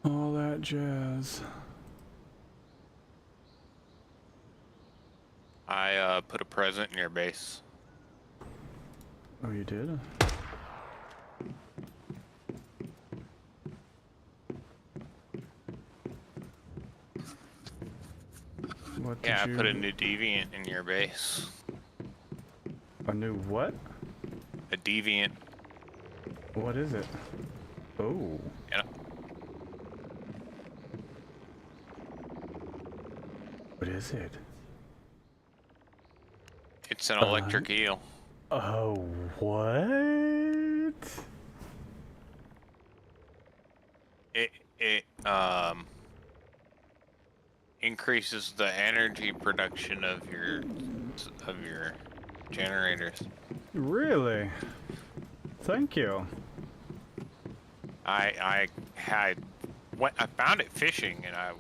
All that jazz. I put a present in your base. Oh, you did? What did Yeah, I you... put a new deviant in your base. A new what? A deviant. What is it? Oh. Yeah. What is it? It's an electric eel. Oh, what? It increases the energy production of your generators. Really? Thank you. I found it fishing, and I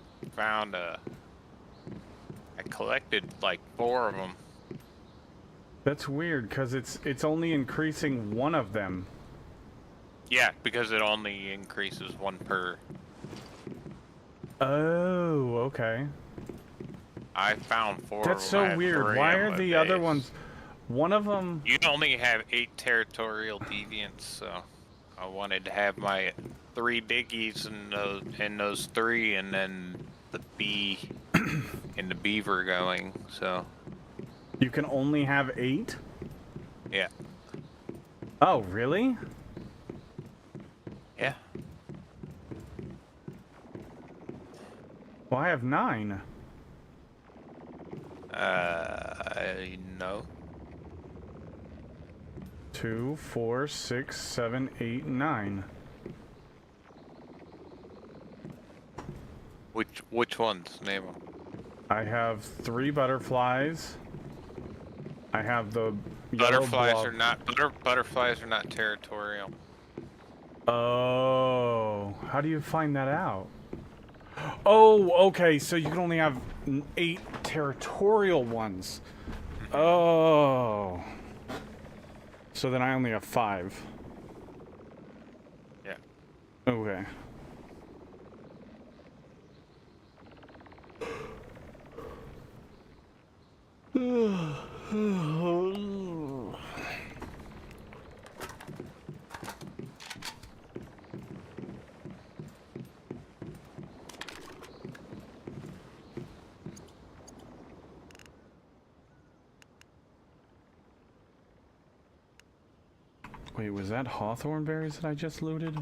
collected like 4 of them. That's weird, because it's only increasing one of them. Yeah, because it only increases 1 per. Oh, okay. I found 4 That's of them. I so had weird. 3 Why on are my the other base. ones... One of them... You only have 8 territorial deviants, so I wanted to have my 3 diggies and those 3, and then the bee and the beaver going. So You can only have 8? yeah, Oh, really? yeah. Well, I have 9. No. 2, 4, 6, 7, 8, 9. Which ones? Name them. I have 3 butterflies. I have the yellow Butterflies blob. are not butterflies are not territorial. Oh, how do you find that out? Oh, okay, so you can only have 8 territorial ones. Oh. So then I only have 5. Yeah. Okay. Wait, was that hawthorn berries that I just looted?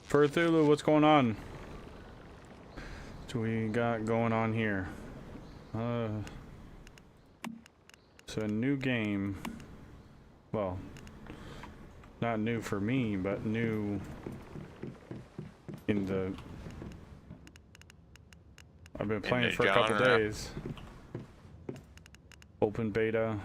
Furthulu, what's going on? What we got going on here? It's a new game. Well, not new for me, but new in the... I've been playing it for a couple genre. days. Open beta.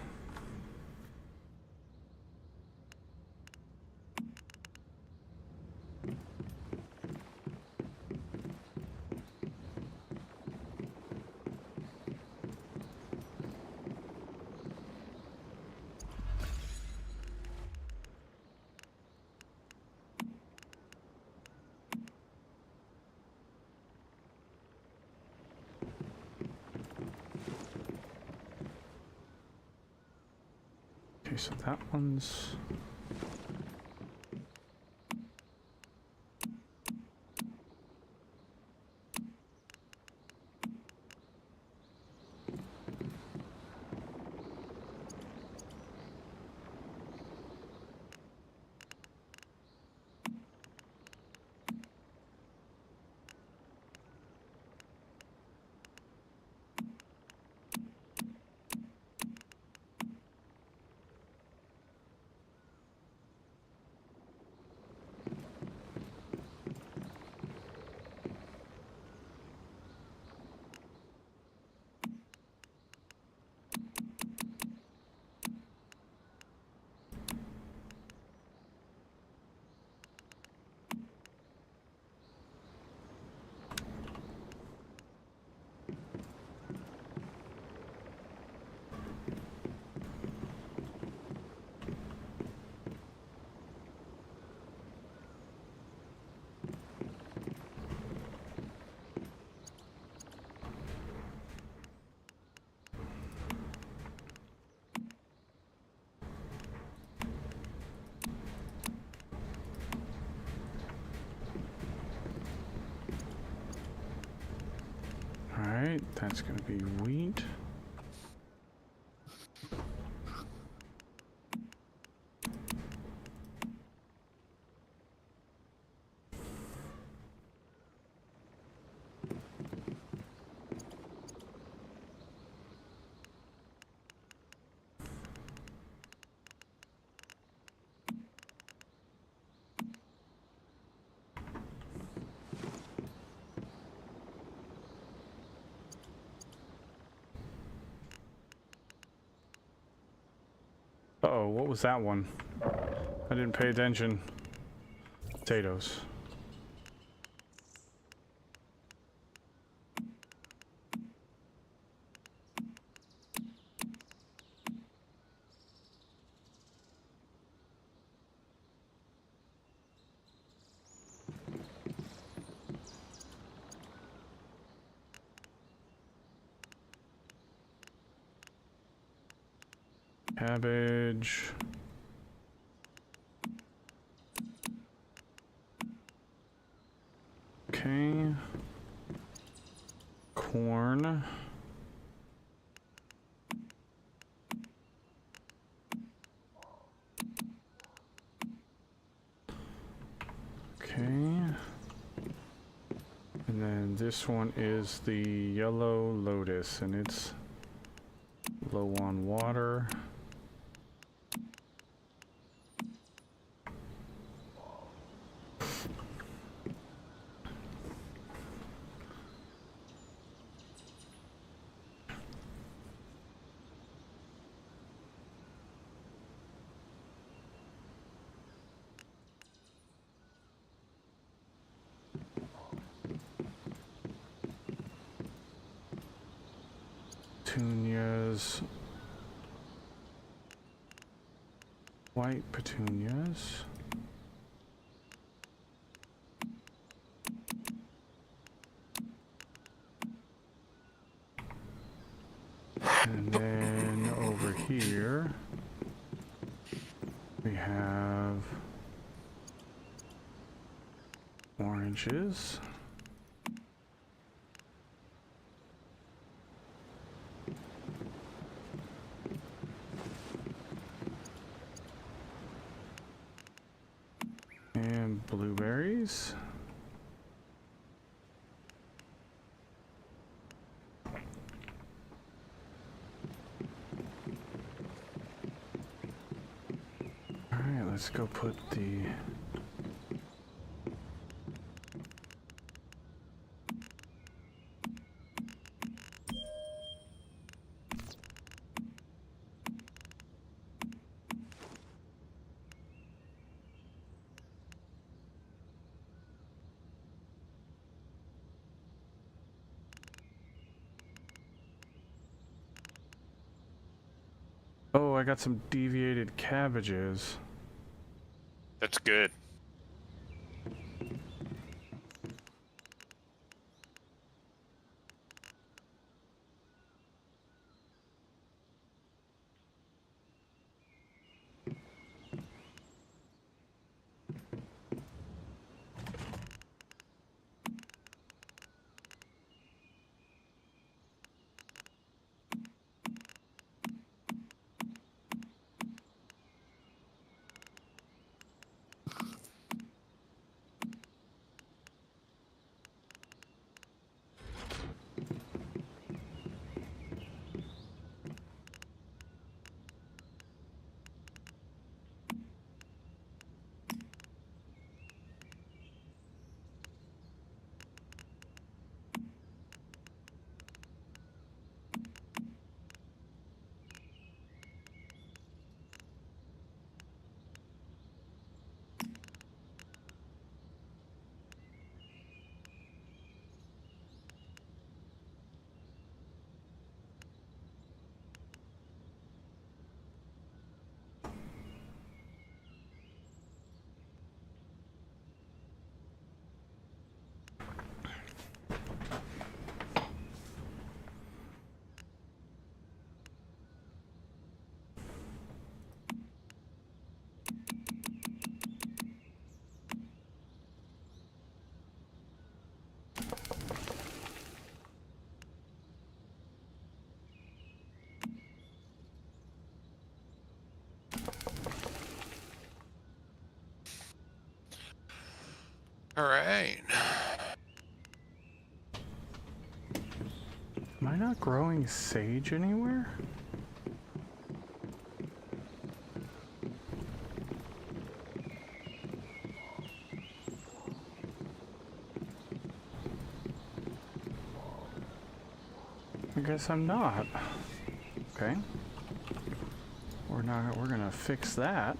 Okay, so that one's... That's gonna be wheat. Uh-oh, what was that one? I didn't pay attention. Potatoes. Cabbage. Okay. Corn. Okay. And then this one is the yellow lotus, and it's low on water. Petunias. White petunias. And then over here, we have oranges. And blueberries. All right, let's go put the Oh, I got some deviated cabbages. That's good. All right. Am I not growing sage anywhere? I guess I'm not. Okay. We're gonna fix that.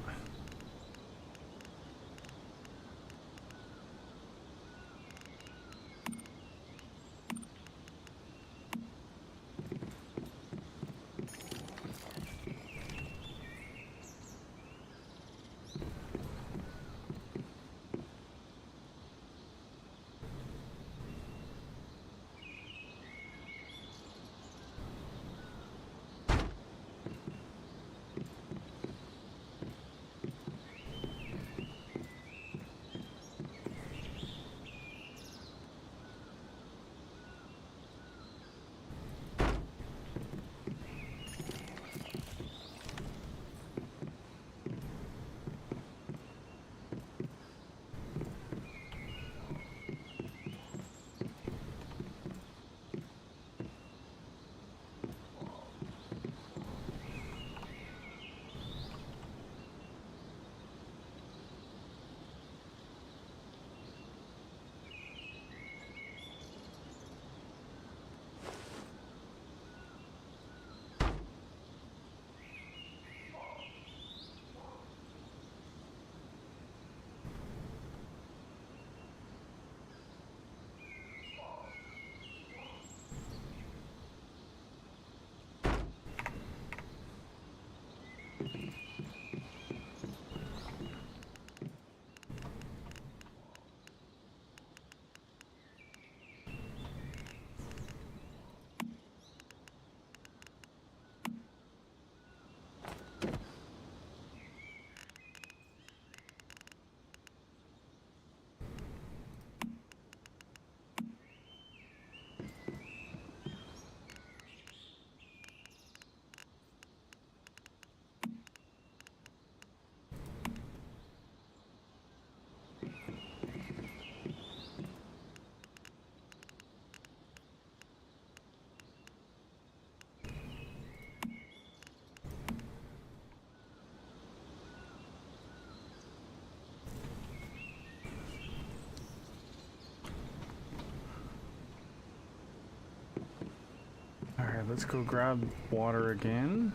Alright, let's go grab water again.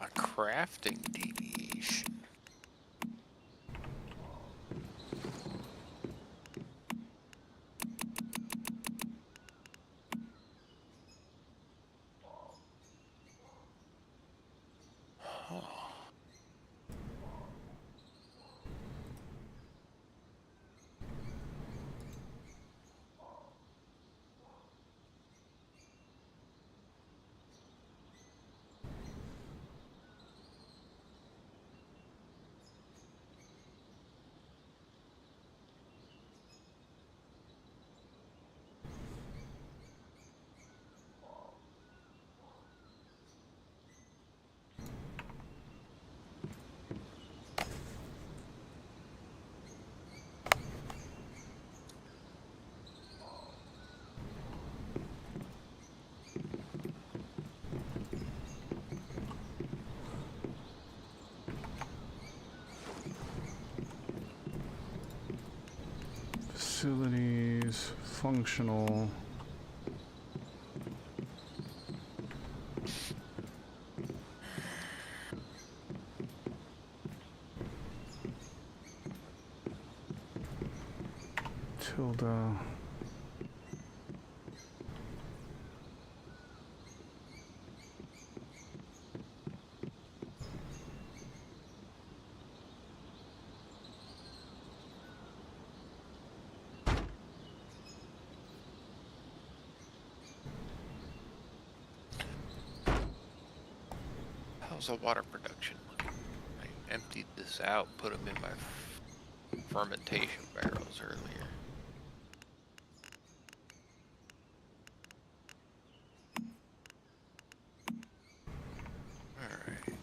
A crafting deviation. Facilities, functional. Tilde. How's the water production looking? I emptied this out, put them in my fermentation barrels earlier. Alright.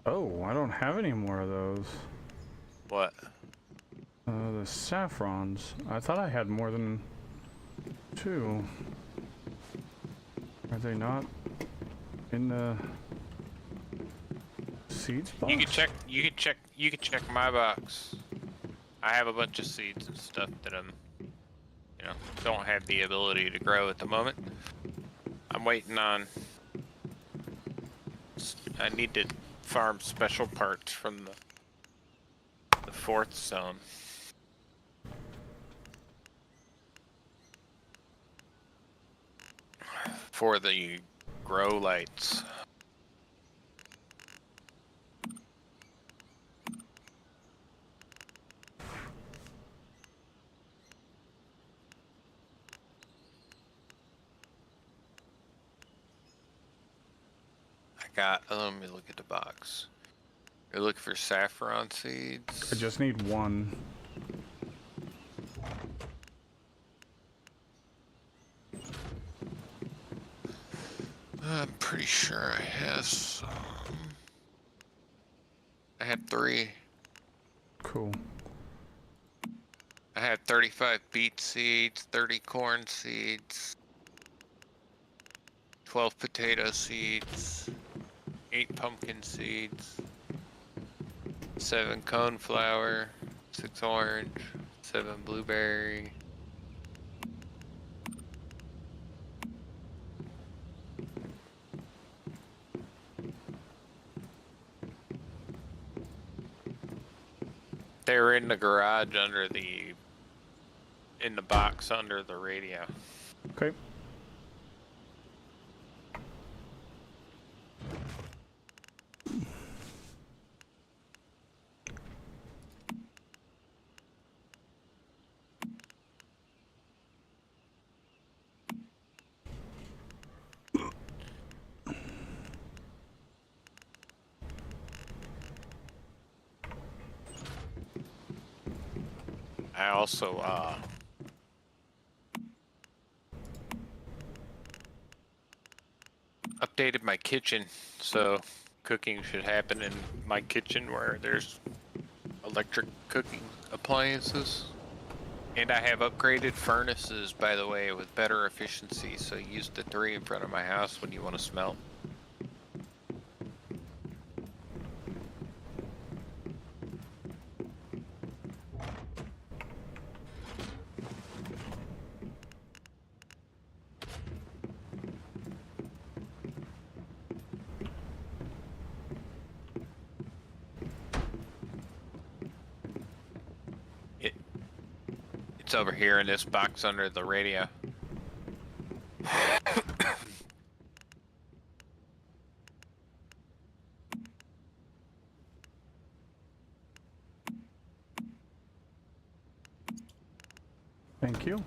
Oh, I don't have any more of those. What? The saffrons. I thought I had more than 2. Are they not in the seeds box? You can check my box. I have a bunch of seeds and stuff that don't have the ability to grow at the moment. I'm waiting on. I need to farm special parts from the 4th zone. For the grow lights. Let me look at the box. You're looking for saffron seeds? I just need 1. I'm pretty sure I have some. I had 3. Cool. I had 35 beet seeds, 30 corn seeds, 12 potato seeds, 8 pumpkin seeds, 7 coneflower, 6 orange, 7 blueberry. They were in the garage in the box under the radio. Okay. I also updated my kitchen, so cooking should happen in my kitchen where there's electric cooking appliances. And I have upgraded furnaces, by the way, with better efficiency, so use the 3 in front of my house when you want to smelt. It's over here in this box under the radio. Thank you.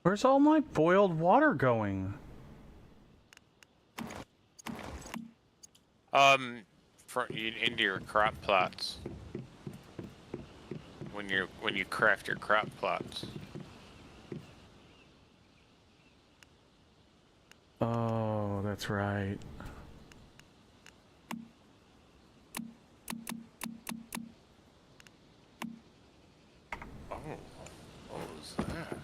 Where's all my boiled water going? Into your crop plots. When you craft your crop plots. Oh, that's right. Oh, what was that?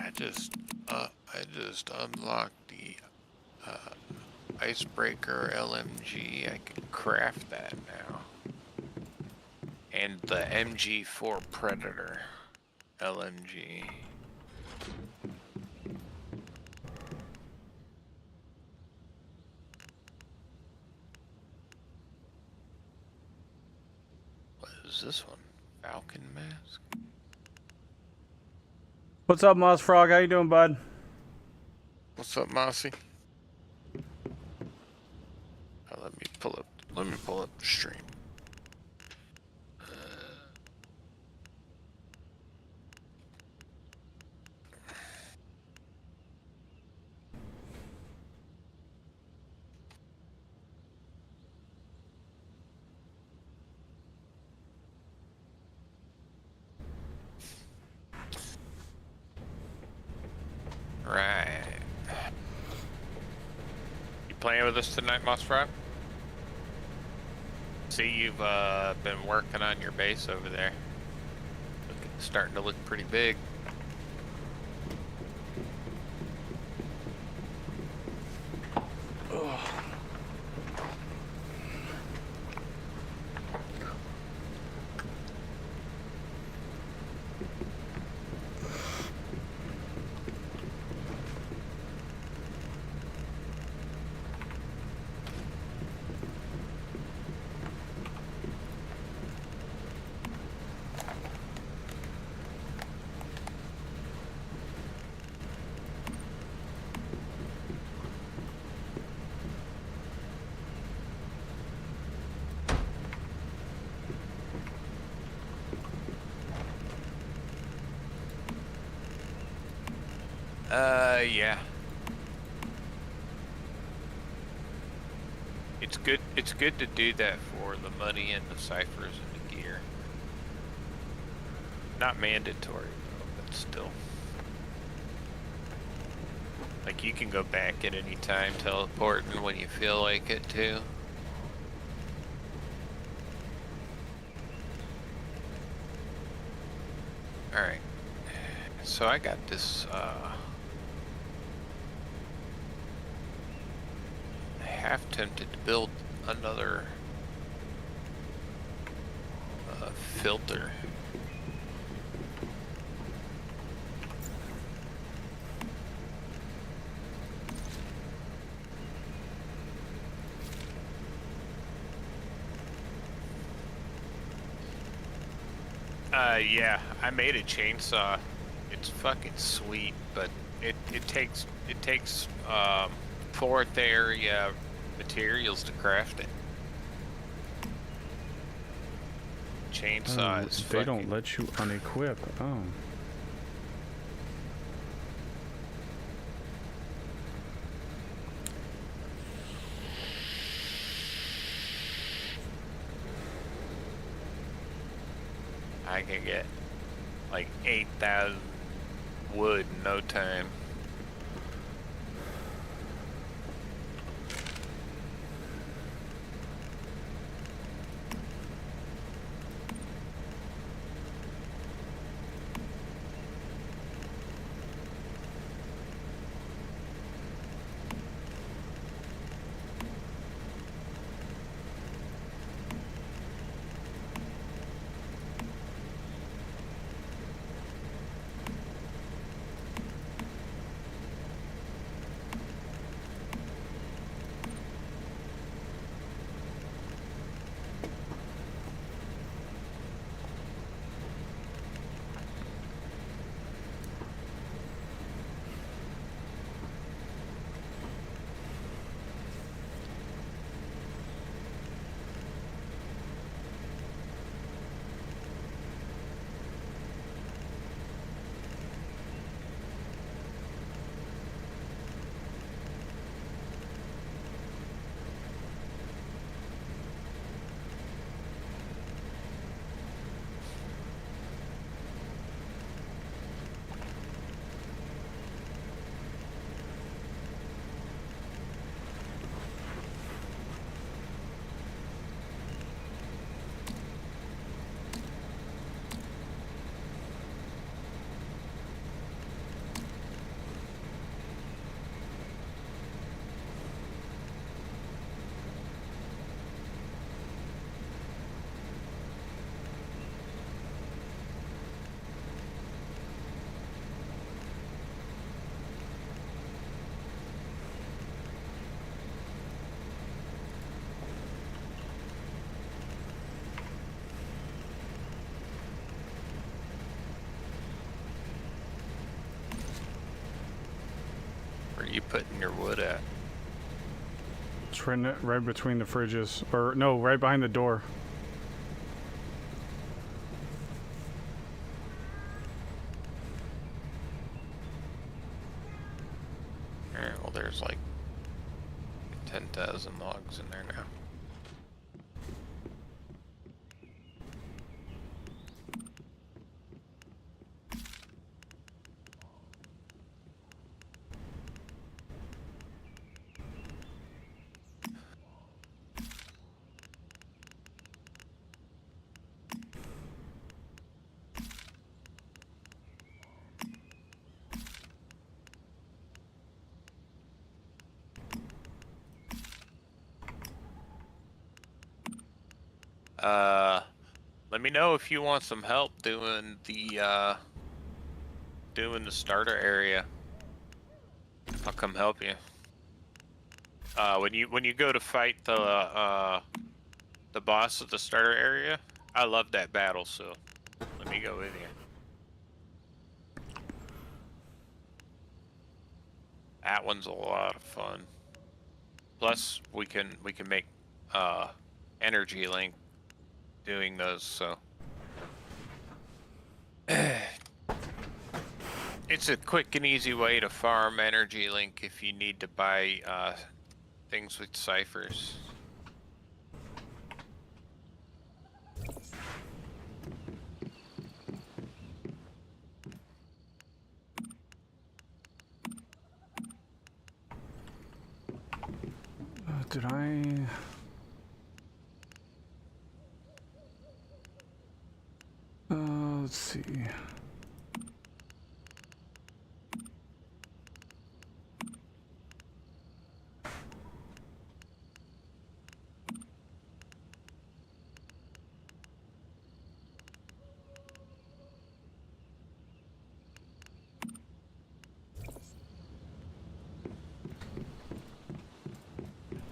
I just unlocked the Icebreaker LMG. I can craft that now. And the MG4 Predator LMG. What is this one? Falcon mask? What's up, Moss Frog? How you doing, bud? What's up, Mossy? Let me pull up the stream. Right. You playing with us tonight, Moss Frog? See, you've been working on your base over there. Starting to look pretty big. Yeah. It's good to do that for the money and the ciphers and the gear. Not mandatory though, but still. Like you can go back at any time teleporting when you feel like it too. Alright. So I got this half tempted to build another filter. Yeah, I made a chainsaw. It's fucking sweet, but it takes fourth area materials to craft it. Chainsaw is They fucking... don't let you unequip. Oh. I can get like 8,000 wood in no time. putting your wood at? It's right between the fridges. Or, no, right behind the door. Alright, well there's like 10,000 logs in there now. Let me know if you want some help doing the starter area. I'll come help you. When you go to fight the boss of the starter area, I love that battle, so let me go with you. That one's a lot of fun. Plus, we can make energy link doing those, so it's a quick and easy way to farm energy link if you need to buy things with ciphers. Did I... let's see.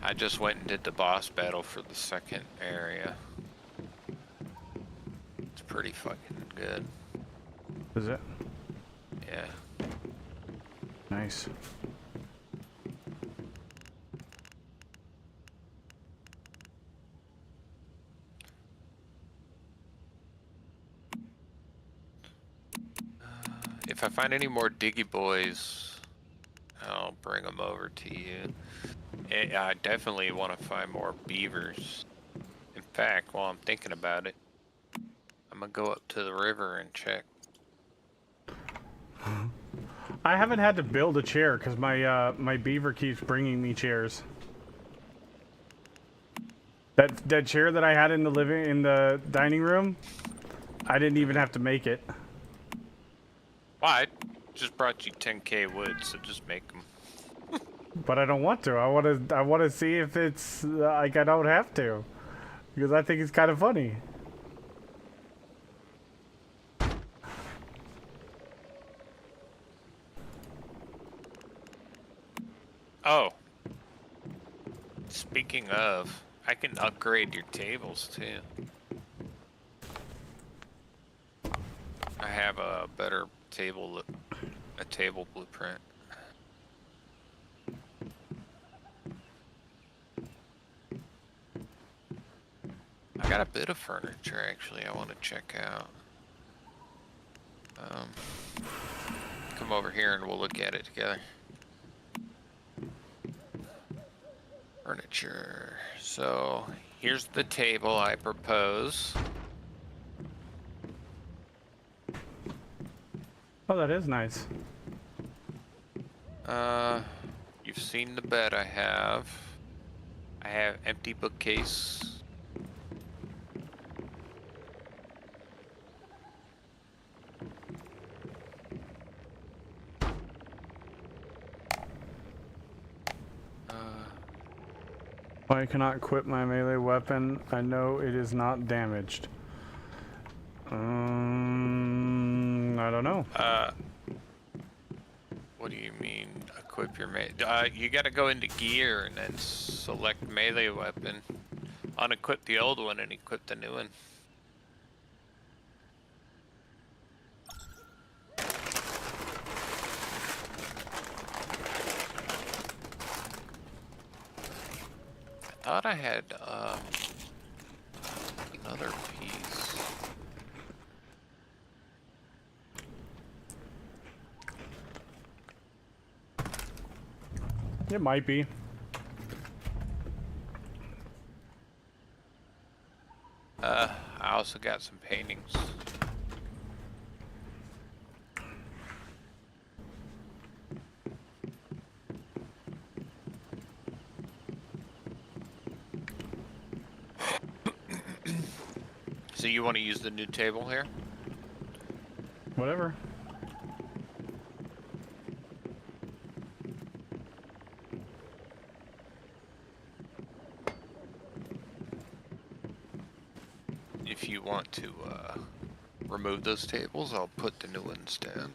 I just went and did the boss battle for the second area. It's pretty fucking good. Is it? Yeah. Nice. If I find any more Diggy Boys, I'll bring them over to you. I definitely want to find more beavers. In fact, while I'm thinking about it, I'm gonna go up to the river and check. I haven't had to build a chair because my beaver keeps bringing me chairs. That chair that I had in the dining room, I didn't even have to make it. Well, I just brought you 10k wood, so just make them. But I don't want to. I want to see if it's like I don't have to, because I think it's kind of funny. Oh, speaking of, I can upgrade your tables too. I have a better table blueprint. I got a bit of furniture actually I want to check out. Come over here and we'll look at it together. Furniture. So here's the table I propose. Oh, that is nice. You've seen the bed I have. I have empty bookcase. I cannot equip my melee weapon. I know it is not damaged. I don't know. What do you mean equip your melee? You gotta go into gear and then select melee weapon. Unequip the old one and equip the new one. thought I had another piece. It might be. I also got some paintings. So you want to use the new table here? Whatever. If you want to remove those tables, I'll put the new ones down.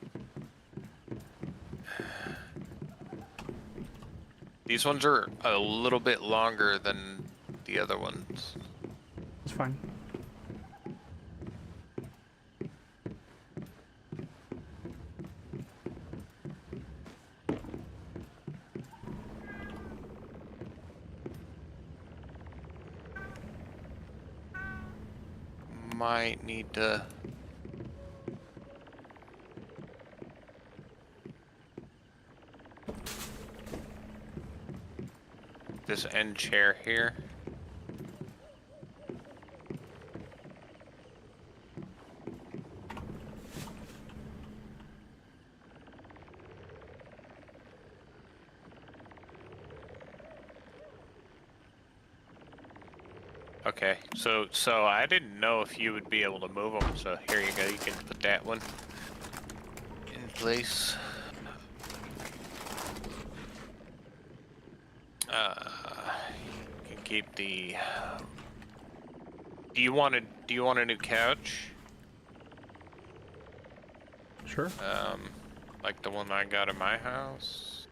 These ones are a little bit longer than the other ones. It's fine. Might need to... this end chair here. Okay, so I didn't know if you would be able to move them, so here you go, you can put that one in place. You can keep the... Do you want a new couch? Sure. Like the one I got in my house?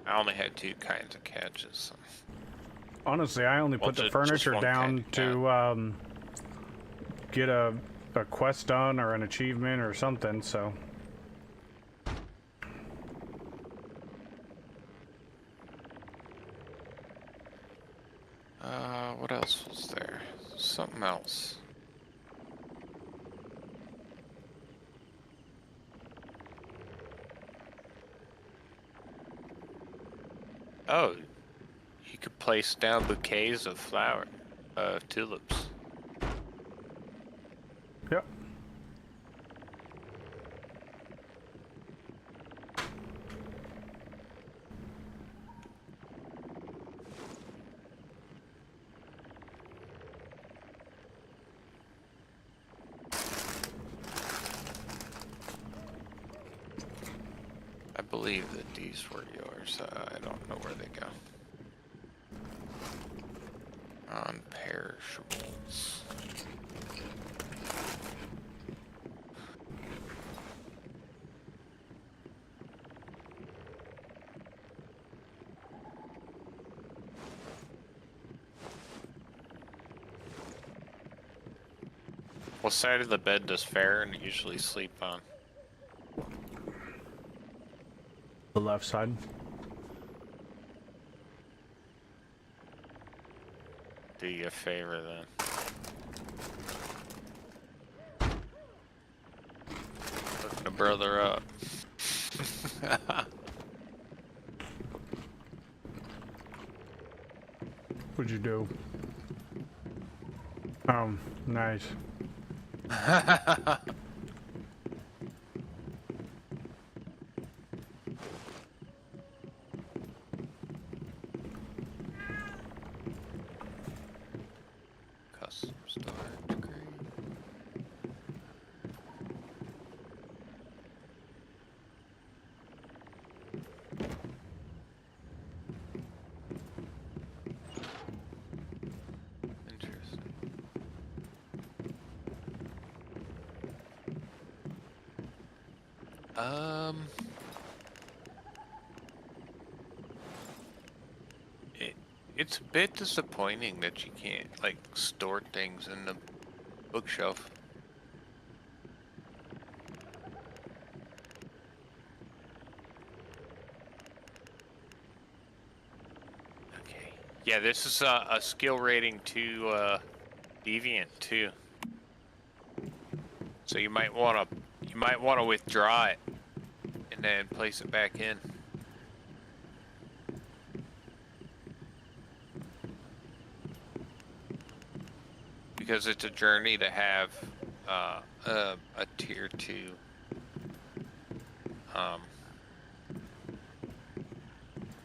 I only had two kinds of couches. So. Honestly, I only put the Just furniture one down kind, to get a quest done or an achievement or something, so... What else was there? Something else. Oh, you could place down bouquets of tulips. Yep. I believe that these were yours. I don't know where they go. Non-perishables. What side of the bed does Farron usually sleep on? The left side. Do you a favor then. Hook a brother up. What'd you do? Oh, nice. Custom storage grade. Interesting. It's a bit disappointing that you can't, like, store things in the bookshelf. Okay. Yeah, this is a skill rating to deviant too. So you might want to withdraw it and then place it back in. Because it's a journey to have a tier 2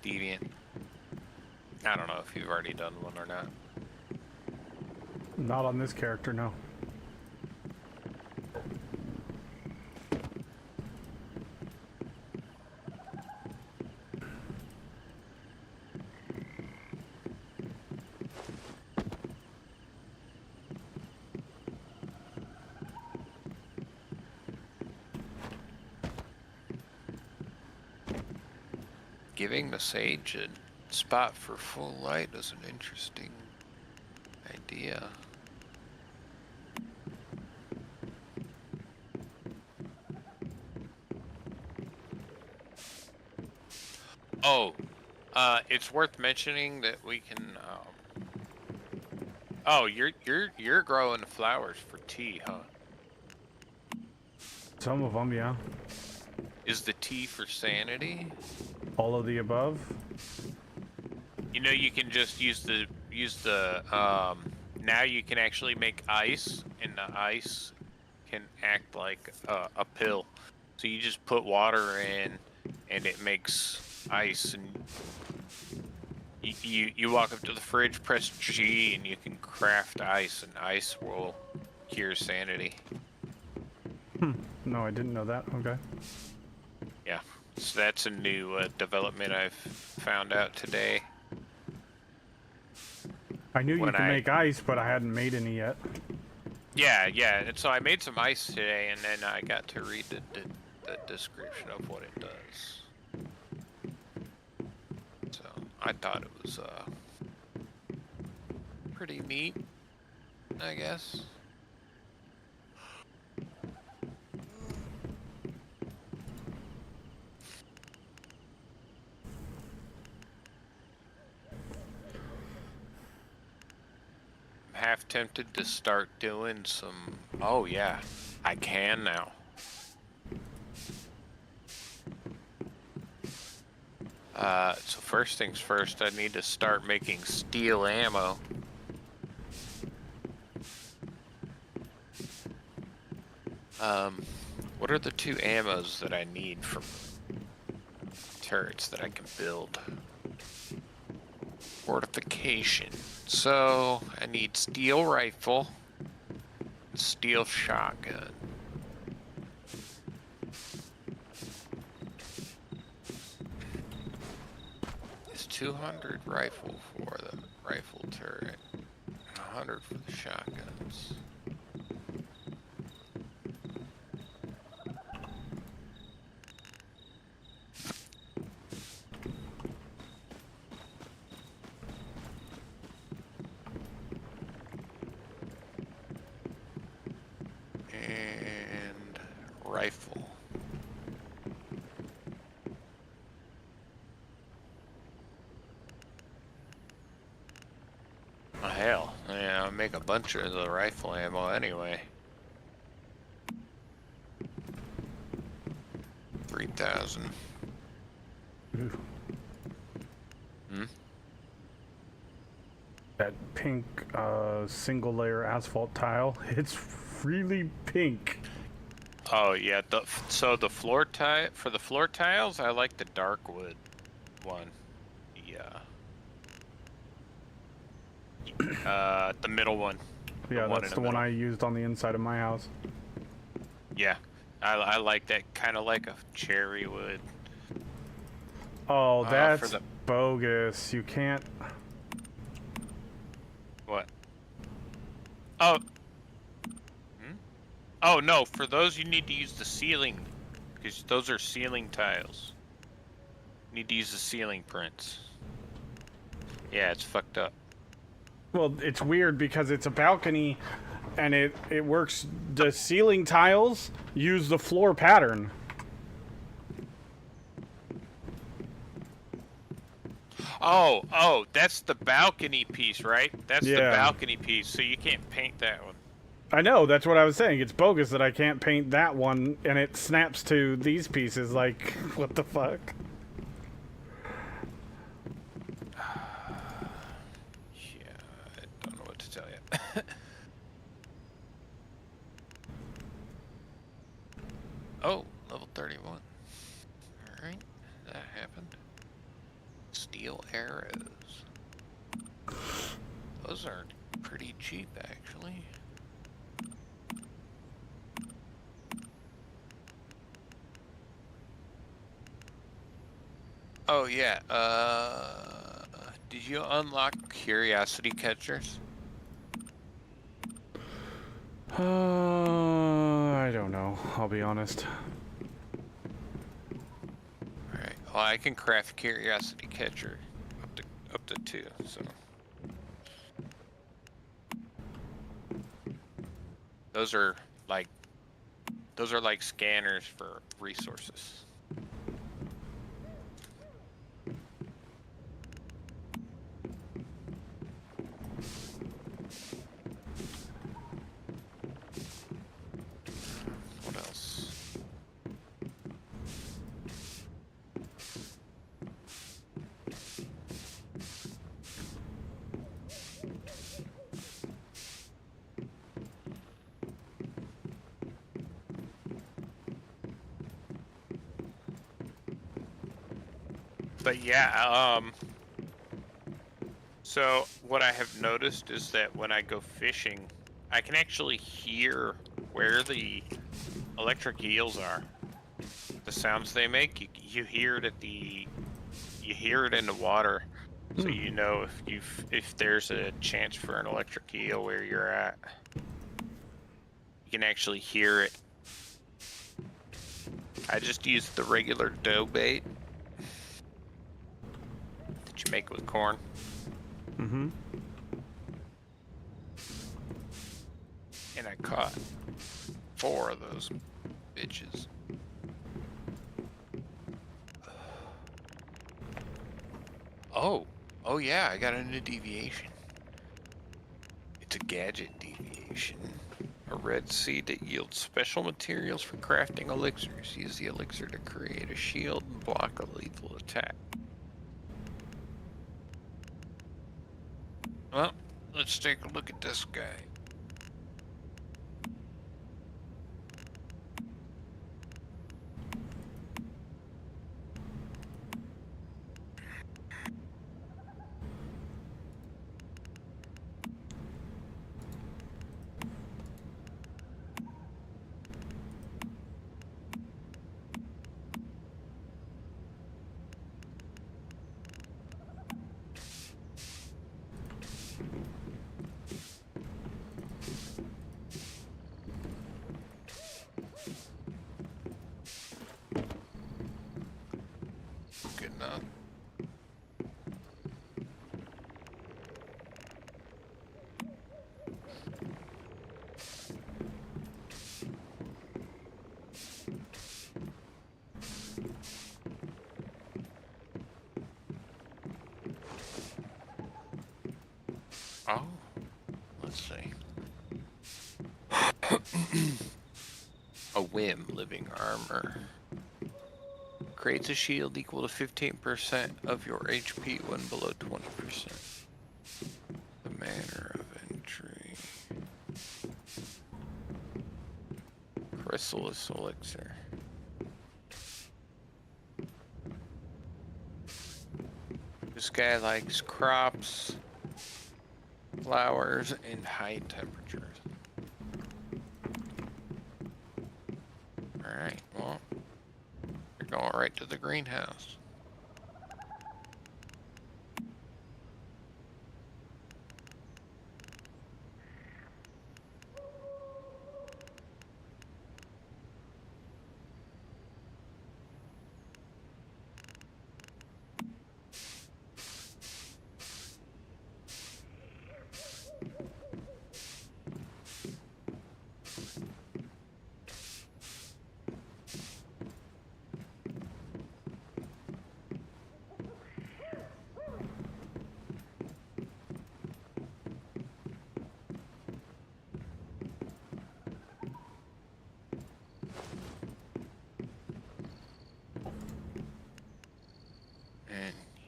deviant. I don't know if you've already done one or not. Not on this character, no. Giving the sage a spot for full light is an interesting idea. Oh, it's worth mentioning that we can. Oh, you're growing flowers for tea, huh? Some of them, yeah. Is the tea for sanity? All of the above. You know, you can just use the now you can actually make ice, and the ice can act like a pill. So you just put water in, and it makes ice, and you walk up to the fridge, press G, and you can craft ice, and ice will cure sanity. No, I didn't know that. Okay. Yeah, so that's a new development I've found out today. I knew you When could I- make ice, but I hadn't made any yet. Yeah, and so I made some ice today, and then I got to read the description of what it does. So I thought it was pretty neat, I guess. I'm half tempted to start doing some. Oh yeah, I can now. So first things first, I need to start making steel ammo. What are the 2 ammos that I need from turrets that I can build? Fortification. So I need steel rifle, steel shotgun. It's 200 rifle for the rifle turret, 100 for the shotguns. And rifle. Oh, hell, yeah, I'll make a bunch of the rifle ammo anyway. 3,000. Ooh. Hmm? That pink single layer asphalt tile, it's really pink. Oh yeah, so the floor tile for the floor tiles, I like the dark wood one. The middle one. Yeah, one that's in the the one middle. I used on the inside of my house. Yeah, I like that, kind of like a cherry wood. Oh, for that's the- bogus. You can't. What? Oh. Hmm? Oh no, for those you need to use the ceiling, because those are ceiling tiles. You need to use the ceiling prints. Yeah, it's fucked up. Well, it's weird because it's a balcony and it works. The ceiling tiles use the floor pattern. Oh, that's the balcony piece, right? That's the Yeah. balcony piece, so you can't paint that one. I know, that's what I was saying. It's bogus that I can't paint that one and it snaps to these pieces. Like, what the fuck? Yeah, I don't know what to tell you. Oh, level 31. Alright, that happened. Steel arrows. Those are pretty cheap, actually. Oh, yeah, did you unlock curiosity catchers? I don't know. I'll be honest. Alright, well, I can craft curiosity catcher up to 2, so. Those are like scanners for resources. What else? But yeah, so what I have noticed is that when I go fishing, I can actually hear where the electric eels are. The sounds they make, you hear it you hear it in the water, so you know if there's a chance for an electric eel where you're at. You can actually hear it. I just used the regular dough bait that you make with corn. Mm-hmm. And I caught 4 of those bitches. Oh yeah, I got a new deviation. It's a gadget deviation. A red seed that yields special materials for crafting elixirs. Use the elixir to create a shield and block a lethal attack. Well, let's take a look at this guy. Good enough. Oh, let's see. A whim living armor. Creates a shield equal to 15% of your HP when below 20%. The manner of entry. Chrysalis elixir. This guy likes crops, flowers, and high temperatures. Alright, well, you're going right to the greenhouse.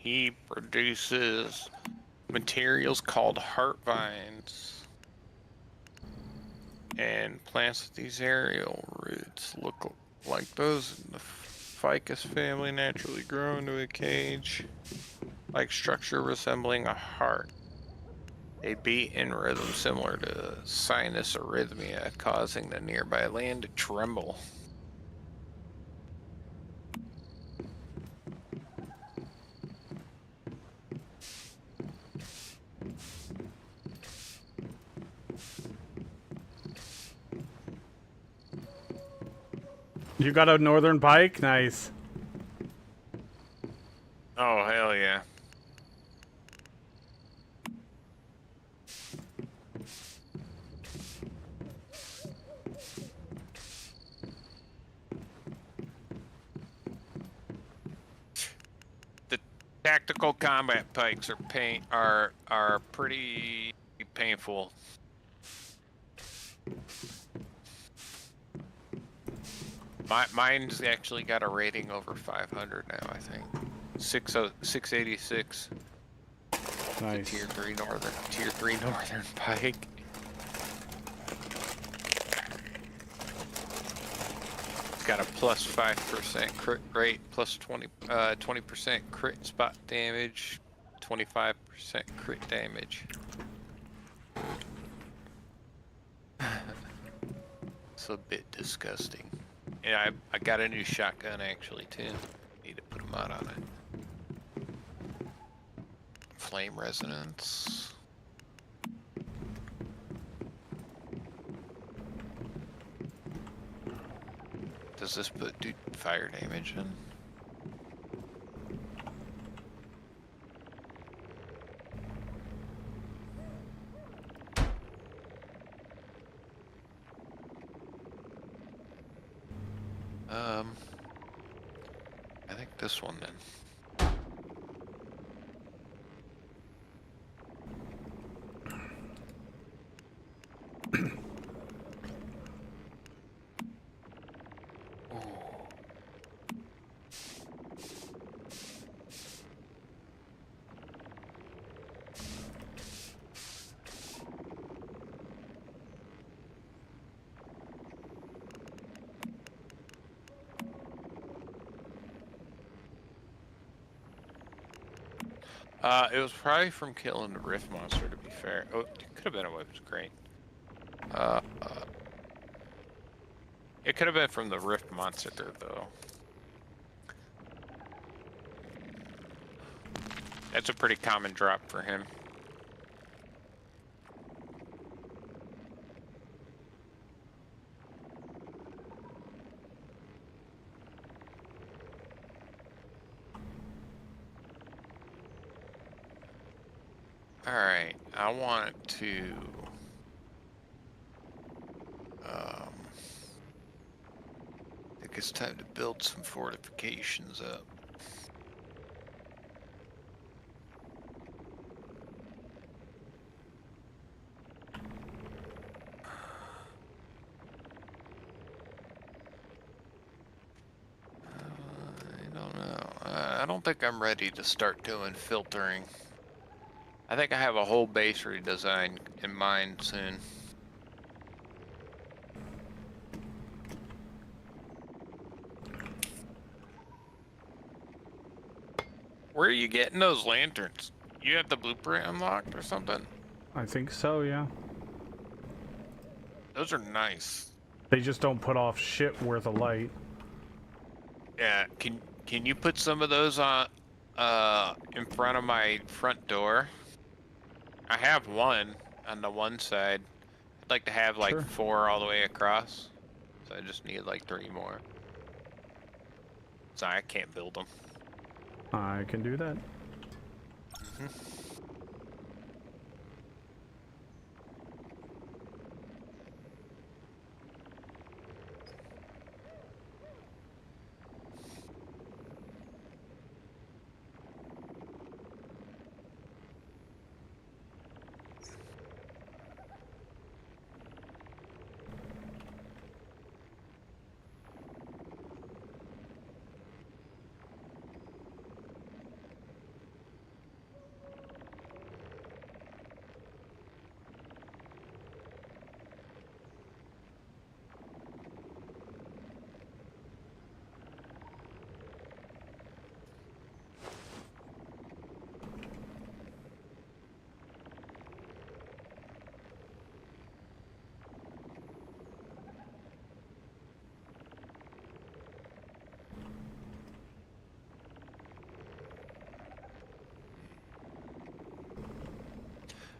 He produces materials called heart vines and plants with these aerial roots look like those in the ficus family naturally grow into a cage like structure resembling a heart. They beat in rhythm similar to sinus arrhythmia, causing the nearby land to tremble. You got a northern pike? Nice. Oh, hell yeah. The tactical combat pikes are pretty painful. Mine's actually got a rating over 500 now, I think. 686. Nice. Tier 3 northern pike. It's got a plus 5% crit rate, plus 20% crit spot damage, 25% crit damage. It's a bit disgusting. Yeah, I got a new shotgun actually too. Need to put a mod on it. Flame resonance. Does this do fire damage in? I think this one then. It was probably from killing the Rift monster, to be fair. Oh, it could have been a weapons crate. It could have been from the Rift monster, though. That's a pretty common drop for him. Alright, I want to... I think it's time to build some fortifications up. I don't know. I don't think I'm ready to start doing filtering. I think I have a whole base redesign in mind soon. Where are you getting those lanterns? You have the blueprint unlocked or something? I think so, yeah. Those are nice. They just don't put off shit worth of light. Yeah, can you put some of those on in front of my front door? I have one on the one side. I'd like to have like Sure. 4 all the way across. So I just need like 3 more. So I can't build them. I can do that.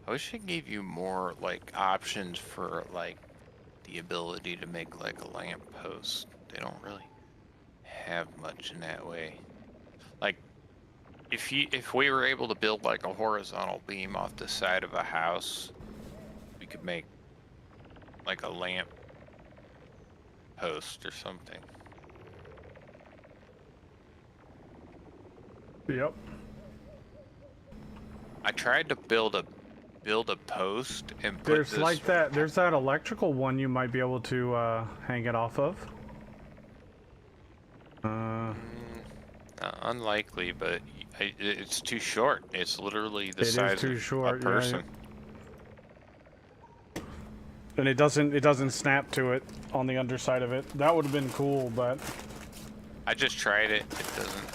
I wish it gave you more like options for like the ability to make like a lamp post. They don't really have much in that way. Like if we were able to build like a horizontal beam off the side of a house, we could make like a lamp post or something. Yep. I tried to build a post and put There's this. like that. There's that electrical one you might be able to hang it off of. Unlikely, but it's too short. It's literally the It is size too of short, a person. yeah. And it doesn't snap to it on the underside of it. That would have been cool, but I just tried it. It doesn't.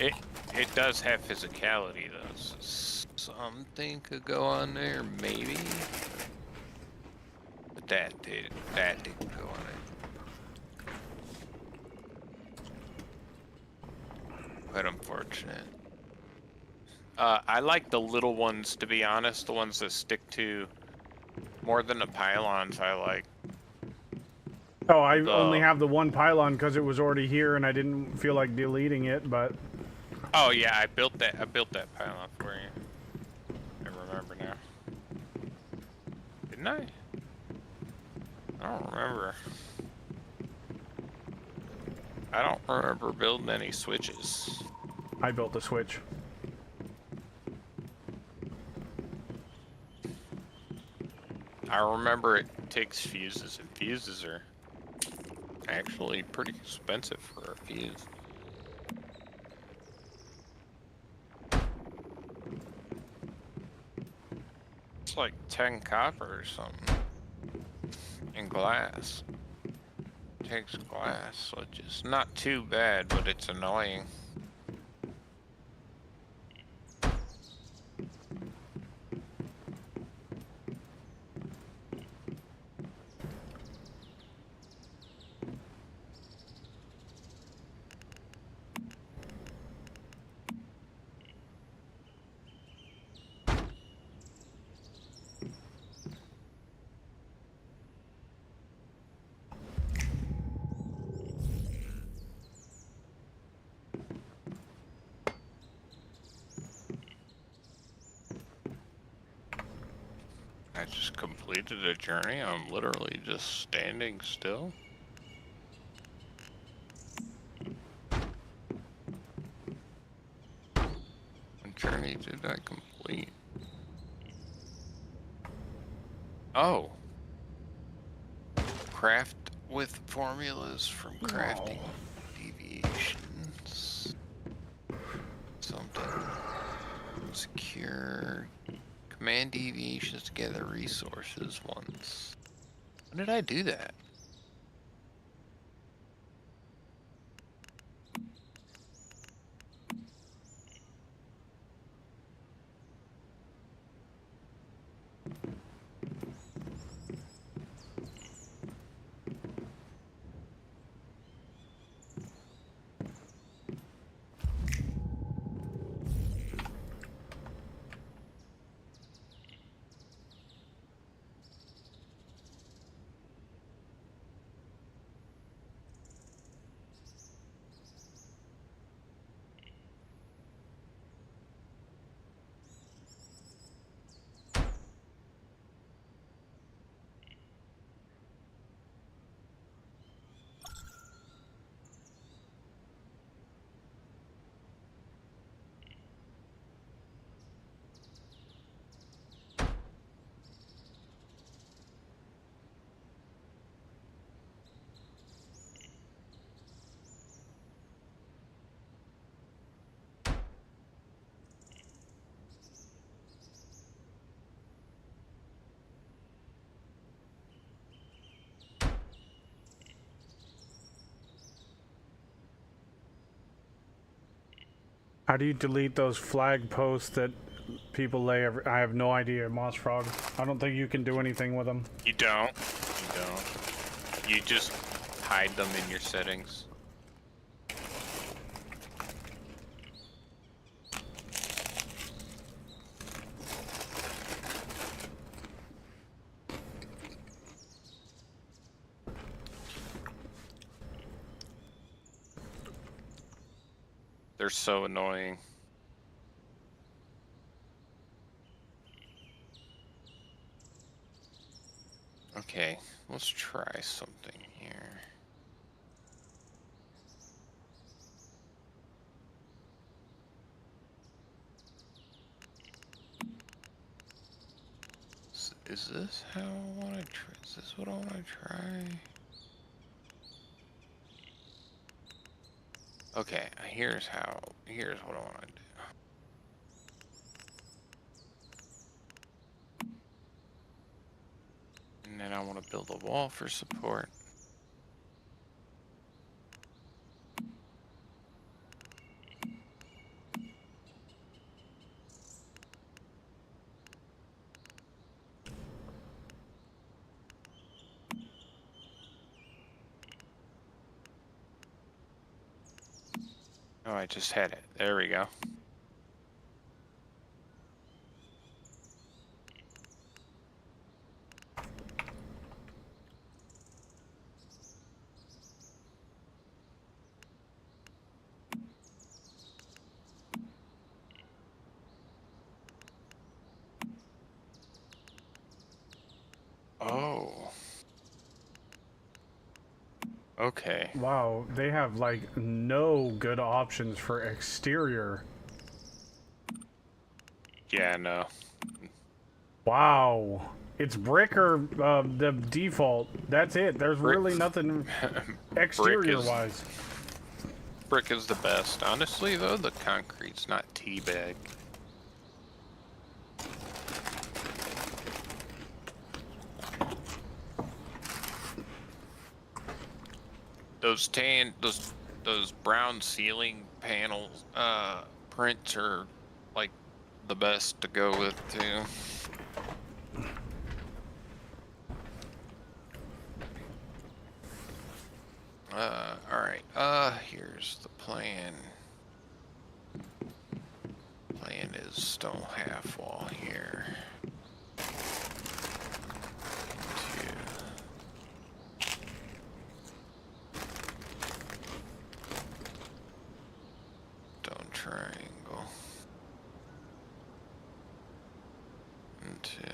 Yeah. It does have physicality though. So something could go on there, maybe. But that didn't go on it. Quite unfortunate. I like the little ones, to be honest. The ones that stick to more than the pylons. I like. oh, I only have the one pylon because it was already here and I didn't feel like deleting it. But Oh yeah, I built that pylon for you. I remember now. Didn't I? I don't remember. I don't remember building any switches. I built the switch. I remember it takes fuses, and fuses are actually pretty expensive for a fuse. It's like 10 copper or something. In glass. Takes glass, which is not too bad, but it's annoying. I just completed a journey. I'm literally just standing still. What journey did I complete? Oh. Craft with formulas from crafting deviations. Something. Secure. Command deviations to gather resources once. When did I do that? How do you delete those flag posts that people lay I have no idea, Moss Frog. I don't think you can do anything with them. You don't. You don't. You just hide them in your settings. They're so annoying. Okay, let's try something here. Is this how I want to try? Is this what I want to try? Okay, here's what I want to do. And then I want to build a wall for support. Oh, I just had it. There we go. Oh. Okay. Wow, they have like no good options for exterior. Yeah, no. Wow. It's brick or the default. That's it. There's Brick. really nothing exterior-wise. Brick is the best. Honestly, though, the concrete's not teabag. Those brown ceiling panels prints are like the best to go with too. All right. Here's the plan. Plan is stone half wall here. Stone triangle. Until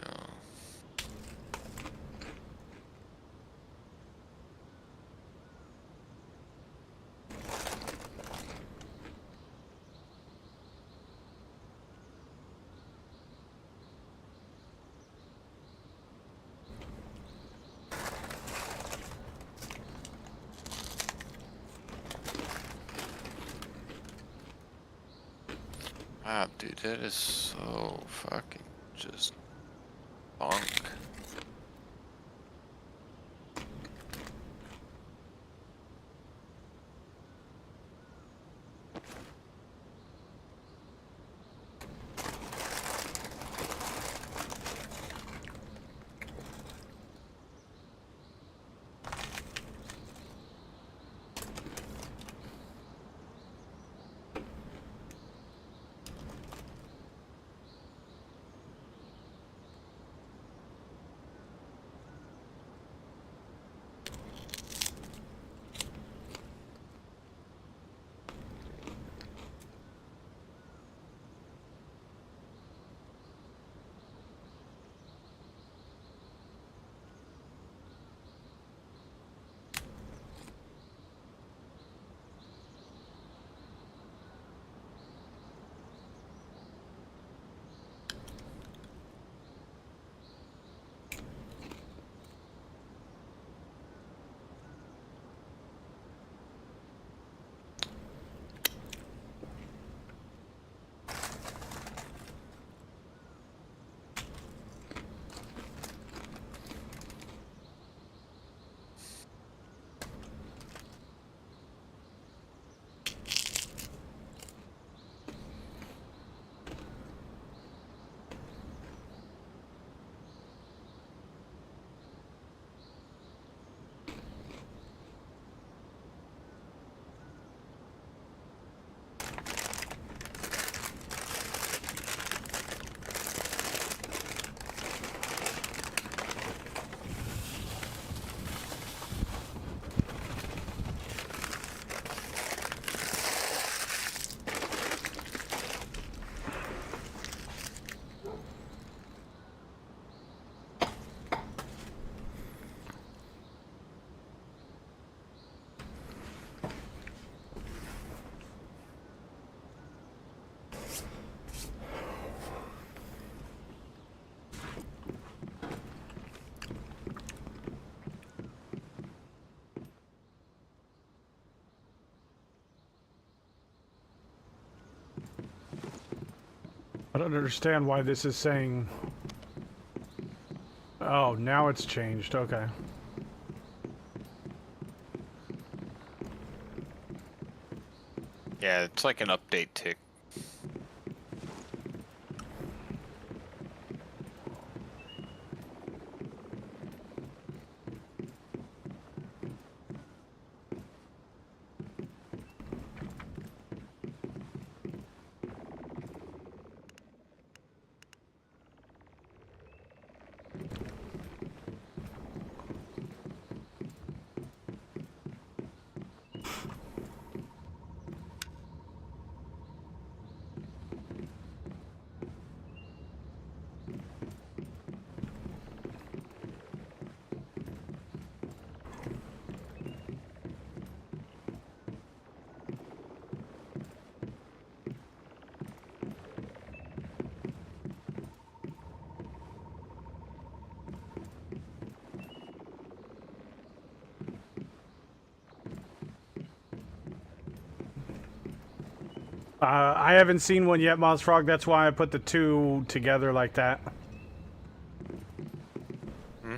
wow, dude, that is so fucking just bunk. I don't understand why this is saying... Oh, now it's changed. Okay. Yeah, it's like an update tick. I haven't seen one yet, Mozfrog. That's why I put the two together like that. Hmm?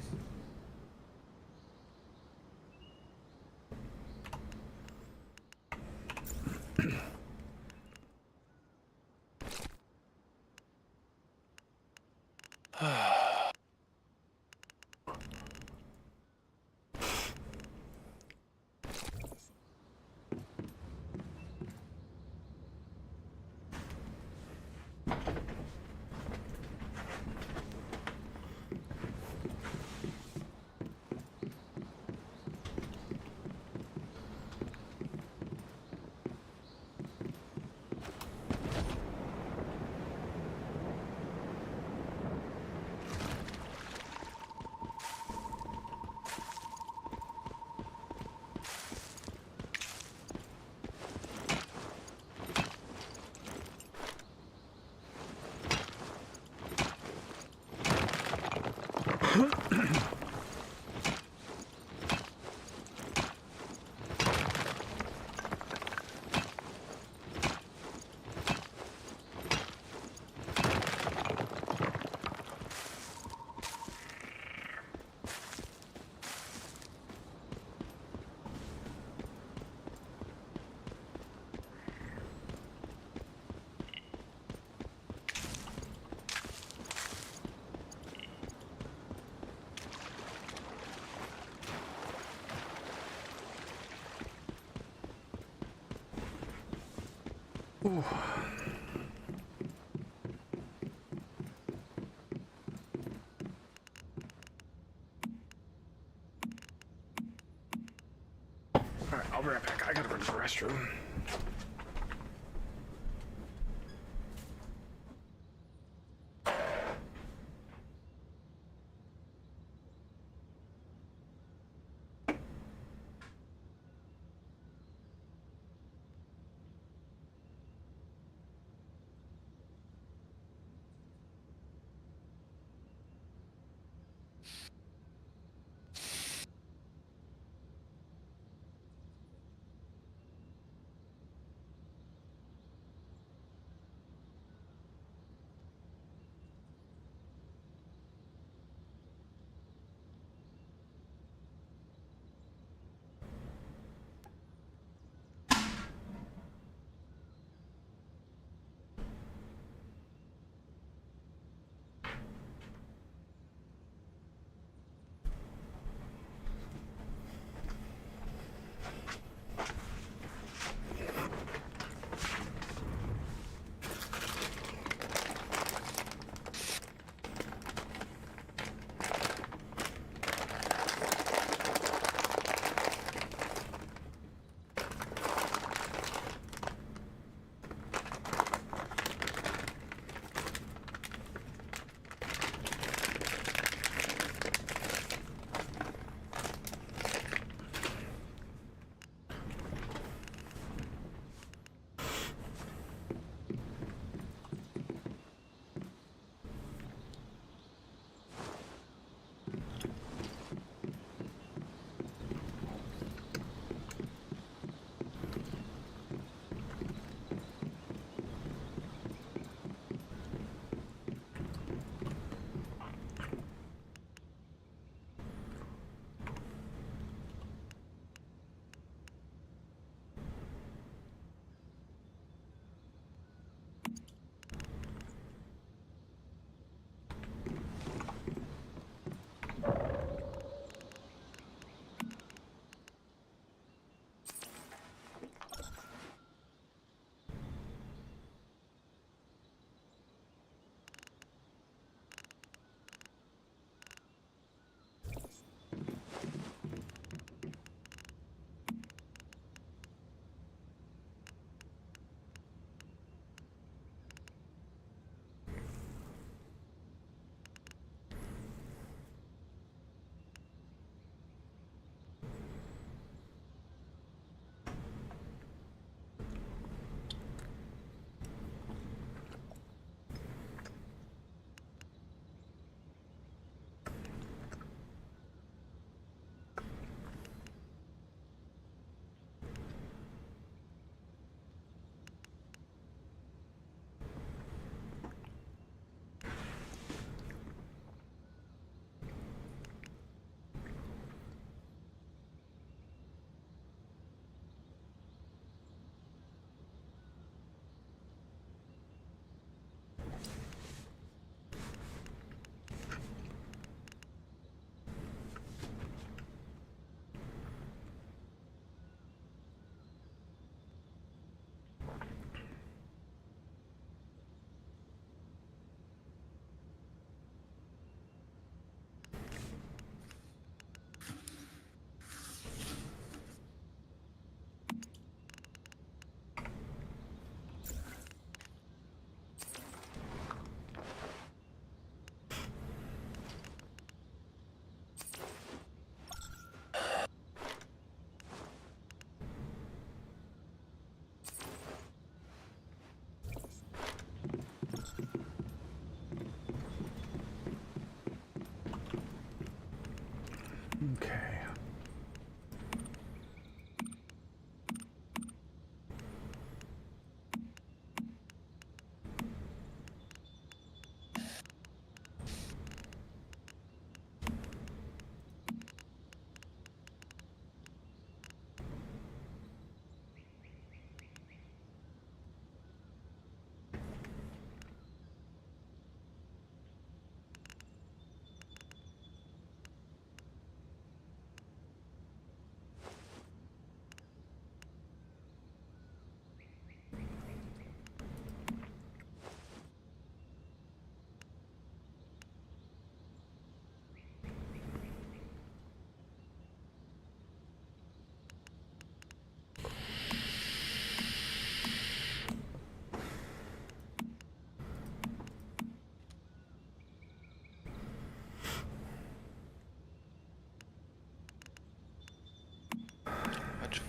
Ooh. Alright, I'll be right back. I gotta run to the restroom.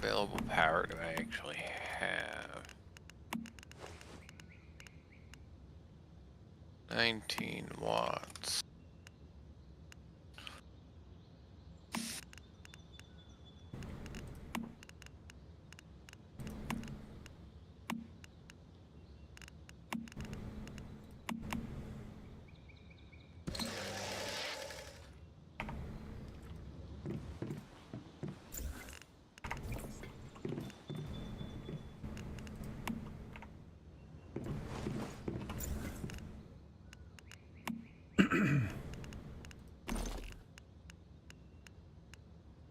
available power do I actually have? 19 watts.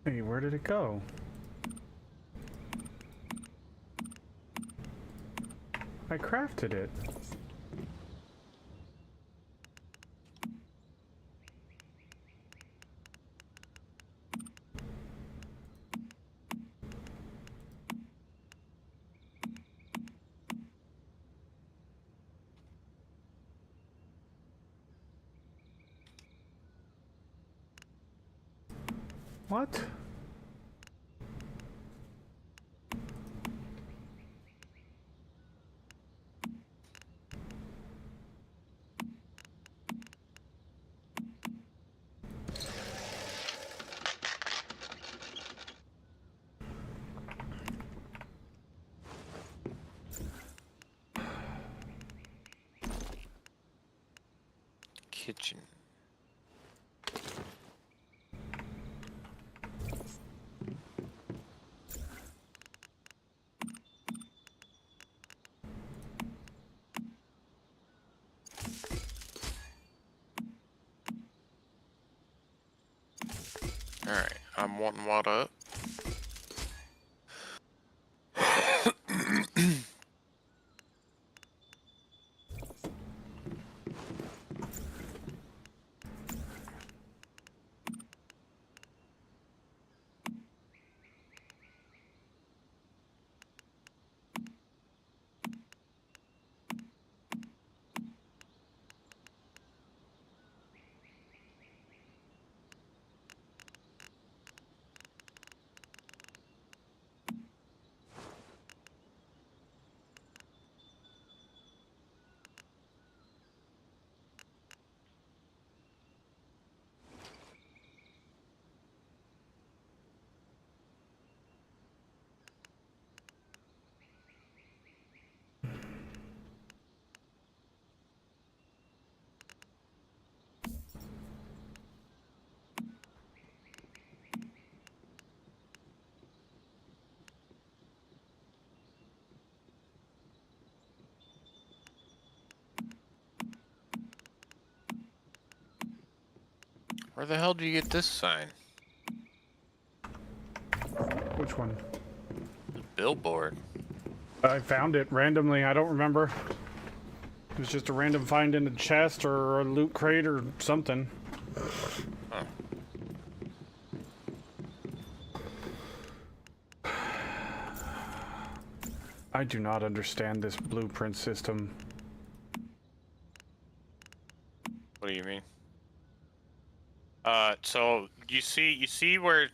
Hey, where did it go? I crafted it. What? Kitchen. Alright, I'm 1 watt up. Where the hell did you get this sign? Which one? The billboard. I found it randomly. I don't remember. It was just a random find in a chest or a loot crate or something. Huh. I do not understand this blueprint system. What do you mean? So you see where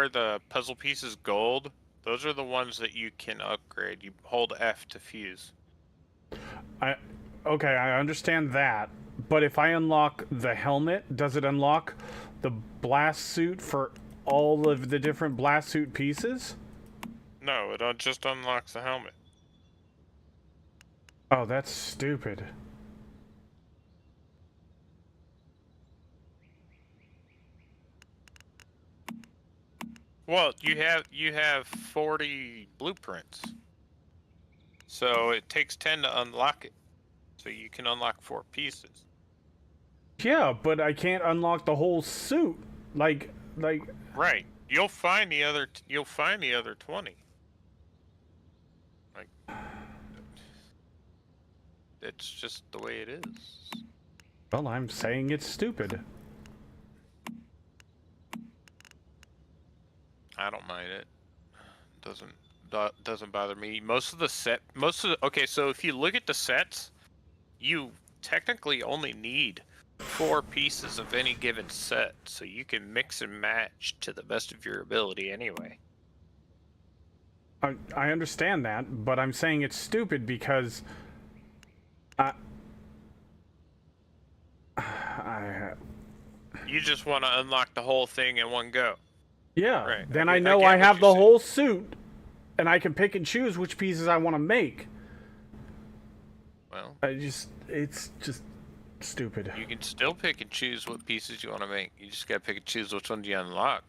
the puzzle piece is gold? Those are the ones that you can upgrade. You hold F to fuse. Okay, I understand that, but if I unlock the helmet, does it unlock the blast suit for all of the different blast suit pieces? No, it just unlocks the helmet. Oh, that's stupid. Well, you have 40 blueprints. So it takes 10 to unlock it. So you can unlock 4 pieces. Yeah, but I can't unlock the whole suit. Like Right. You'll find the other 20. Like it's just the way it is. well, I'm saying it's stupid. I don't mind it. Doesn't bother me. Okay, so if you look at the sets, you technically only need 4 pieces of any given set, so you can mix and match to the best of your ability anyway. I understand that, but I'm saying it's stupid because I You just want to unlock the whole thing in one go. yeah. Right. Then I I get- know I I get what have you're the saying. whole suit, and I can pick and choose which pieces I want to make. Well, It's just stupid. you can still pick and choose what pieces you want to make. You just gotta pick and choose which ones you unlock.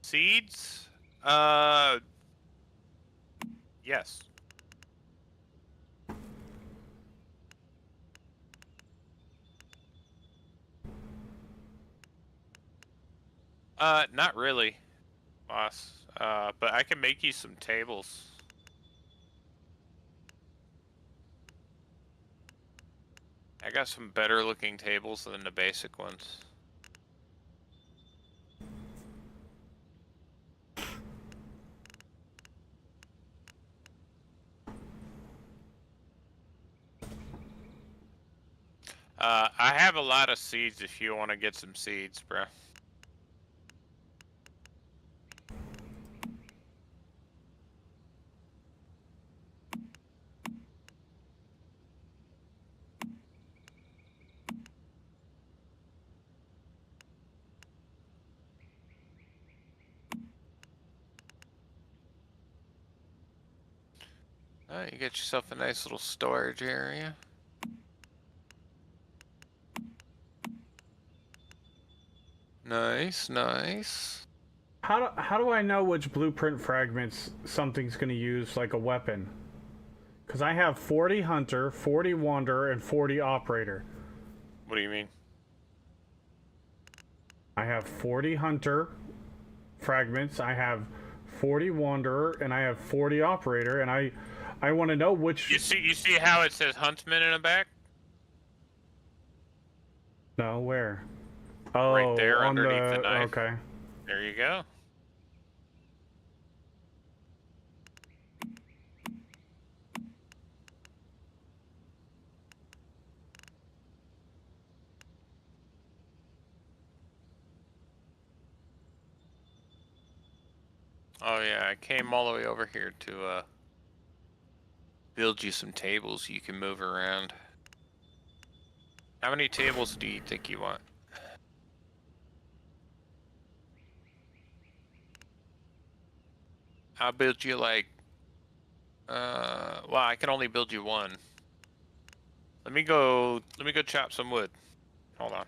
Seeds? Yes. Not really, boss. But I can make you some tables. I got some better looking tables than the basic ones. I have a lot of seeds if you want to get some seeds, bro. You get yourself a nice little storage area. Nice, nice. How do I know which blueprint fragments something's gonna use like a weapon? Because I have 40 hunter, 40 wanderer, and 40 operator. What do you mean? I have 40 hunter fragments. I have 40 wanderer, and I have 40 operator. And I want to know which. You see how it says huntsman in the back? No, where? Oh, Right there on underneath the knife. Okay. There you go. Oh yeah, I came all the way over here to build you some tables you can move around. How many tables do you think you want? I'll build you like well, I can only build you one. Let me go chop some wood. Hold on.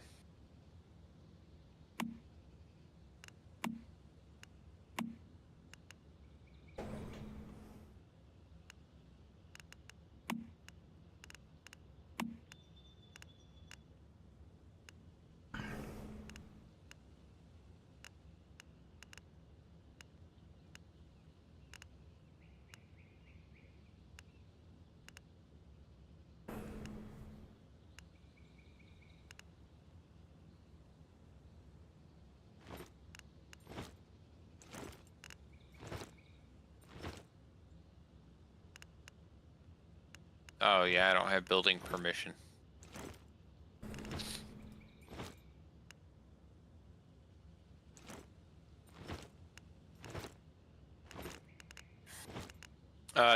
Oh yeah, I don't have building permission.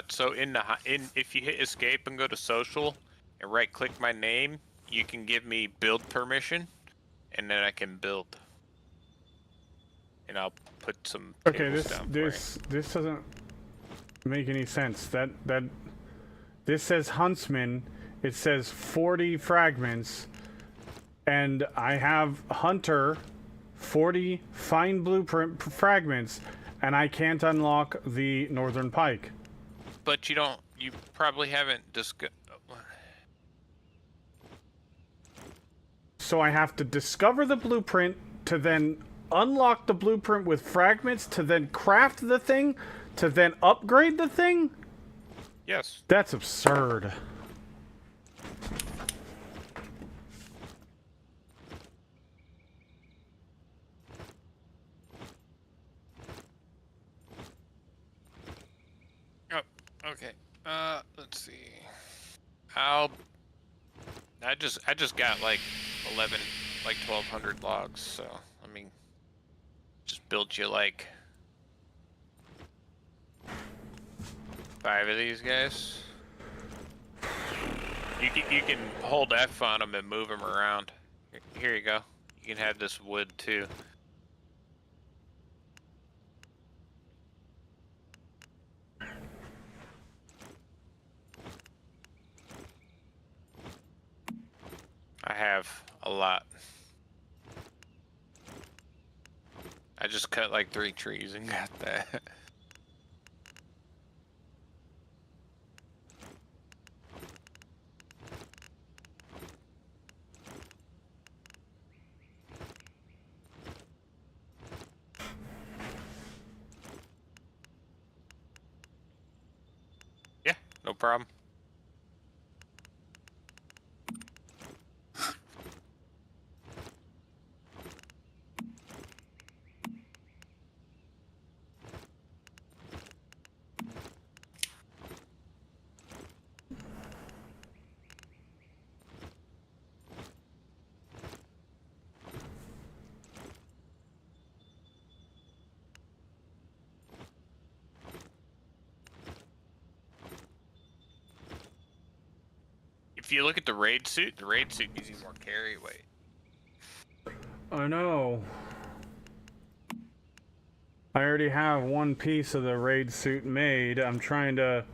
So if you hit escape and go to social and right click my name, you can give me build permission, and then I can build. And I'll put some Okay. tables This down this doesn't make any sense. That this says huntsman. It says 40 fragments, and I have hunter, 40 fine blueprint fragments, and I can't unlock the northern pike. But you probably haven't discussed. So I have to discover the blueprint to then unlock the blueprint with fragments to then craft the thing to then upgrade the thing? Yes. That's absurd. Okay. Let's see. I just got like 1,200 logs. So I mean, just build you like 5 of these guys. You can hold F on them and move them around. Here you go. You can have this wood too. I have a lot. I just cut like 3 trees and got that. Yeah, no problem. If you look at the raid suit gives you more carry weight. I know. I already have one piece of the raid suit made. I'm trying to...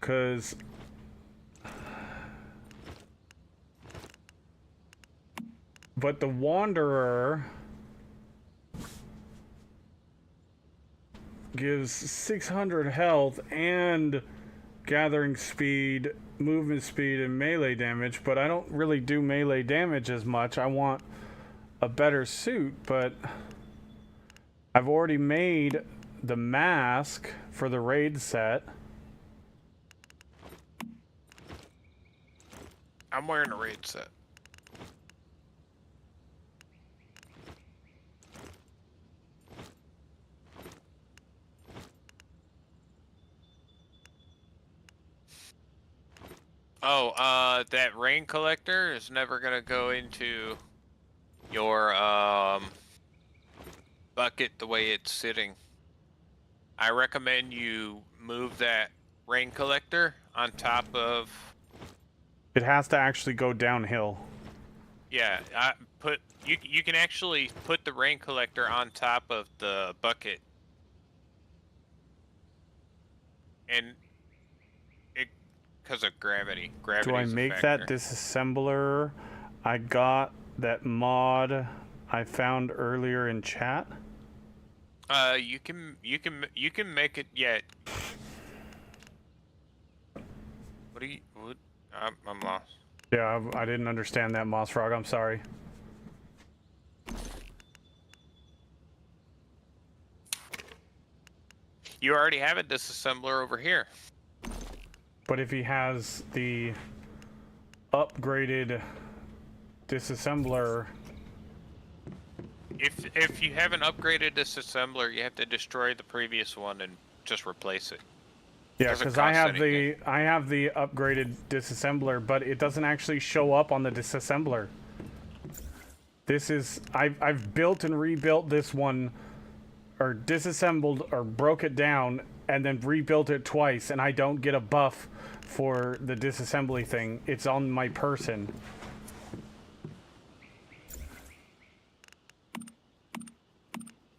Cause... But the Wanderer... gives 600 health and gathering speed, movement speed, and melee damage, but I don't really do melee damage as much. I want a better suit, but I've already made the mask for the raid set. I'm wearing a raid set. Oh, that rain collector is never gonna go into your bucket the way it's sitting. I recommend you move that rain collector on top of. It has to actually go downhill. Yeah, you can actually put the rain collector on top of the bucket, and it because of gravity. Gravity. Do I make that disassembler? I got that mod I found earlier in chat. You can make it. Yeah. What? I'm lost. Yeah, I didn't understand that, Moss Frog. I'm sorry. You already have a disassembler over here. But if he has the upgraded disassembler... If you haven't upgraded disassembler, you have to destroy the previous one and just replace it. Yeah, because I have the upgraded disassembler, but it doesn't actually show up on the disassembler. This is I've built and rebuilt this one, or disassembled or broke it down and then rebuilt it twice, and I don't get a buff for the disassembly thing. It's on my person.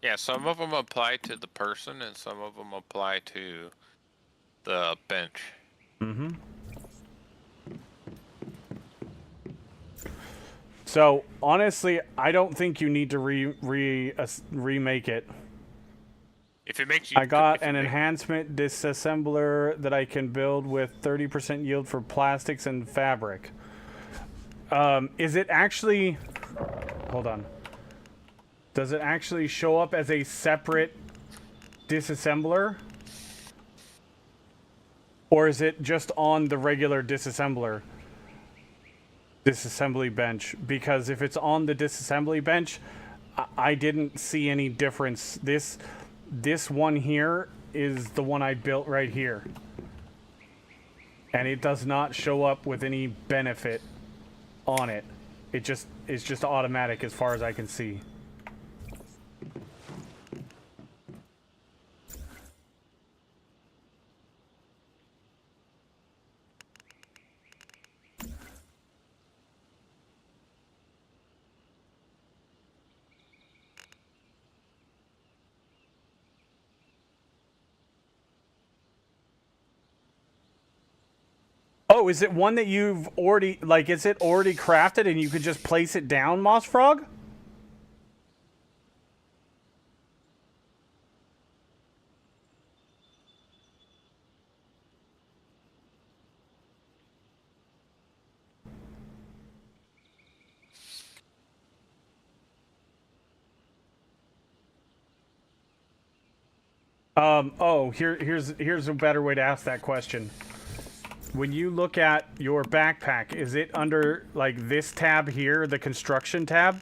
Yeah, some of them apply to the person and some of them apply to the bench. Mm-hmm. So honestly, I don't think you need to remake it. If it makes you, I got an enhancement disassembler that I can build with 30% yield for plastics and fabric. Is it actually? Hold on. Does it actually show up as a separate disassembler? Or is it just on the regular disassembly bench? Because if it's on the disassembly bench, I didn't see any difference. This one here is the one I built right here. and it does not show up with any benefit on it. It's just automatic as far as I can see. Oh, is it one that you've already, like, is it already crafted and you could just place it down, Moss Frog? Oh, here's a better way to ask that question. When you look at your backpack, is it under, like, this tab here, the construction tab?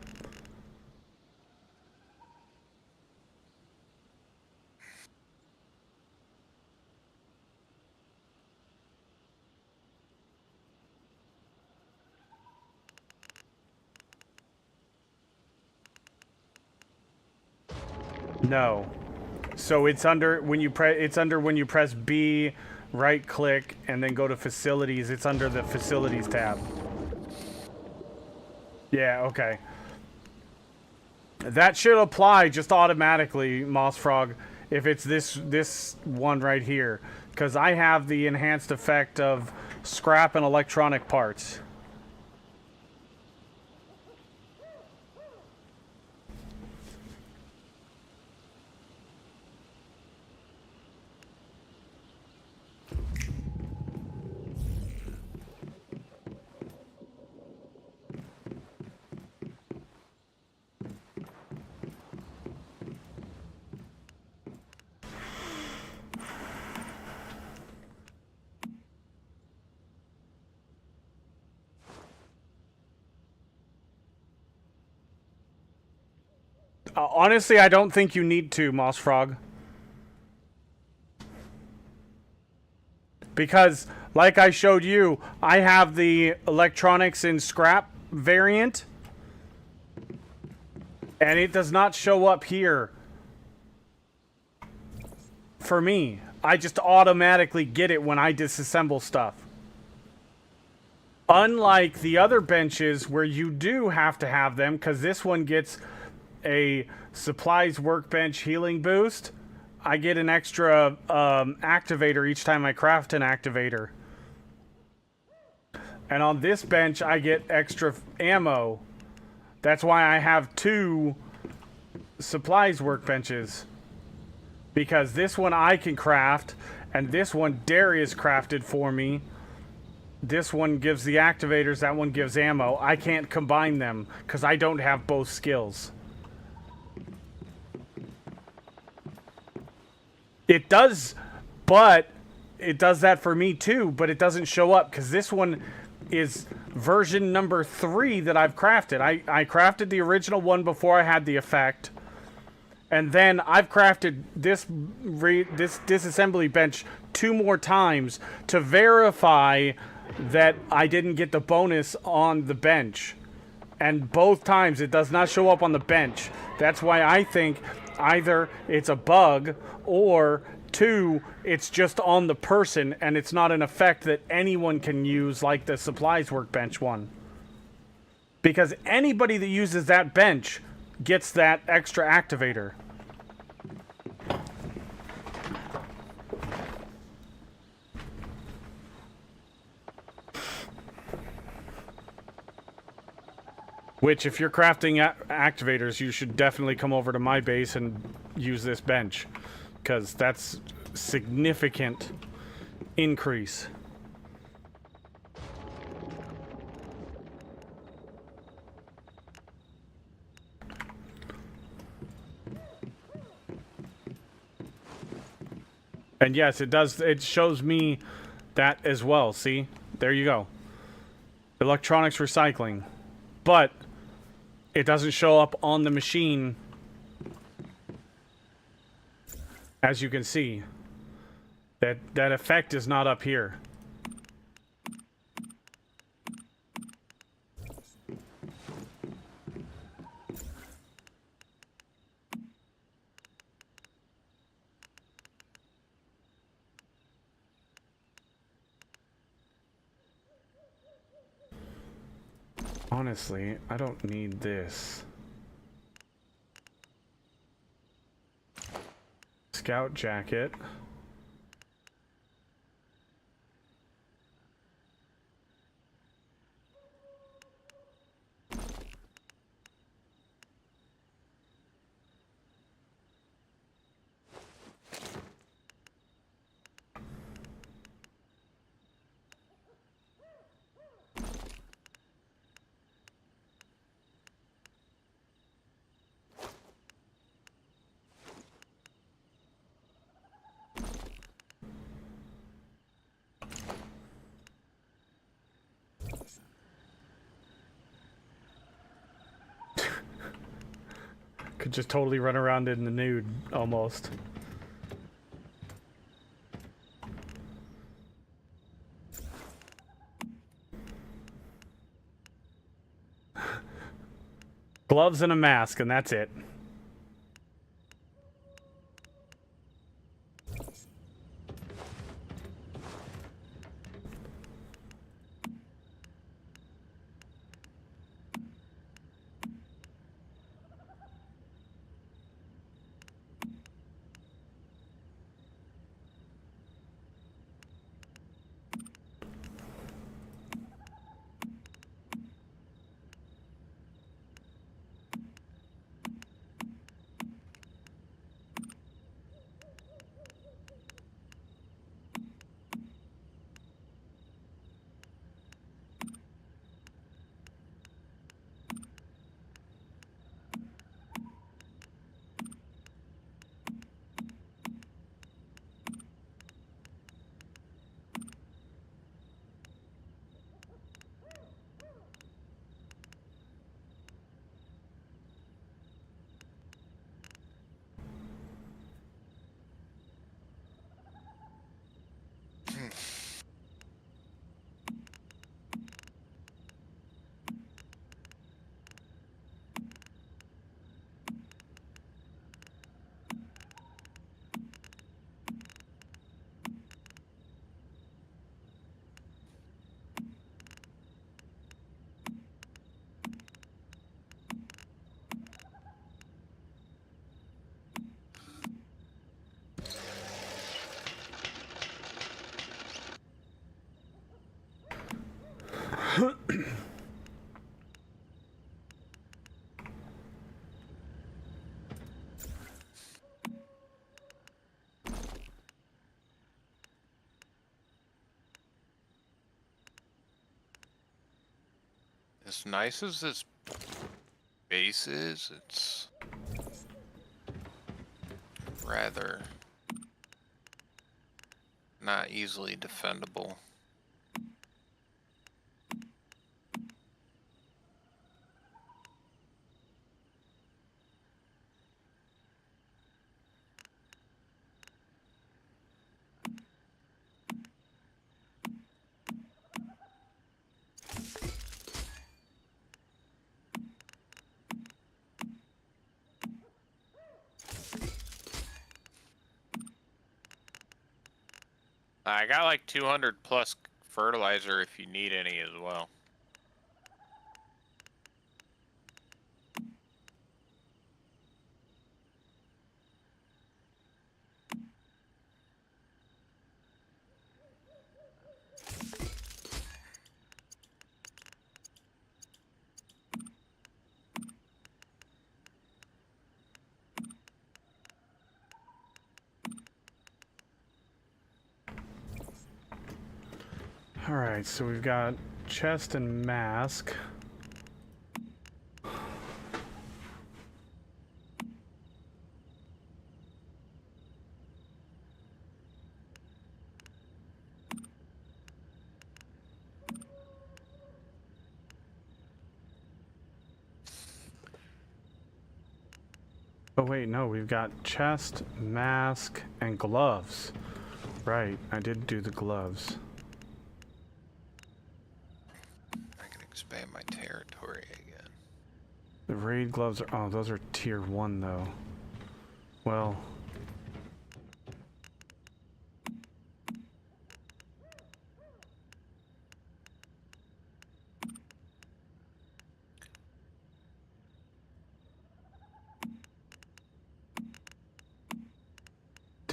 No. So it's under when you press B, right click, and then go to facilities. It's under the facilities tab. Yeah, okay. That should apply just automatically, Moss Frog, if it's this one right here, because I have the enhanced effect of scrap and electronic parts. Honestly, I don't think you need to, Moss Frog. Because, like I showed you, I have the electronics and scrap variant. And it does not show up here. For me. I just automatically get it when I disassemble stuff. Unlike the other benches where you do have to have them, because this one gets a supplies workbench healing boost. I get an extra activator each time I craft an activator. And on this bench, I get extra ammo. That's why I have 2 supplies workbenches. Because this one I can craft, and this one Darius crafted for me. This one gives the activators, that one gives ammo. I can't combine them, because I don't have both skills. It does, but it does that for me too, but it doesn't show up because this one is version number 3 that I've crafted. I crafted the original one before I had the effect, and then I've crafted this disassembly bench 2 more times to verify that I didn't get the bonus on the bench. And both times it does not show up on the bench. That's why I think either it's a bug or 2, it's just on the person and it's not an effect that anyone can use like the supplies workbench one. Because anybody that uses that bench gets that extra activator. Which, if you're crafting activators, you should definitely come over to my base and use this bench. Because that's significant increase. And yes, it does. It shows me that as well. See? There you go. Electronics recycling. But it doesn't show up on the machine, as you can see. That effect is not up here. Honestly, I don't need this. Scout jacket. Could just totally run around in the nude, almost. Gloves and a mask, and that's it. As nice as this base is, it's rather not easily defendable. I got like 200 plus fertilizer if you need any as well. Alright, so we've got chest and mask. Oh wait, no, we've got chest, mask, and gloves. Right, I did do the gloves. I can expand my territory again. The raid gloves are... oh, those are tier 1 though. Well...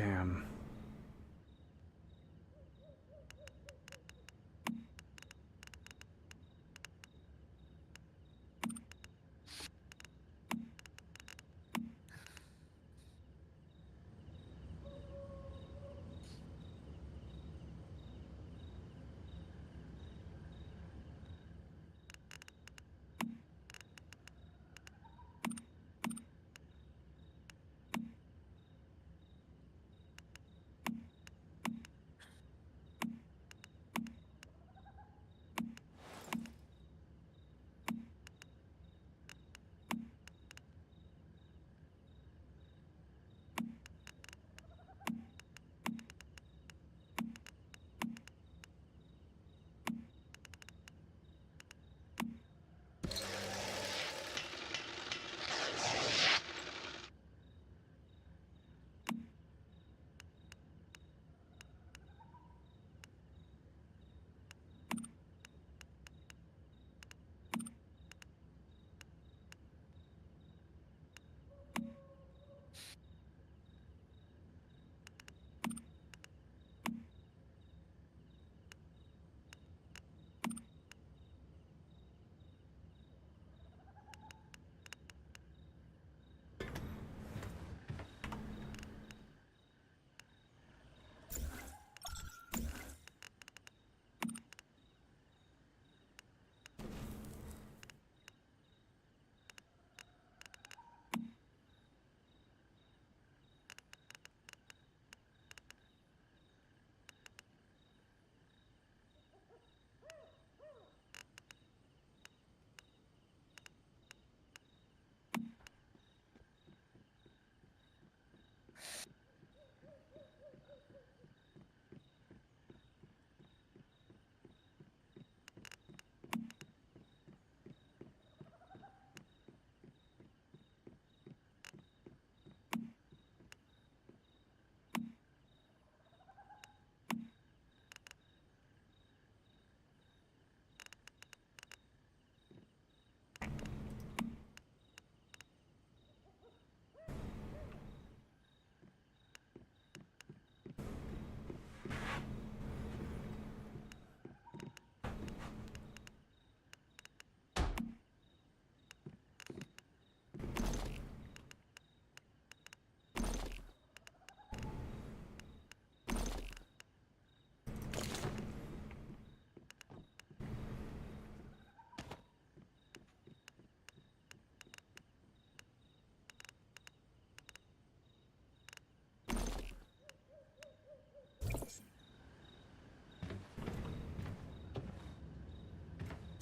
Damn.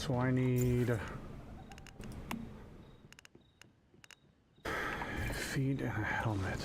So I need feet and a helmet.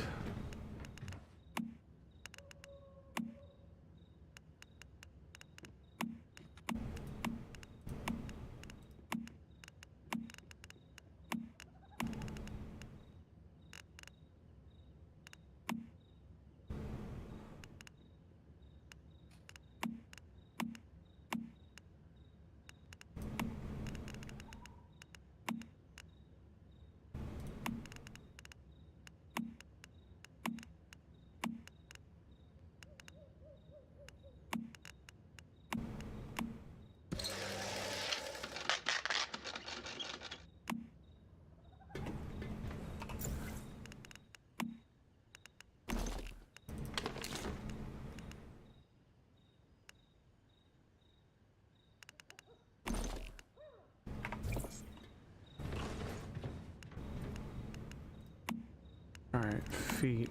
All right, feet.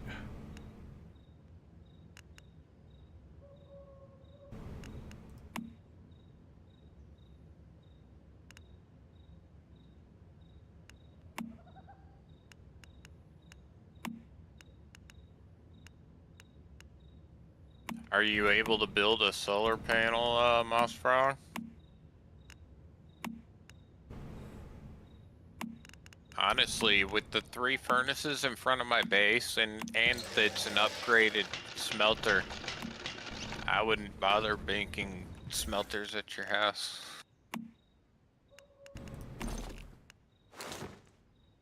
Are you able to build a solar panel, Mossfrog? Honestly, with the 3 furnaces in front of my base and it's an upgraded smelter, I wouldn't bother making smelters at your house.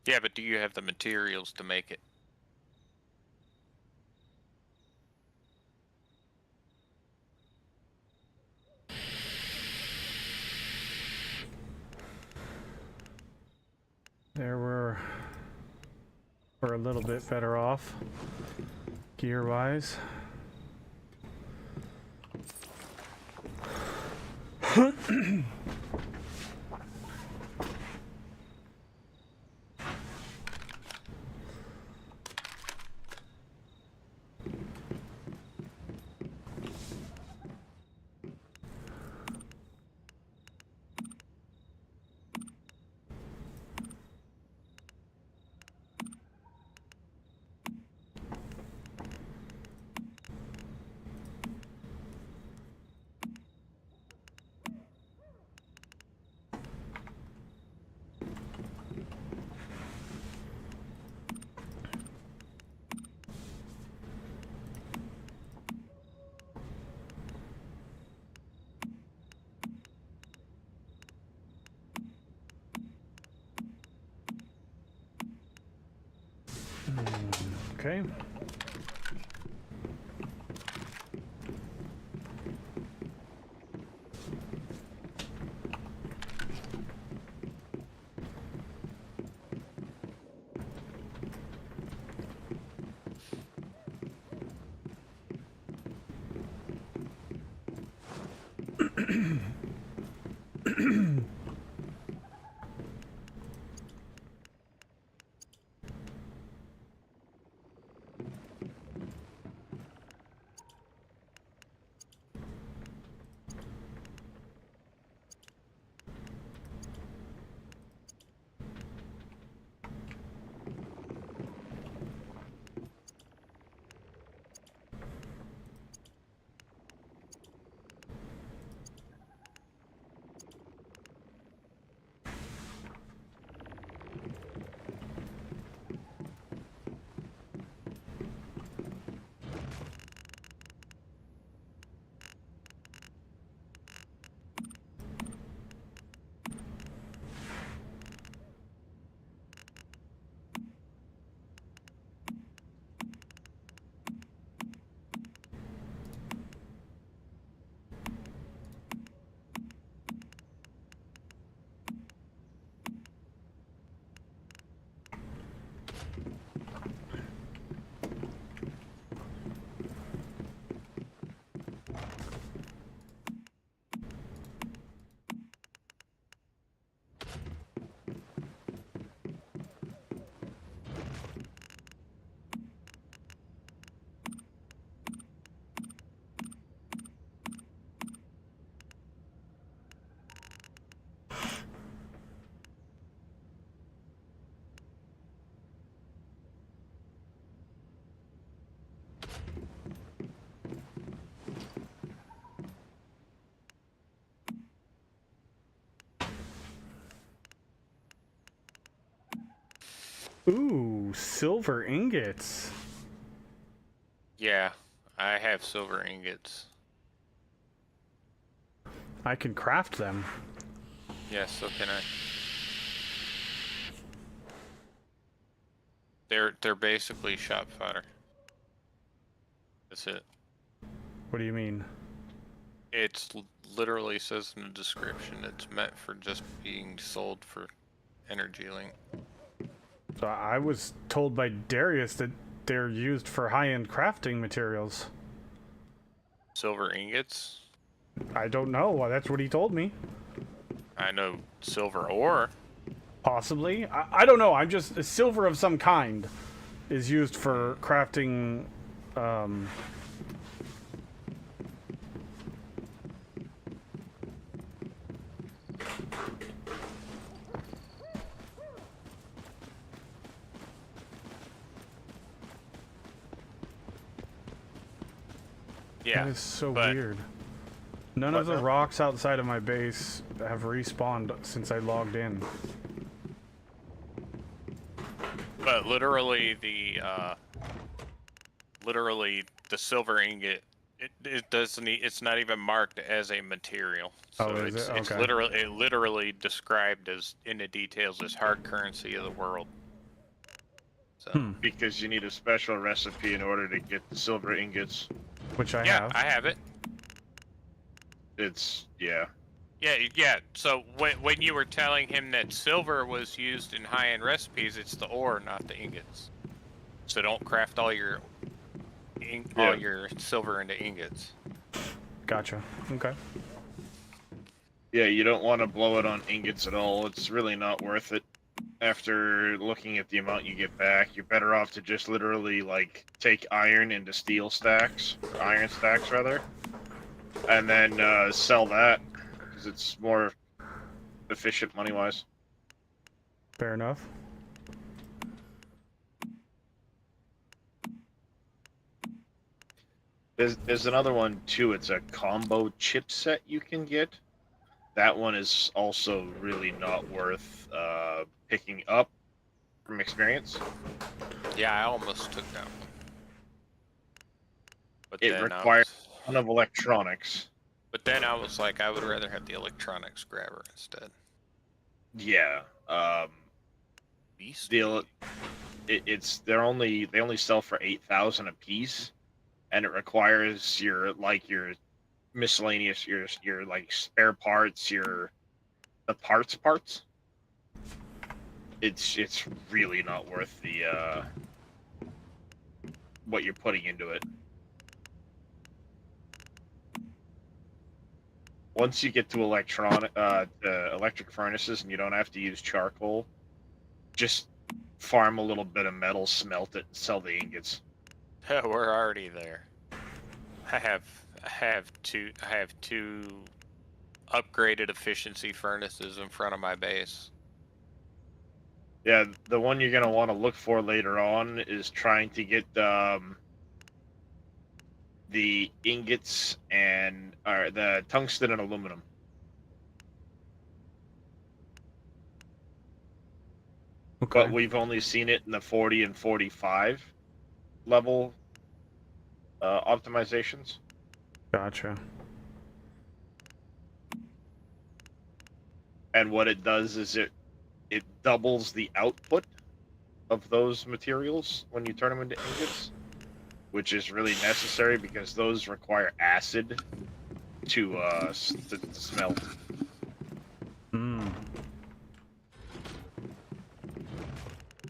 Yeah, but do you have the materials to make it? We're a little bit better off, gear-wise. Okay. Ooh, silver ingots. Yeah, I have silver ingots. I can craft them. Yes, so can I. They're basically shop fodder. That's it. What do you mean? It's literally says in the description it's meant for just being sold for energy link. So I was told by Darius that they're used for high-end crafting materials. Silver ingots? I don't know. That's what he told me. I know silver ore. Possibly. I don't know. I'm just... Silver of some kind is used for crafting... Yeah. That is so but weird. None of the rocks outside of my base have respawned since I logged in. But literally the silver ingot, it doesn't. It's not even marked as a material. So Oh, is it's it? it's Okay. literally described as in the details as hard currency of the world. So Because you need a special recipe in order to get the silver ingots. Which I yeah, have. I have it. It's, yeah. Yeah. So when you were telling him that silver was used in high-end recipes, it's the ore, not the ingots. So don't craft all your all your silver into ingots. Gotcha. Okay. Yeah, you don't want to blow it on ingots at all. It's really not worth it. After looking at the amount you get back, you're better off to just literally like take iron into steel stacks, or iron stacks rather, and then sell that because it's more efficient money-wise. Fair enough. There's another one too. It's a combo chipset you can get. That one is also really not worth picking up from experience. Yeah, I almost took that one. But It then requires a ton of electronics. But then I was like, I would rather have the electronics grabber instead. Yeah. Beast. They only sell for 8,000 a piece, and it requires your miscellaneous your like spare parts, the parts. It's really not worth the what you're putting into it. Once you get to electric furnaces and you don't have to use charcoal, just farm a little bit of metal, smelt it, and sell the ingots. We're already there. I have two upgraded efficiency furnaces in front of my base. Yeah, the one you're gonna want to look for later on is trying to get the ingots and the tungsten and aluminum. Okay. But we've only seen it in the 40 and 45 level optimizations. Gotcha. And what it does is it doubles the output of those materials when you turn them into ingots, which is really necessary because those require acid to smelt. Hmm.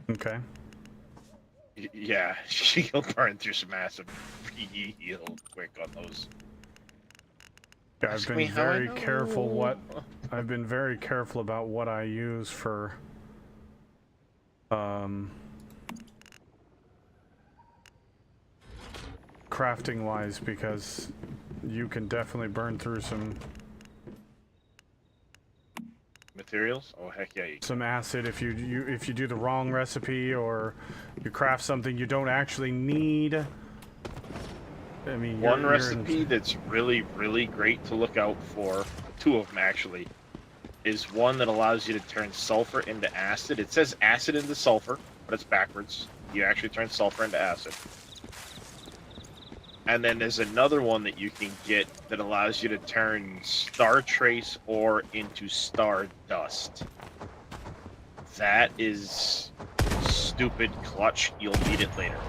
Okay. Yeah, you'll burn through some acid real quick on those. Yeah, Ask me how I know. I've been very careful about what I use for crafting wise, because you can definitely burn through some Materials? Oh heck yeah! some acid if you do the wrong recipe, or you craft something you don't actually need. I mean, One recipe that's really, really great to look out for, two of them actually, is one that allows you to turn sulfur into acid. It says acid into sulfur, but it's backwards. You actually turn sulfur into acid. And then there's another one that you can get that allows you to turn star trace ore into star dust. That is stupid clutch. You'll need it later.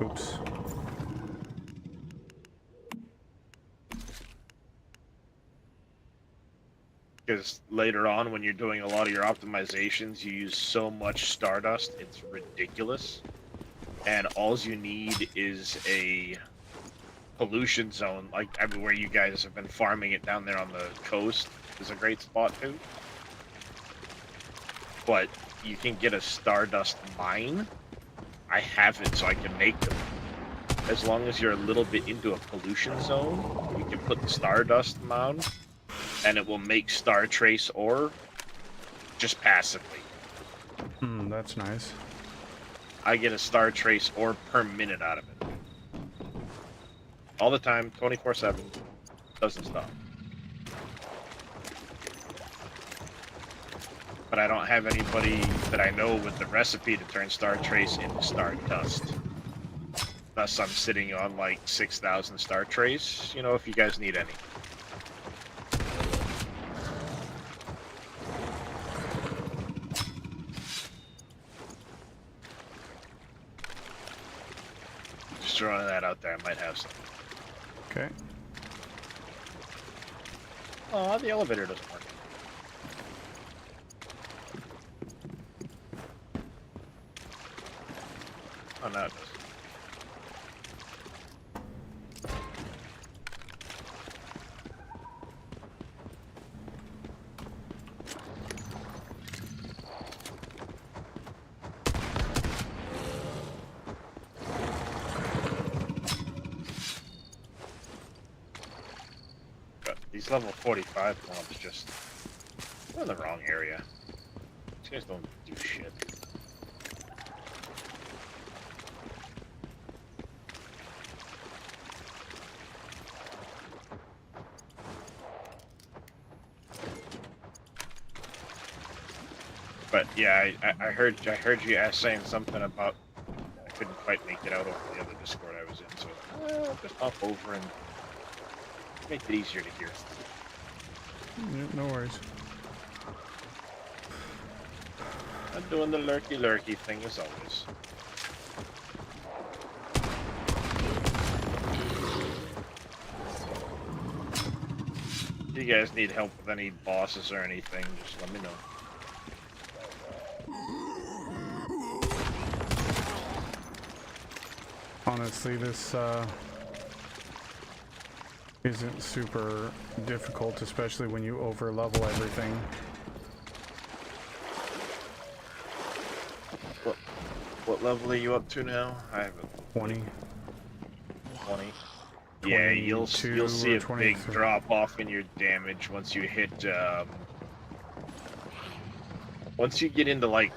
Oops. Because later on, when you're doing a lot of your optimizations, you use so much stardust, it's ridiculous. And all you need is a pollution zone, like where you guys have been farming it down there on the coast is a great spot too. But you can get a stardust mine. I have it, so I can make them. As long as you're a little bit into a pollution zone, you can put the stardust mound, and it will make star trace ore just passively. Hmm, that's nice. I get a star trace ore per minute out of it. All the time, 24/7. Doesn't stop. But I don't have anybody that I know with the recipe to turn star trace into star dust. Thus, I'm sitting on like 6,000 star trace, you know, if you guys need any. Just throwing that out there, I might have some. Okay. Oh, the elevator doesn't work. Oh no. But these level 45 mobs just... We're in the wrong area. These guys don't do shit. But yeah, I heard you ask saying something about I couldn't quite make it out over the other Discord I was in, so I'll just hop over and make it easier to hear. Yeah, no worries. I'm doing the lurky thing as always. If you guys need help with any bosses or anything, just let me know. Honestly, this isn't super difficult, especially when you over level everything. What level are you up to now? I haven't. 20. 20. Yeah, you'll 22 see or a big 23. drop off in your damage once you hit once you get into like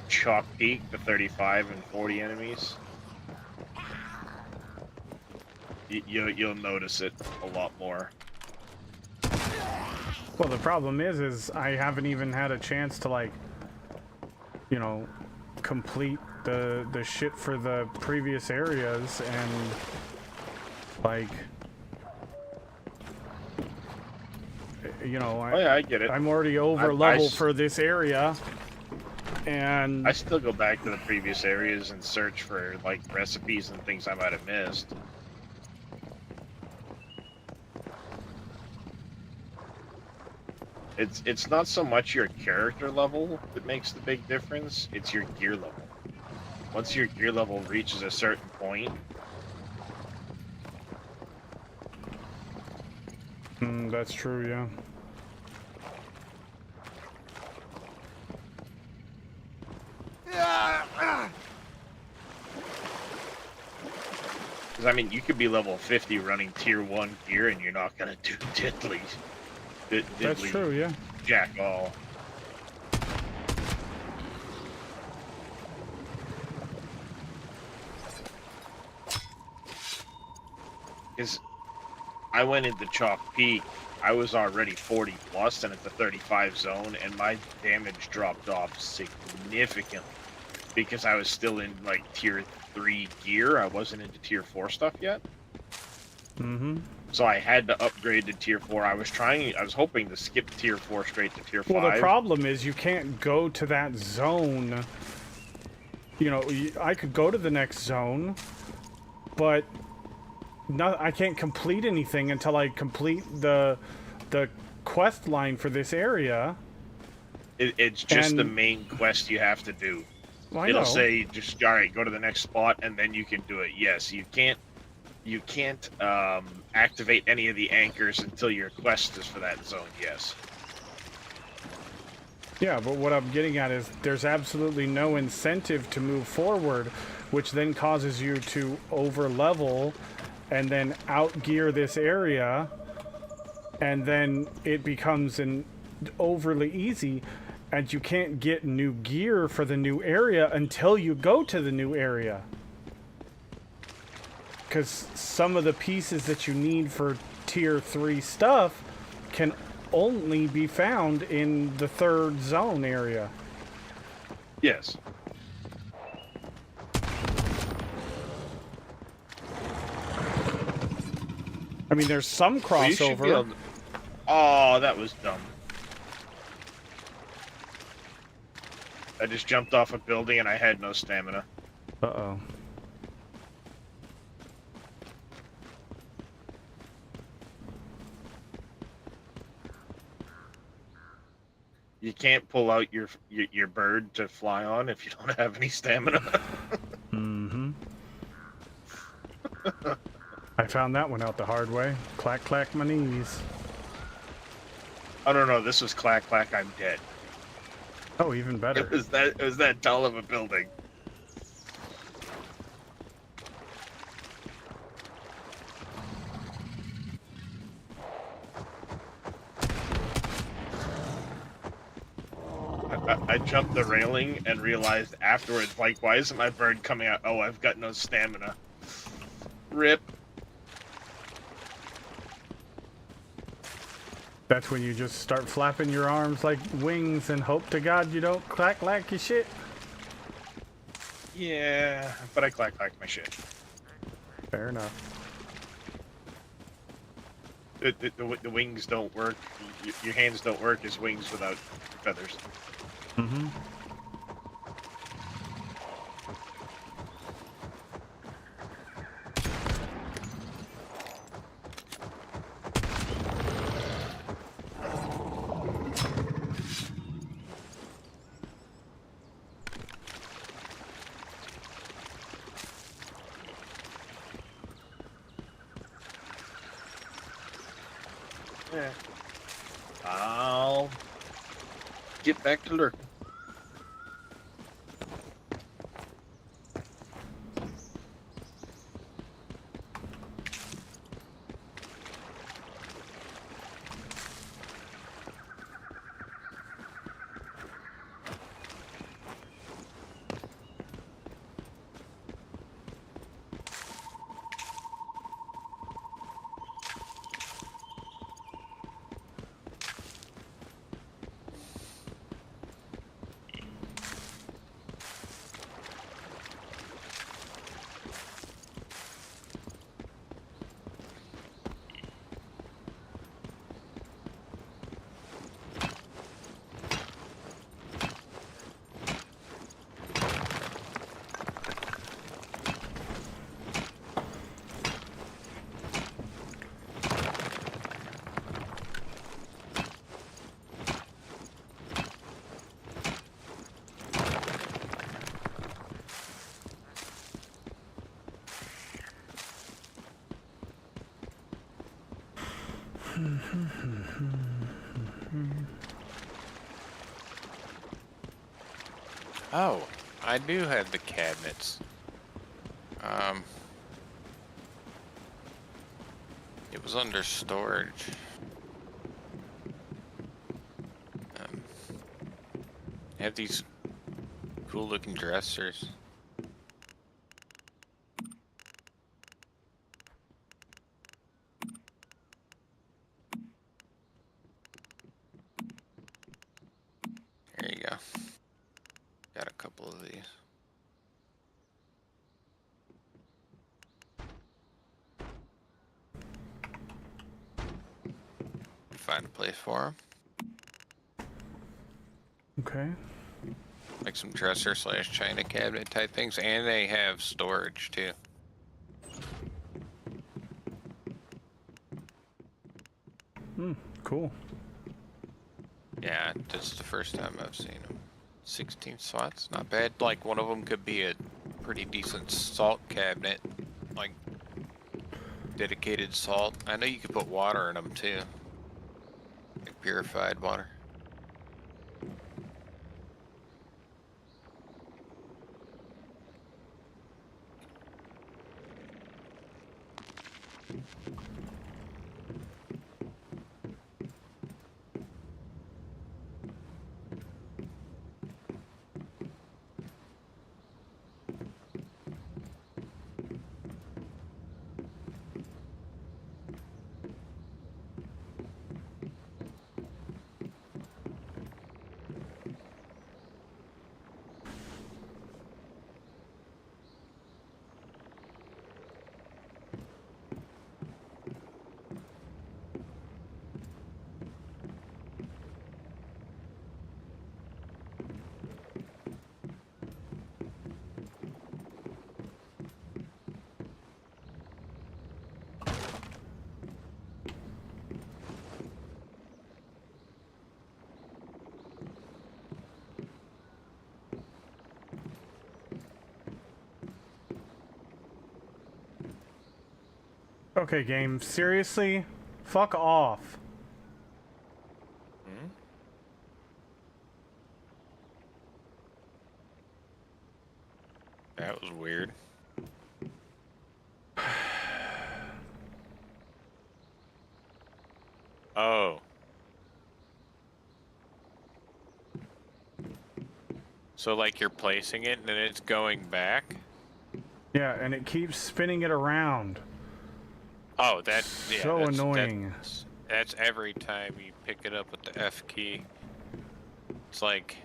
Chalk Peak, the 35 and 40 enemies. You'll notice it a lot more. Well, the problem is I haven't even had a chance to, like, you know, complete the shit for the previous areas, and like, you know, Oh yeah, I get it. I'm already over level for this area, and I still go back to the previous areas and search for like recipes and things I might have missed. It's not so much your character level that makes the big difference, it's your gear level. Once your gear level reaches a certain point, that's true, yeah. because I mean, you could be level 50 running tier 1 gear and you're not gonna do diddly. That's true, yeah. Jack all. Because I went into Chalk Peak, I was already 40 plus and it's a 35 zone, and my damage dropped off significantly because I was still in like tier 3 gear. I wasn't into tier 4 stuff yet. Mm-hmm. So I had to upgrade to tier 4. I was hoping to skip tier 4 straight to tier 5. Well, the problem is you can't go to that zone. You know, I could go to the next zone, but I can't complete anything until I complete the quest line for this area. It's just the And- main quest you have to do. Well, I It'll know. say just all right, go to the next spot, and then you can do it. Yes, you can't activate any of the anchors until your quest is for that zone. Yes. Yeah, but what I'm getting at is there's absolutely no incentive to move forward, which then causes you to over level and then outgear this area, and then it becomes an overly easy, and you can't get new gear for the new area until you go to the new area. Because some of the pieces that you need for tier 3 stuff can only be found in the 3rd zone area. Yes. I mean, there's some Well, you should be able crossover. to- Oh, that was dumb. I just jumped off a building and I had no stamina. Uh-oh. You can't pull out your bird to fly on if you don't have any stamina. I found that one out the hard way. Clack, clack my knees. I don't know. This was clack clack. I'm dead. Oh, even better. It was that tall of a building. I jumped the railing and realized afterwards, like, why isn't my bird coming out? Oh, I've got no stamina. Rip. That's when you just start flapping your arms like wings and hope to God you don't clack clack your shit. Yeah, but I clack clack my shit. Fair enough. The wings don't work. Your hands don't work as wings without feathers. Mm-hmm. Yeah. I'll get back to lurking. Oh, I do have the cabinets. It was under storage. I have these cool looking dressers. There you go. Got a couple of these. Find a place for them. Okay. Like some dresser / china cabinet type things, and they have storage too. Cool. Yeah, that's the first time I've seen them. 16 slots, not bad. Like one of them could be a pretty decent salt cabinet, like dedicated salt. I know you could put water in them too, like purified water. Okay, game. Seriously? Fuck off. Hmm? That was weird. Oh. So like you're placing it and then it's going back? Yeah, and it keeps spinning it around. Oh, yeah, So annoying. That's every time you pick it up with the F key. It's like,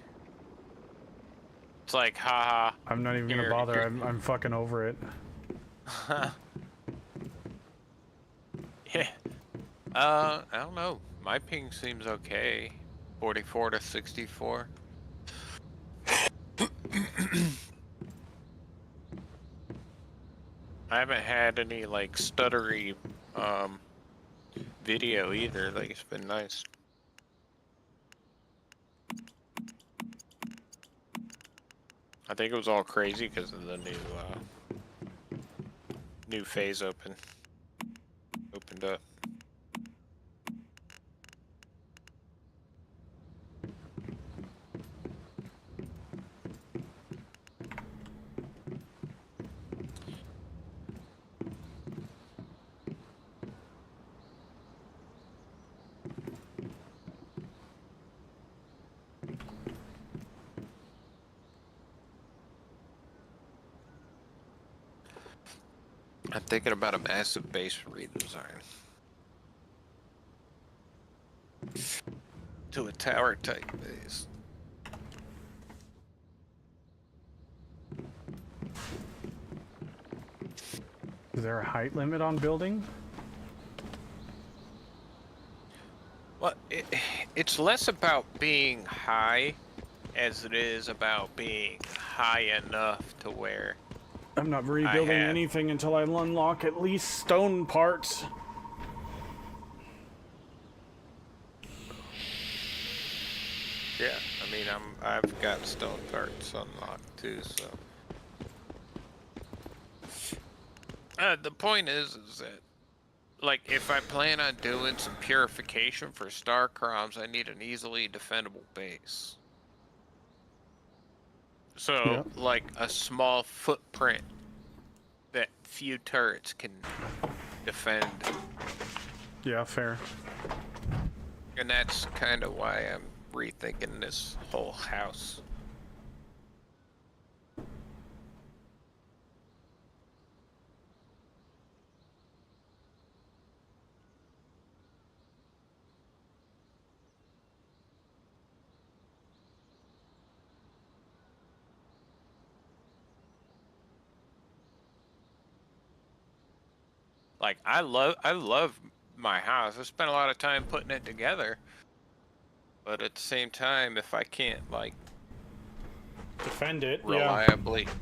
haha. I'm not even gonna Here, bother. here. I'm fucking over it. Yeah. I don't know. My ping seems okay. 44 to 64. I haven't had any like stuttery video either. Like it's been nice. I think it was all crazy because of the new phase opened up. I'm thinking about a massive base redesign to a tower type base. Is there a height limit on building? Well, it's less about being high as it is about being high enough to where I'm not rebuilding have- anything until I unlock at least stone parts. yeah, I mean I've got stone parts unlocked too, so the point is that like if I plan on doing some purification for star croms, I need an easily defendable base. So Yep. like a small footprint that few turrets can defend. Yeah, fair. And that's kind of why I'm rethinking this whole house. Like I love my house. I spent a lot of time putting it together. But at the same time, if I can't like Defend it.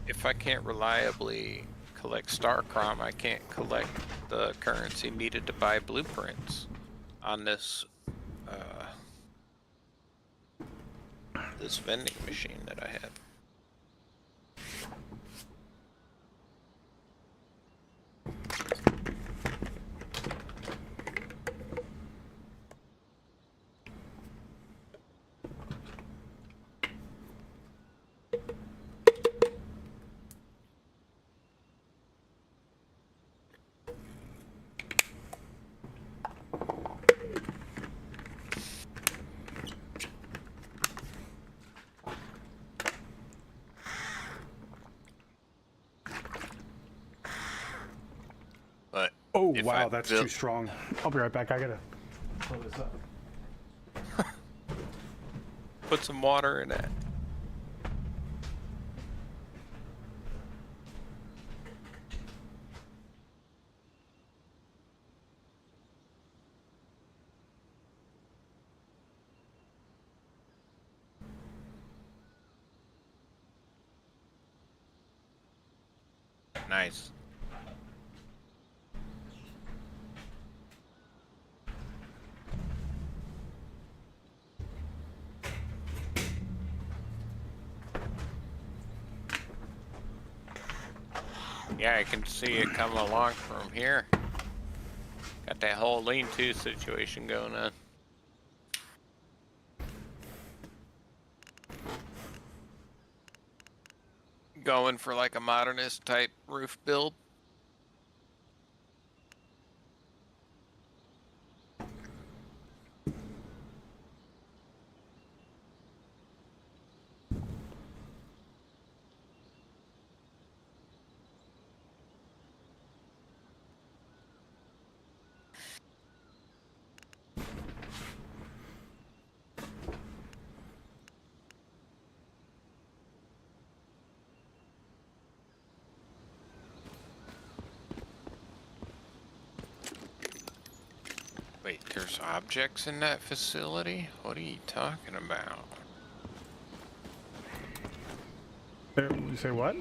if I can't reliably collect Starcrom, I can't collect the currency needed to buy blueprints on this this vending machine that I have. But Oh if wow, I that's built- too strong. I'll be right back. I gotta pull this up. put some water in it. Nice. Yeah, I can see it coming along from here. Got that whole lean-to situation going on. Going for like a modernist type roof build. Wait, there's objects in that facility? What are you talking about? You say what?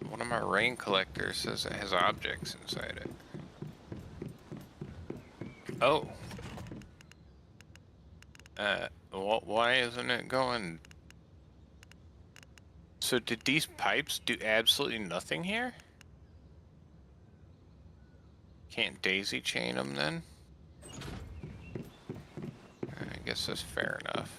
One of my rain collectors says it has objects inside it. Oh. Why isn't it going? So did these pipes do absolutely nothing here? Can't daisy chain them then? I guess that's fair enough.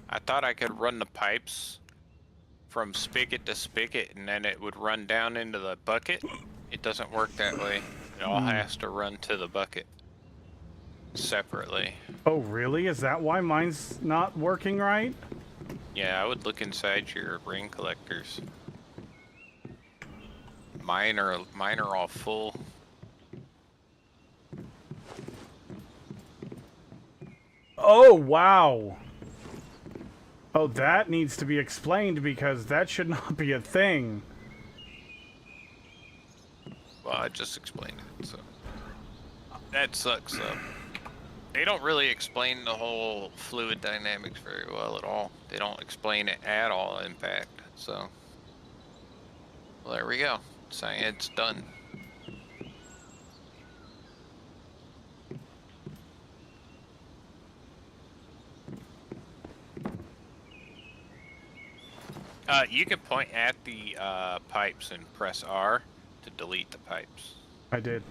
I thought I could run the pipes from spigot to spigot and then it would run down into the bucket. It doesn't work that way. It all has to run to the bucket separately. Oh, really? Is that why mine's not working right? Yeah, I would look inside your rain collectors. Mine are all full. Oh, wow. Oh, that needs to be explained because that should not be a thing. Well, I just explained it, so. That sucks, though. They don't really explain the whole fluid dynamics very well at all. They don't explain it at all, in fact, so. Well, there we go. Science done. You can point at the pipes and press R to delete the pipes. I did.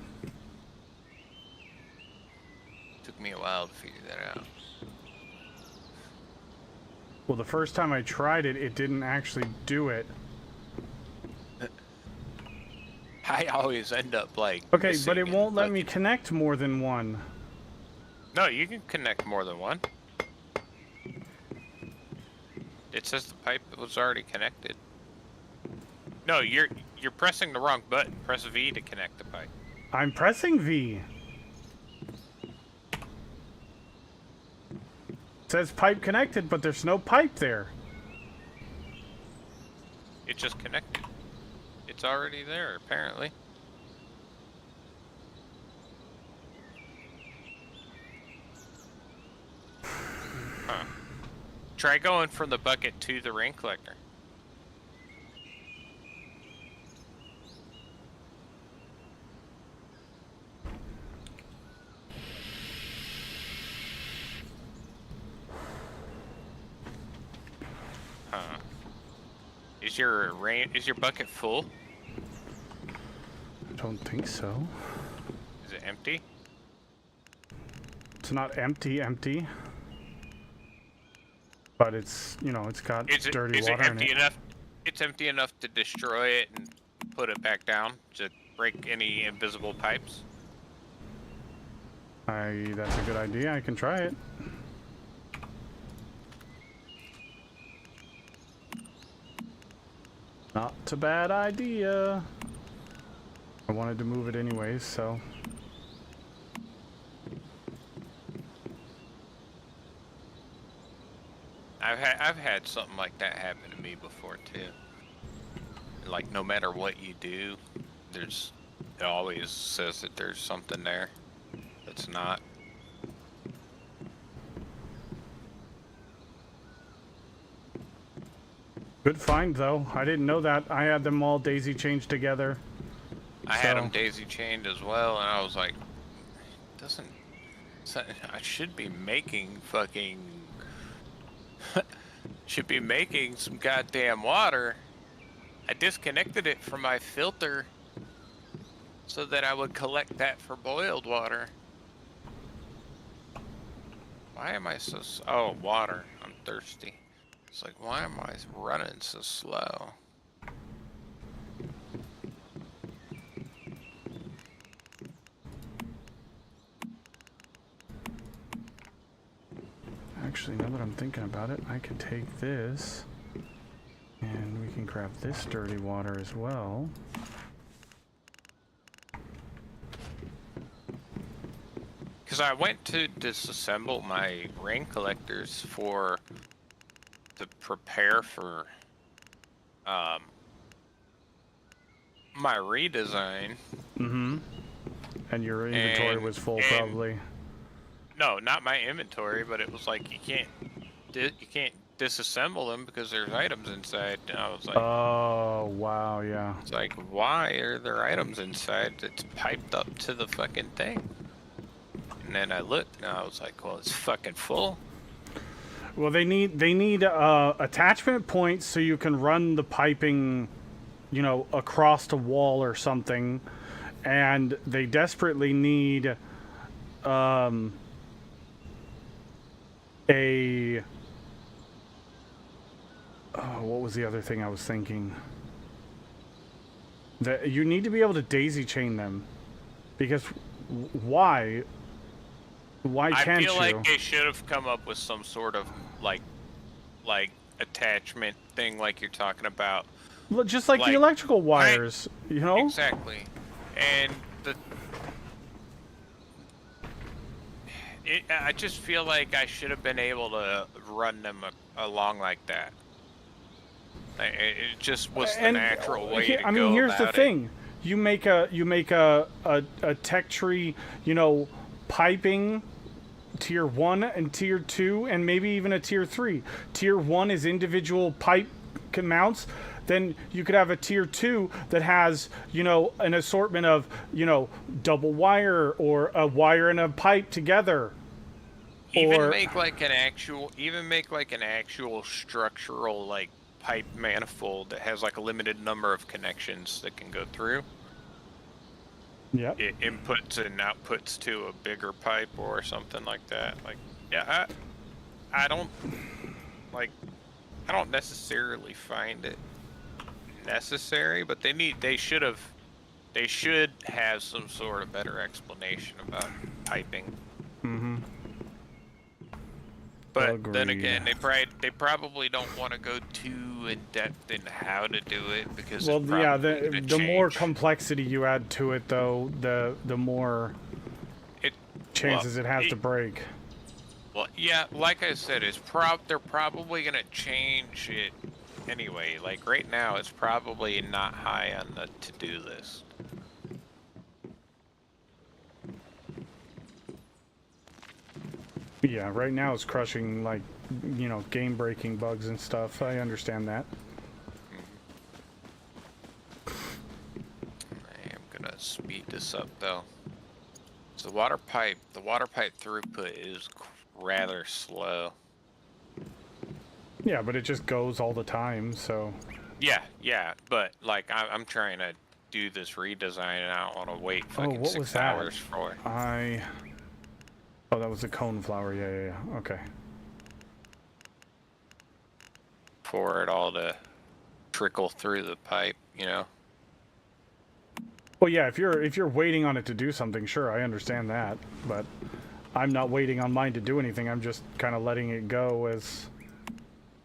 Took me a while to figure that out. Well, the first time I tried it, it didn't actually do it. I always end up like. Okay, but it missing won't let me bucket. connect more than one. No, you can connect more than one. It says the pipe was already connected. No, you're pressing the wrong button. Press V to connect the pipe. I'm pressing V. It says pipe connected, but there's no pipe there. It just connected. It's already there, apparently. Huh. Try going from the bucket to the rain collector. Huh. Is your bucket full? I don't think so. Is it empty? It's not empty. But it's, you know, it's got dirty is water it in empty it. enough? It's empty enough to destroy it and put it back down to break any invisible pipes. That's a good idea. I can try it. Not a bad idea. I wanted to move it anyways, so. I've had something like that happen to me before too. Like no matter what you do, it always says that there's something there that's not. Good find, though. I didn't know that. I had them all daisy chained together. I had So- them daisy chained as well, and I was like, I should be making fucking. should be making some goddamn water. I disconnected it from my filter so that I would collect that for boiled water. Why am I so... Oh, water. I'm thirsty. It's like, why am I running so slow? Actually, now that I'm thinking about it, I could take this, and we can grab this dirty water as well. Because I went to disassemble my rain collectors to prepare for my redesign. Mm-hmm. And your inventory And- was full, and- probably. No, not my inventory, but it was like you can't disassemble them because there's items inside. And I was like, Oh, wow, yeah. it's like, why are there items inside that's piped up to the fucking thing? And then I looked, and I was like, well, it's fucking full. Well, they need attachment points so you can run the piping, you know, across the wall or something, and they desperately need what was the other thing I was thinking? That you need to be able to daisy chain them, because why? Why I can't feel you? like they should have come up with some sort of like attachment thing, like you're talking about. Well, just like the like- electrical wires, you know? Exactly. And I just feel like I should have been able to run them along like that. It just was the natural way to go. I mean, here's the about it. thing: you make a tech tree, you know, piping tier 1 and tier 2, and maybe even a tier 3. Tier 1 is individual pipe mounts. Then you could have a tier 2 that has, you know, an assortment of, you know, double wire or a wire and a pipe together. Even or- make like an actual structural like pipe manifold that has like a limited number of connections that can go through. Yep. It inputs and outputs to a bigger pipe or something like that. Like, yeah, I don't necessarily find it necessary, but they should have some sort of better explanation about piping. Mm-hmm. But then Agreed. again, they probably don't want to go too in depth in how to do it because Well, it's yeah, probably the gonna more change. complexity you add to it, though, the more It chances well, it has to break. Well, yeah, like I said, they're probably gonna change it anyway. Like right now, it's probably not high on the to-do list. Yeah, right now it's crushing, like, you know, game-breaking bugs and stuff. I understand that. I am gonna speed this up though. So the water pipe throughput is rather slow. Yeah, but it just goes all the time, so... Yeah, but like I'm trying to do this redesign and I don't want to wait fucking what 6 was that? hours for it. Oh, that was the cone flower. Yeah. Okay. For it all to trickle through the pipe, you know. Well, yeah, if you're waiting on it to do something, sure, I understand that. But I'm not waiting on mine to do anything. I'm just kind of letting it go as...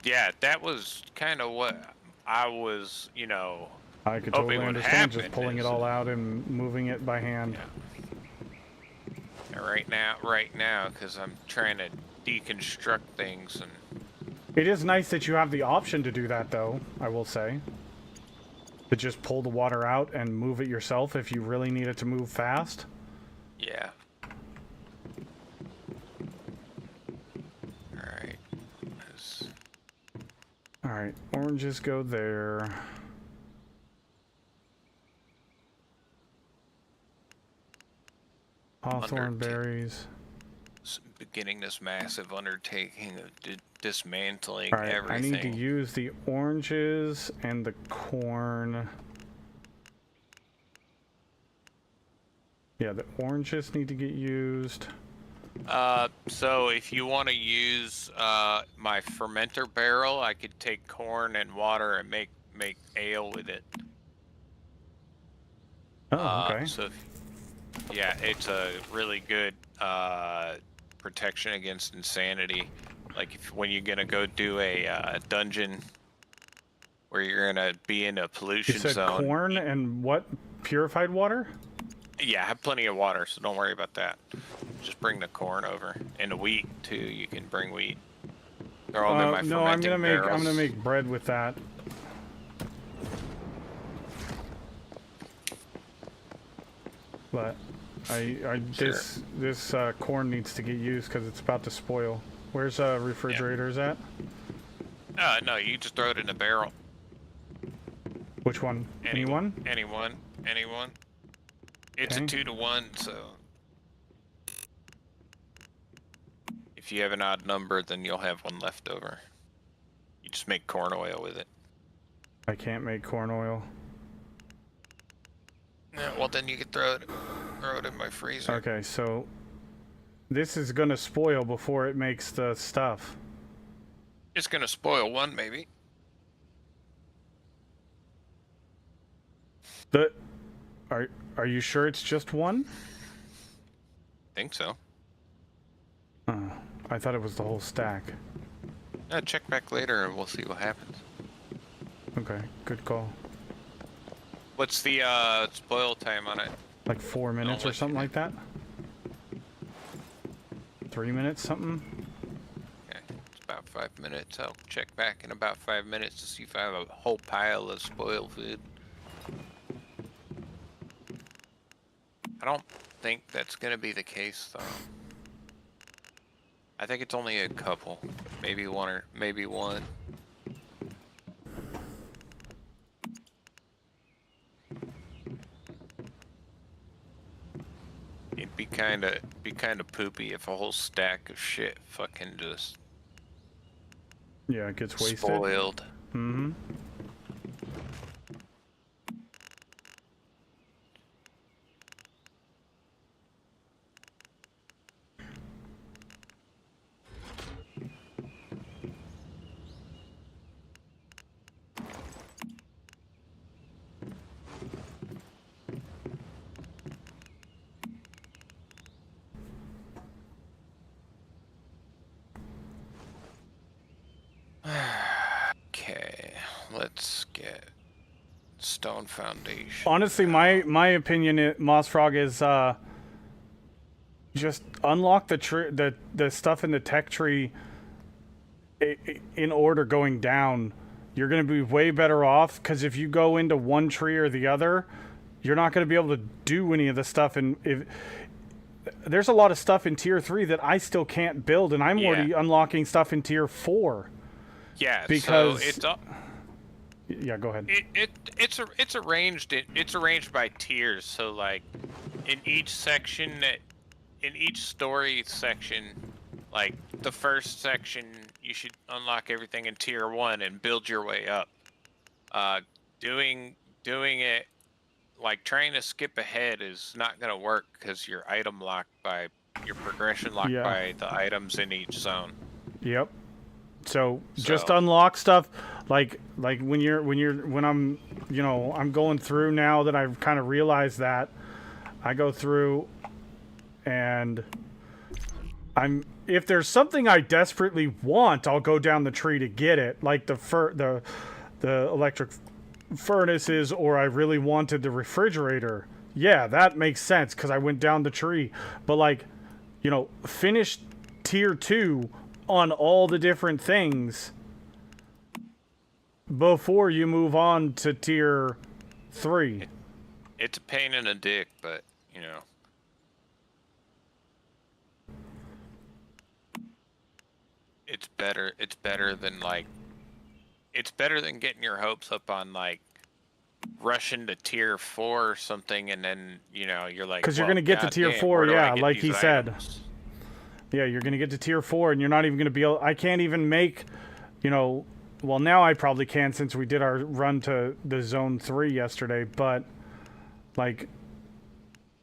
Yeah, that was kind of what I was, you know. I could Hoping totally would understand just happen pulling it is- all out and moving it by hand. Yeah. Right now, because I'm trying to deconstruct things and. It is nice that you have the option to do that, though, I will say. To just pull the water out and move it yourself if you really need it to move fast. Yeah. Alright. All right, oranges go there. Hawthorn berries. Beginning this massive undertaking of dismantling All right, everything. I need to use the oranges and the corn. Yeah, the oranges need to get used. So if you want to use my fermenter barrel, I could take corn and water and make ale with it. Oh, okay. Yeah, it's a really good protection against insanity. Like when you're gonna go do a dungeon where you're gonna be in a You pollution said zone. corn and what? Purified water? Yeah, I have plenty of water, so don't worry about that. Just bring the corn over, and the wheat too. You can bring wheat. They're all in my No, I'm fermenting barrels. gonna make bread with that. But this corn needs to get used because it's about to spoil. Where's refrigerators at? No, you just throw it in the barrel. Which one? Anyone? Anyone. It's Okay. a 2-to-1, so if you have an odd number, then you'll have one left over. You just make corn oil with it. I can't make corn oil. Yeah, well then you could throw it in my freezer. Okay, so this is gonna spoil before it makes the stuff. It's gonna spoil one, maybe. Are you sure it's just one? Think so. Oh, I thought it was the whole stack. Check back later and we'll see what happens. Okay, good call. What's the spoil time on it? Like 4 minutes or let something you- like that? 3 minutes, something? Okay, it's about 5 minutes. I'll check back in about 5 minutes to see if I have a whole pile of spoiled food. I don't think that's gonna be the case though. I think it's only a couple, maybe one. It'd be kind of poopy if a whole stack of shit fucking just Yeah, it gets wasted. spoiled. Mm-hmm. Okay, let's get stone foundation. Honestly, my opinion, Moss Frog, is just unlock the stuff in the tech tree in order going down. You're going to be way better off because if you go into one tree or the other, you're not going to be able to do any of the stuff. And if there's a lot of stuff in tier 3 that I still can't build, and I'm already unlocking stuff in tier 4. Yeah, because so it's yeah, go ahead. it's arranged by tiers. So like in each story section, like the first section, you should unlock everything in tier 1 and build your way up. Doing it like trying to skip ahead is not gonna work because you're progression locked Yeah. by the items in each zone. Yep. So just unlock stuff like when I'm I'm going through now that I've kind of realized that I go through and if there's something I desperately want, I'll go down the tree to get it, like the electric furnaces, or I really wanted the refrigerator. Yeah, that makes sense because I went down the tree. But like, finish tier 2 on all the different things before you move on to tier 3. It's a pain in the dick, but it's better than like it's better than getting your hopes up on like rushing to tier 4 or something, and then you're like, Because you're well, gonna get to tier goddamn, 4, where do I yeah, get like these he said. items? Yeah, you're gonna get to tier 4, and you're not even gonna be able. I can't even make, well, now I probably can since we did our run to the zone 3 yesterday. But like,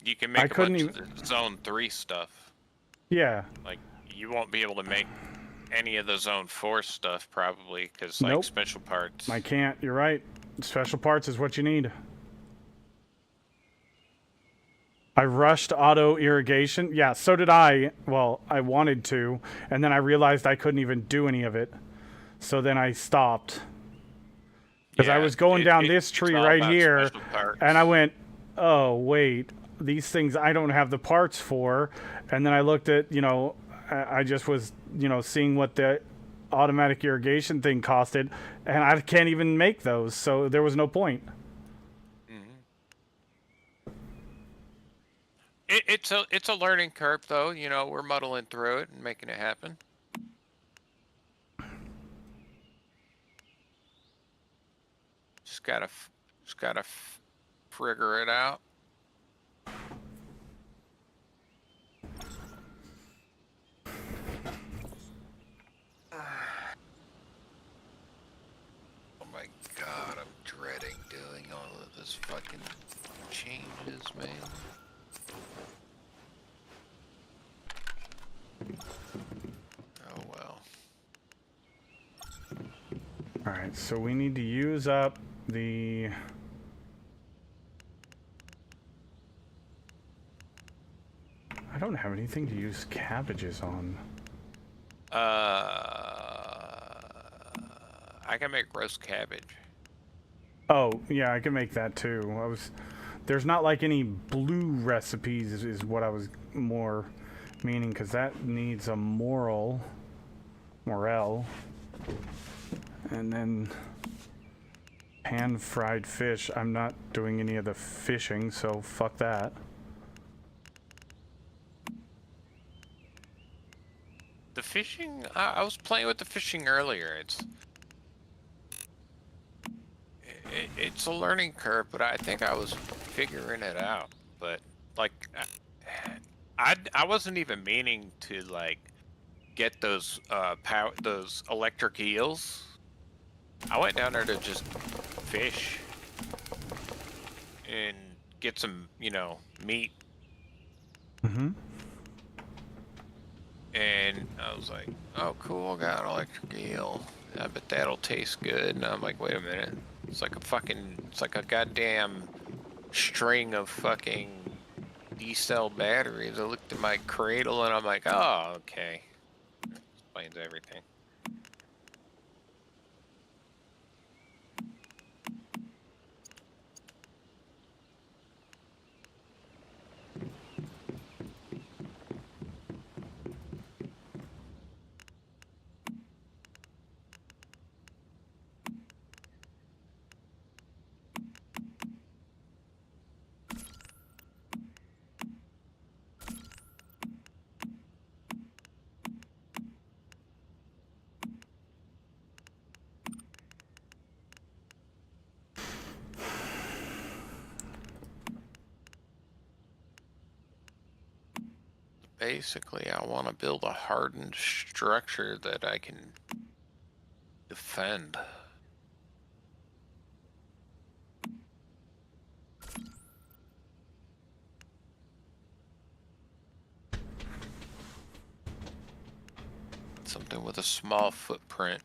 You can I make a couldn't bunch of the zone 3 stuff. yeah, Like, you won't be able to make any of the zone 4 stuff probably because like Nope. special parts. I can't. You're right. Special parts is what you need. I rushed auto irrigation. Yeah, so did I. Well, I wanted to, and then I realized I couldn't even do any of it. So then I stopped. Because I Yeah, was going down this it's tree all right about here, special parts. and I went, oh, wait, these things I don't have the parts for. And then I looked at, I just was, seeing what the automatic irrigation thing costed, and I can't even make those, so there was no point. It's a learning curve though. We're muddling through it and making it happen. Just gotta figure it out. Oh my god, I'm dreading doing all of this fucking changes, man. Oh well. Alright, so we need to use up the... I don't have anything to use cabbages on. I can make roast cabbage. Oh, yeah, I can make that too. There's not like any blue recipes is what I was more meaning, because that needs a morel. And then pan-fried fish. I'm not doing any of the fishing, so fuck that. The fishing, I was playing with the fishing earlier. It's a learning curve, but I think I was figuring it out. But like, I wasn't even meaning to like get those those electric eels. I went down there to just fish and get some, meat. Mm-hmm. And I was like, oh cool, got an electric eel. I bet that'll taste good. And I'm like, wait a minute. It's like a goddamn string of fucking D-cell batteries. I looked at my cradle and I'm like, oh, okay. Explains everything. Basically, I want to build a hardened structure that I can defend. Something with a small footprint.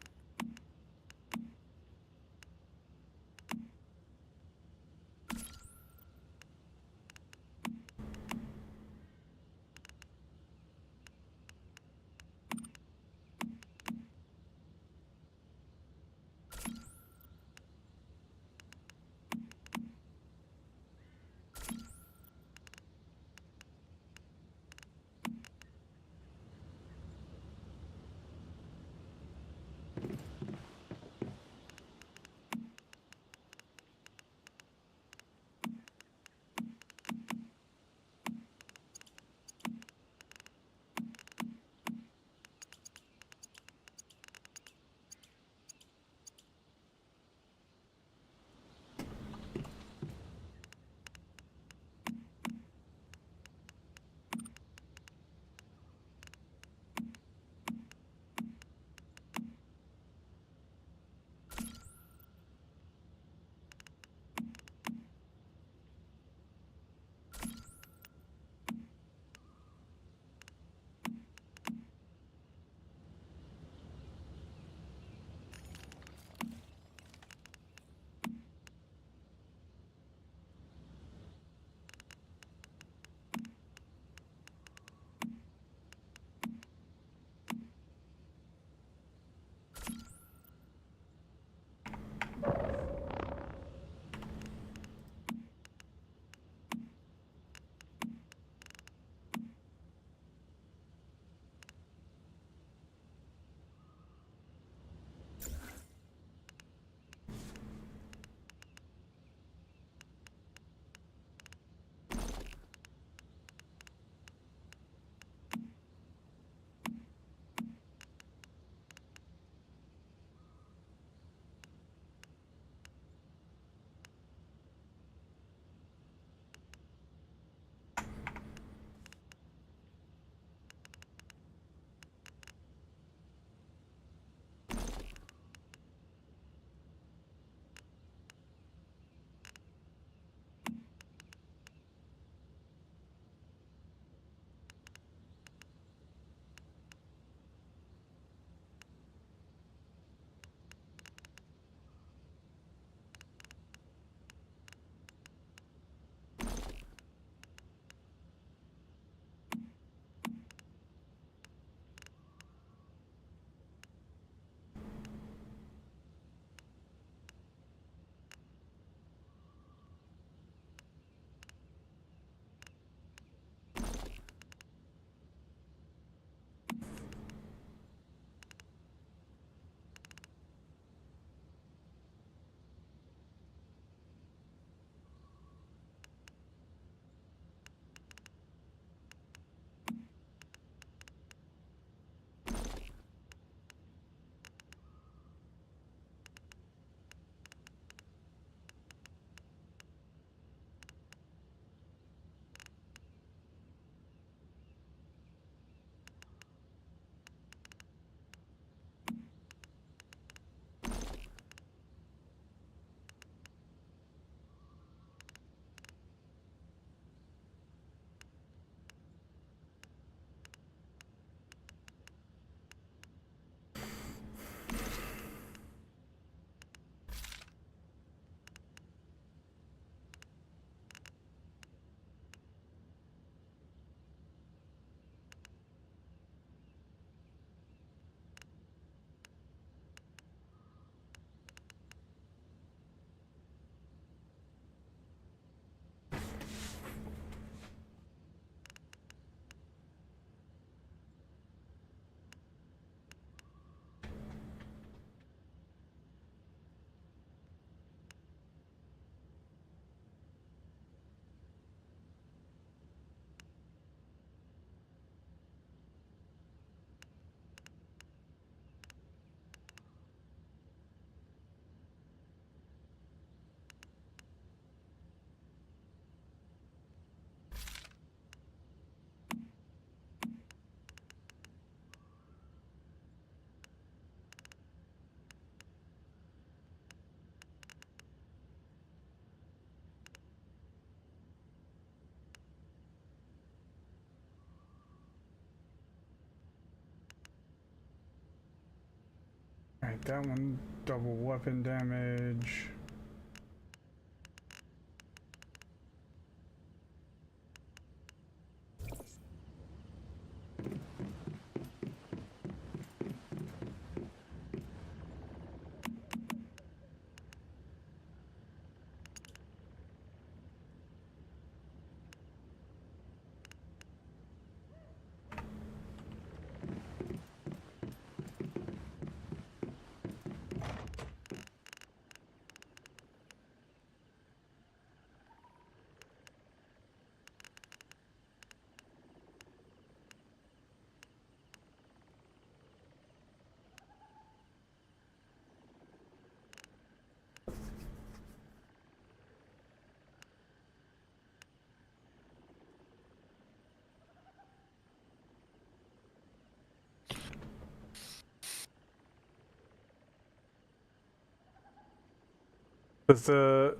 Alright, that one double weapon damage.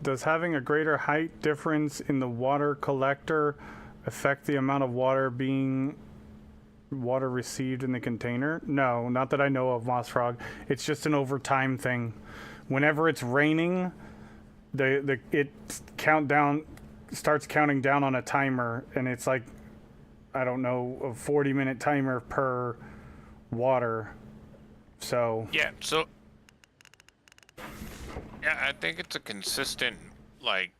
Does having a greater height difference in the water collector affect the amount of water received in the container? No, not that I know of, Mossfrog. It's just an over time thing. Whenever it's raining, it starts counting down on a timer, and it's like, I don't know, a 40-minute timer per water. So Yeah, I think it's a consistent, like,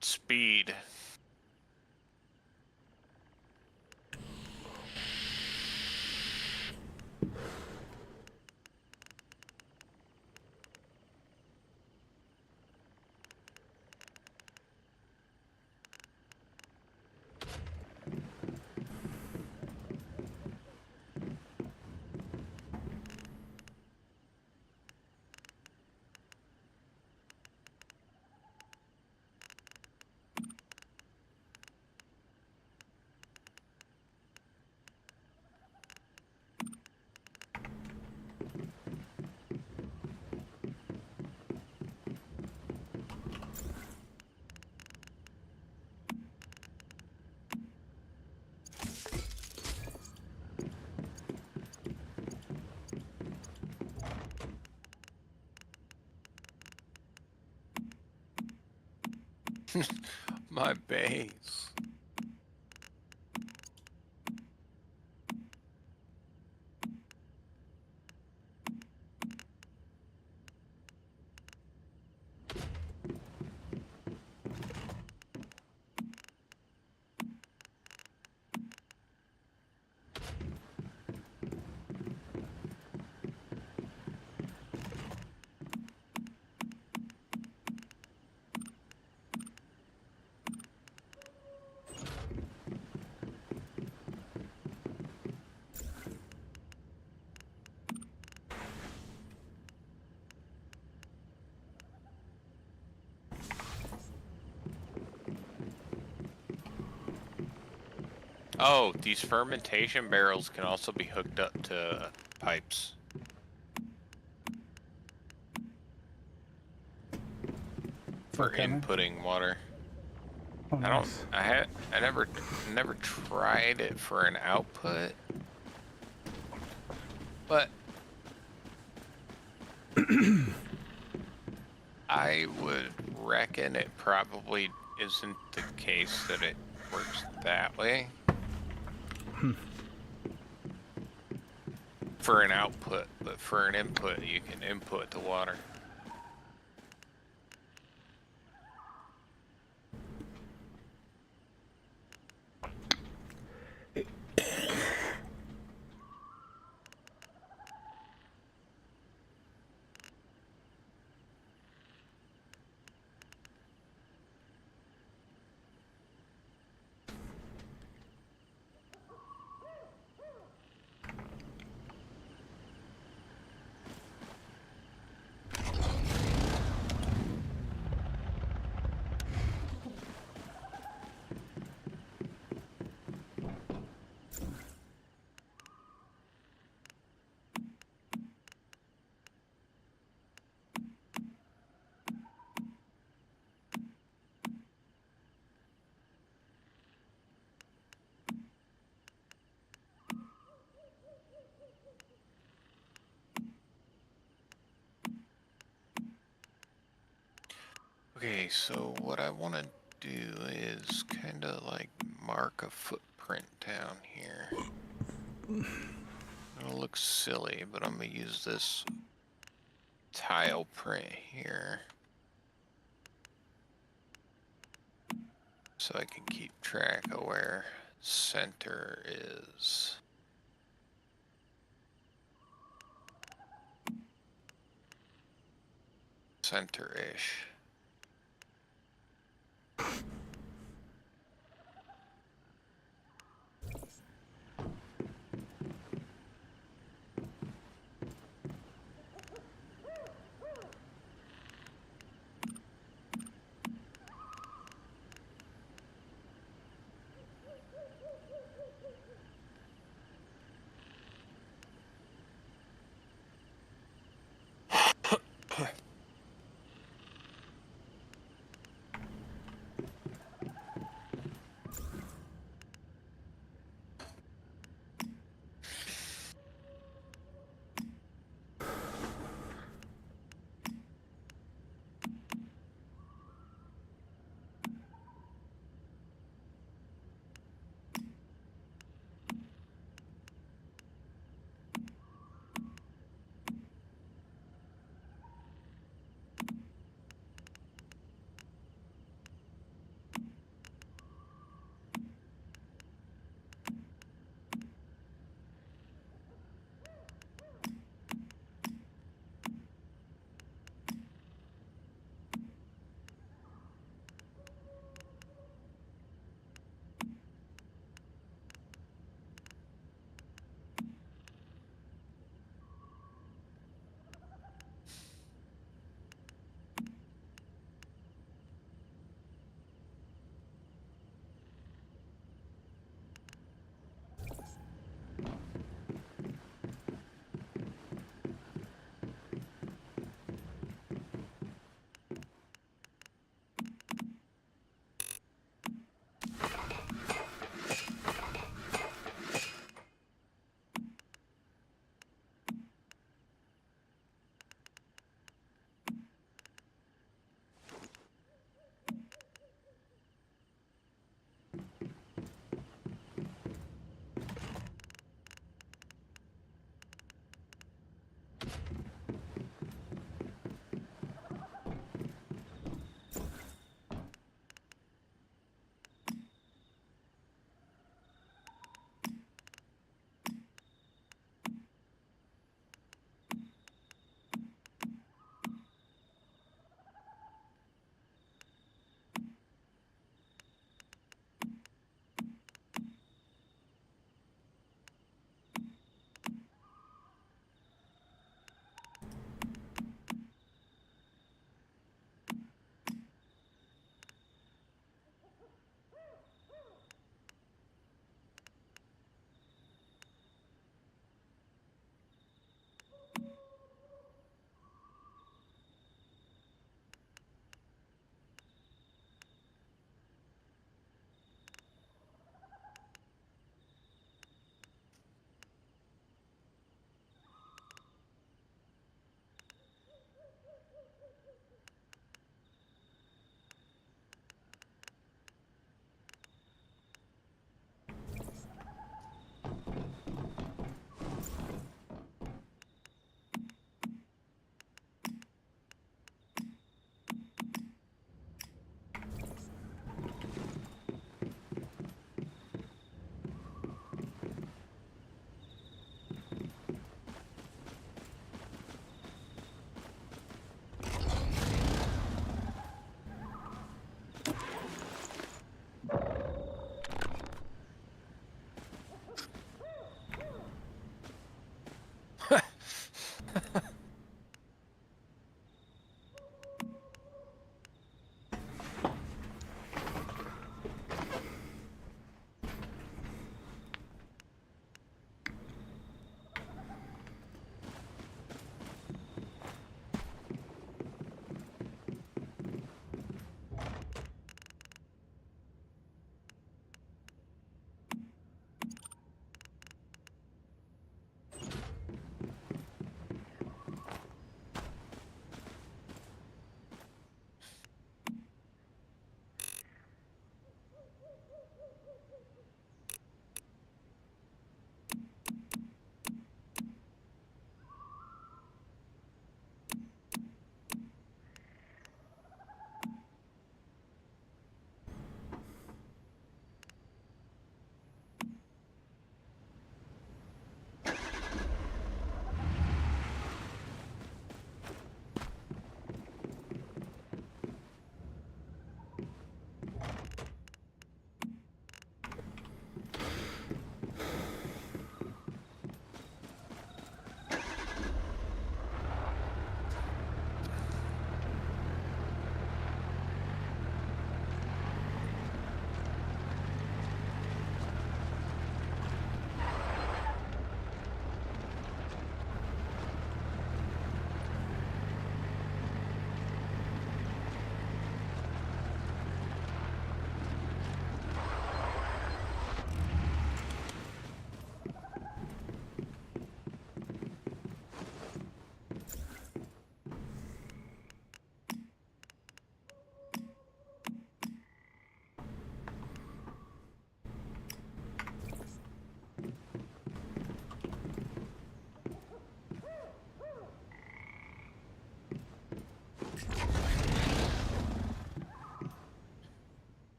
speed. My base. Oh, these fermentation barrels can also be hooked up to pipes. For Okay. inputting water. Oh, I don't. nice. I never tried it for an output, but I would reckon it probably isn't the case that it works that way. For an output, but for an input, you can input the water. Okay, so what I want to do is kind of like mark a footprint down here. It'll look silly, but I'm going to use this tile print here so I can keep track of where center is. Center-ish.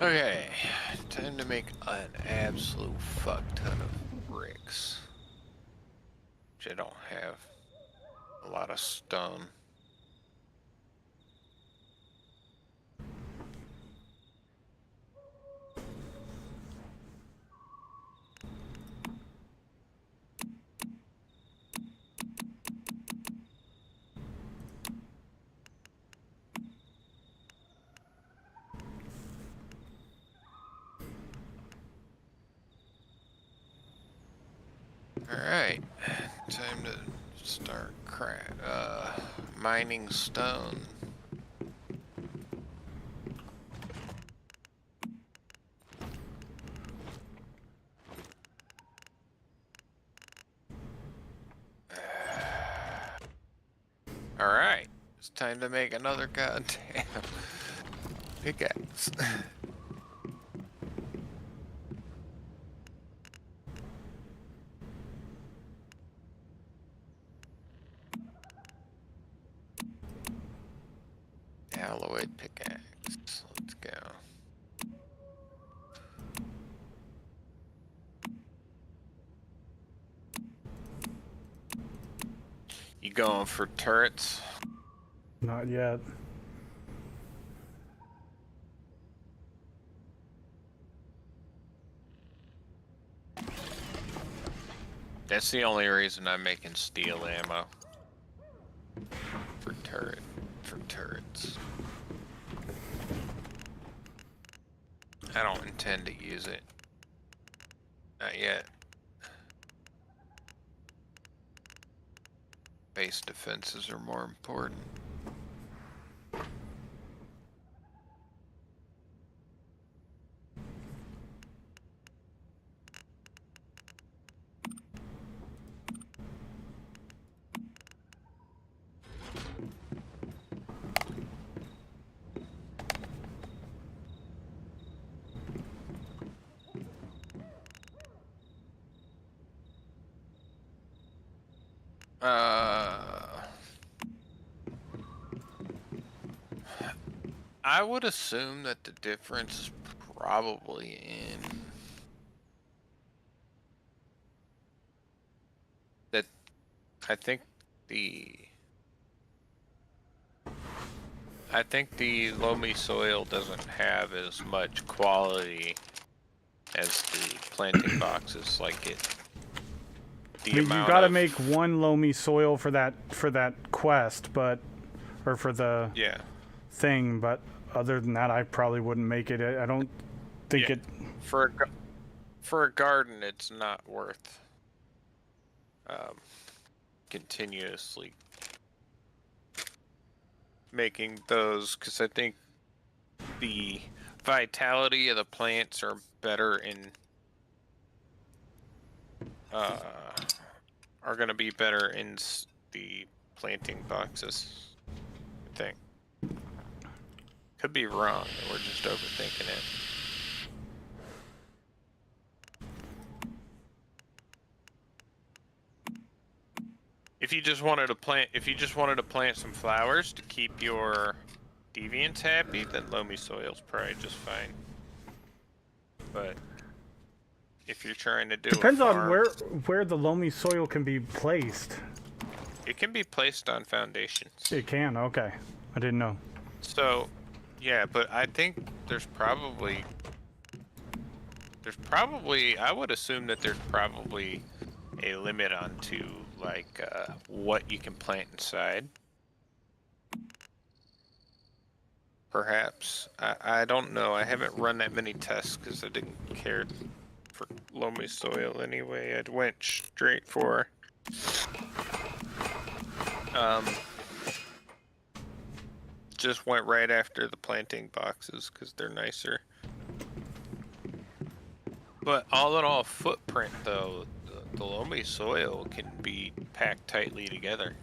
Okay, time to make an absolute fuck ton of bricks. Which I don't have a lot of stone. Alright, time to start mining stone. Alright, it's time to make another goddamn pickaxe. Alloy pickaxe. Let's go. You going for turrets? Not yet. That's the only reason I'm making steel ammo. For turrets. I don't intend to use it. Not yet. Base defenses are more important. I would assume that the difference is probably in that I think the loamy soil doesn't have as much quality as the planting boxes like it. I mean, you gotta make one loamy soil for that quest, but or for the thing. But other than that, I probably wouldn't make it. I don't think it. For a garden, it's not worth continuously making those, because I think the vitality of the plants are better in are going to be better in the planting boxes, I think. Could be wrong, we're just overthinking it. If you just wanted to plant some flowers to keep your deviants happy, then loamy soil's probably just fine. But if you're trying to do Depends a farm, on where the loamy soil can be placed. it can be placed on foundations. It can. Okay, I didn't know. So, yeah, but I think there's probably I would assume that there's probably a limit onto like what you can plant inside. Perhaps. I don't know. I haven't run that many tests because I didn't care for loamy soil anyway. I went straight for just went right after the planting boxes because they're nicer. But all in all, footprint though, the loamy soil can be packed tightly together.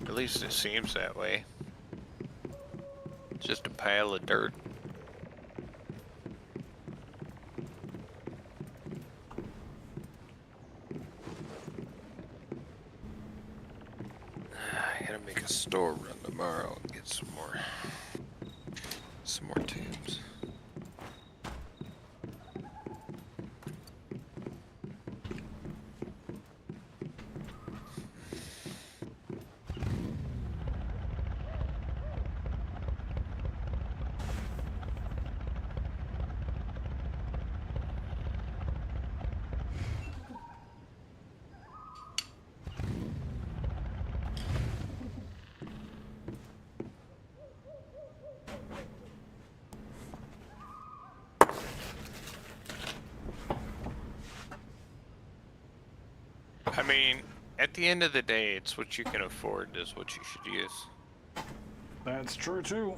At least it seems that way. It's just a pile of dirt. I Gonna make a store run tomorrow and get some more tubes. I mean, at the end of the day, it's what you can afford is what you should use. That's true too.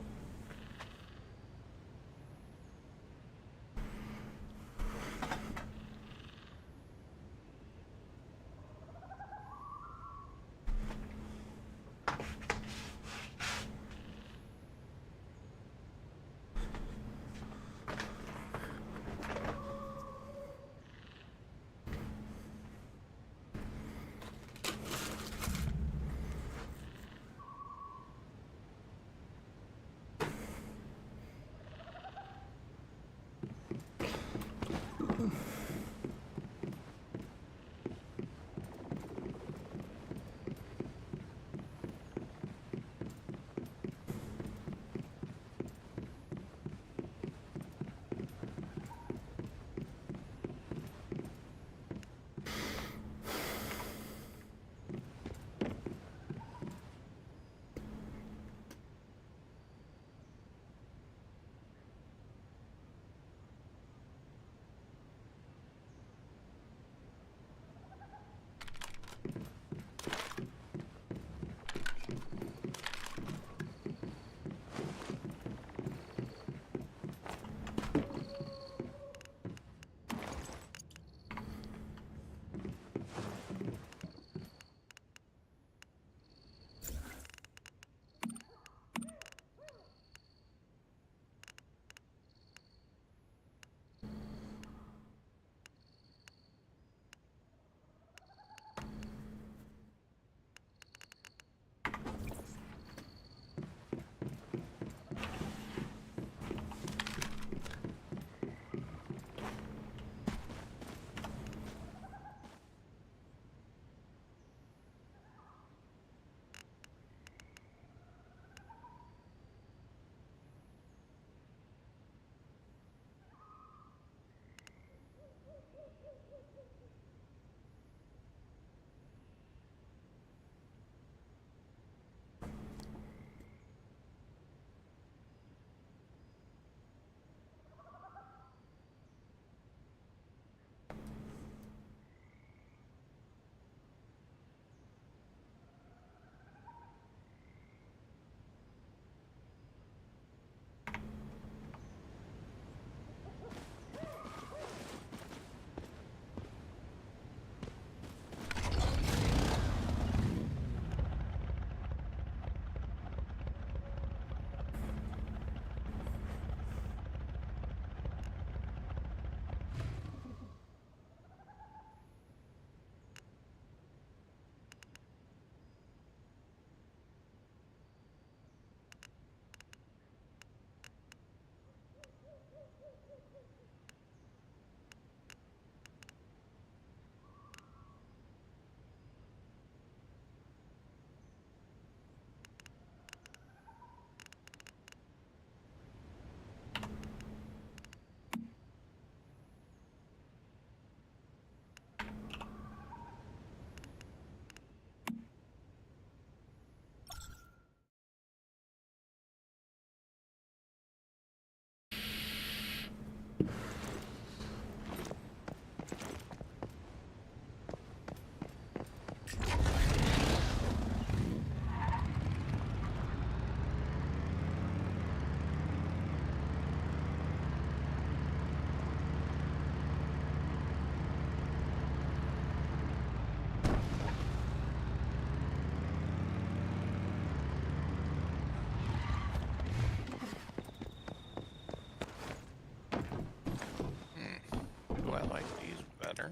better.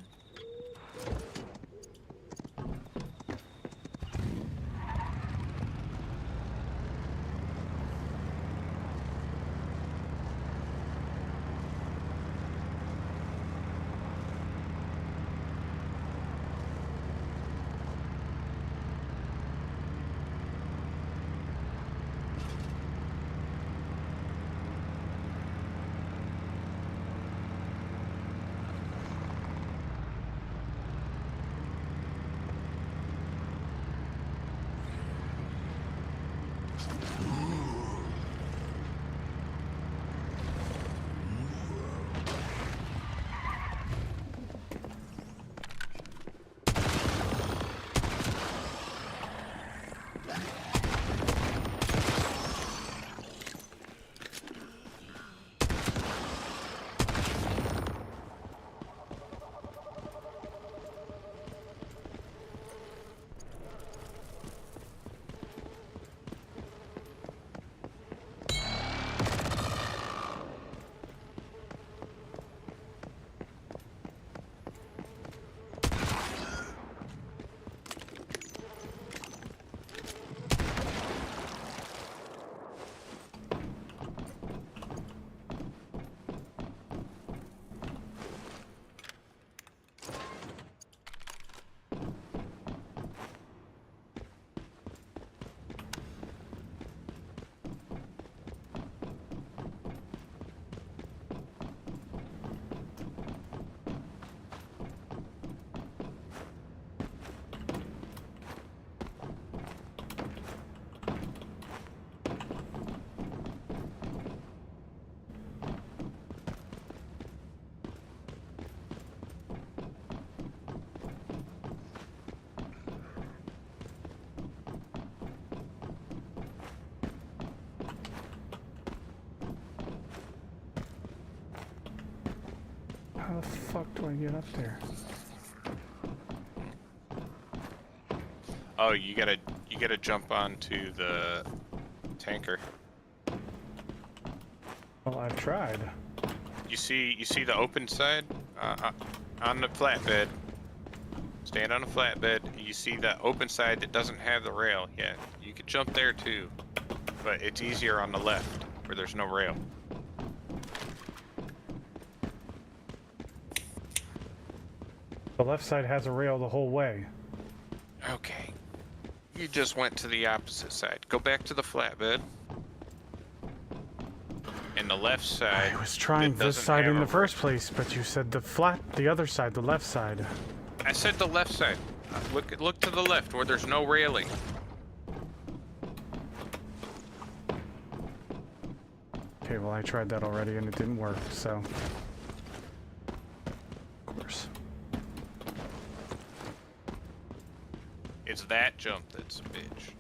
the fuck do I get up there? Oh, you gotta jump onto the tanker. Well, I've tried. You see the open side on the flatbed. Stand on a flatbed. You see that open side that doesn't have the rail. Yeah, you could jump there too, but it's easier on the left where there's no rail. The left side has a rail the whole way. Okay. You just went to the opposite side. Go back to the flatbed. And the left side. I was trying that this doesn't side have in a the first place, but you said the other side, the left side. I said the left side. Look to the left where there's no railing. Okay, well I tried that already and it didn't work, so. Of course. It's that jump that's a bitch.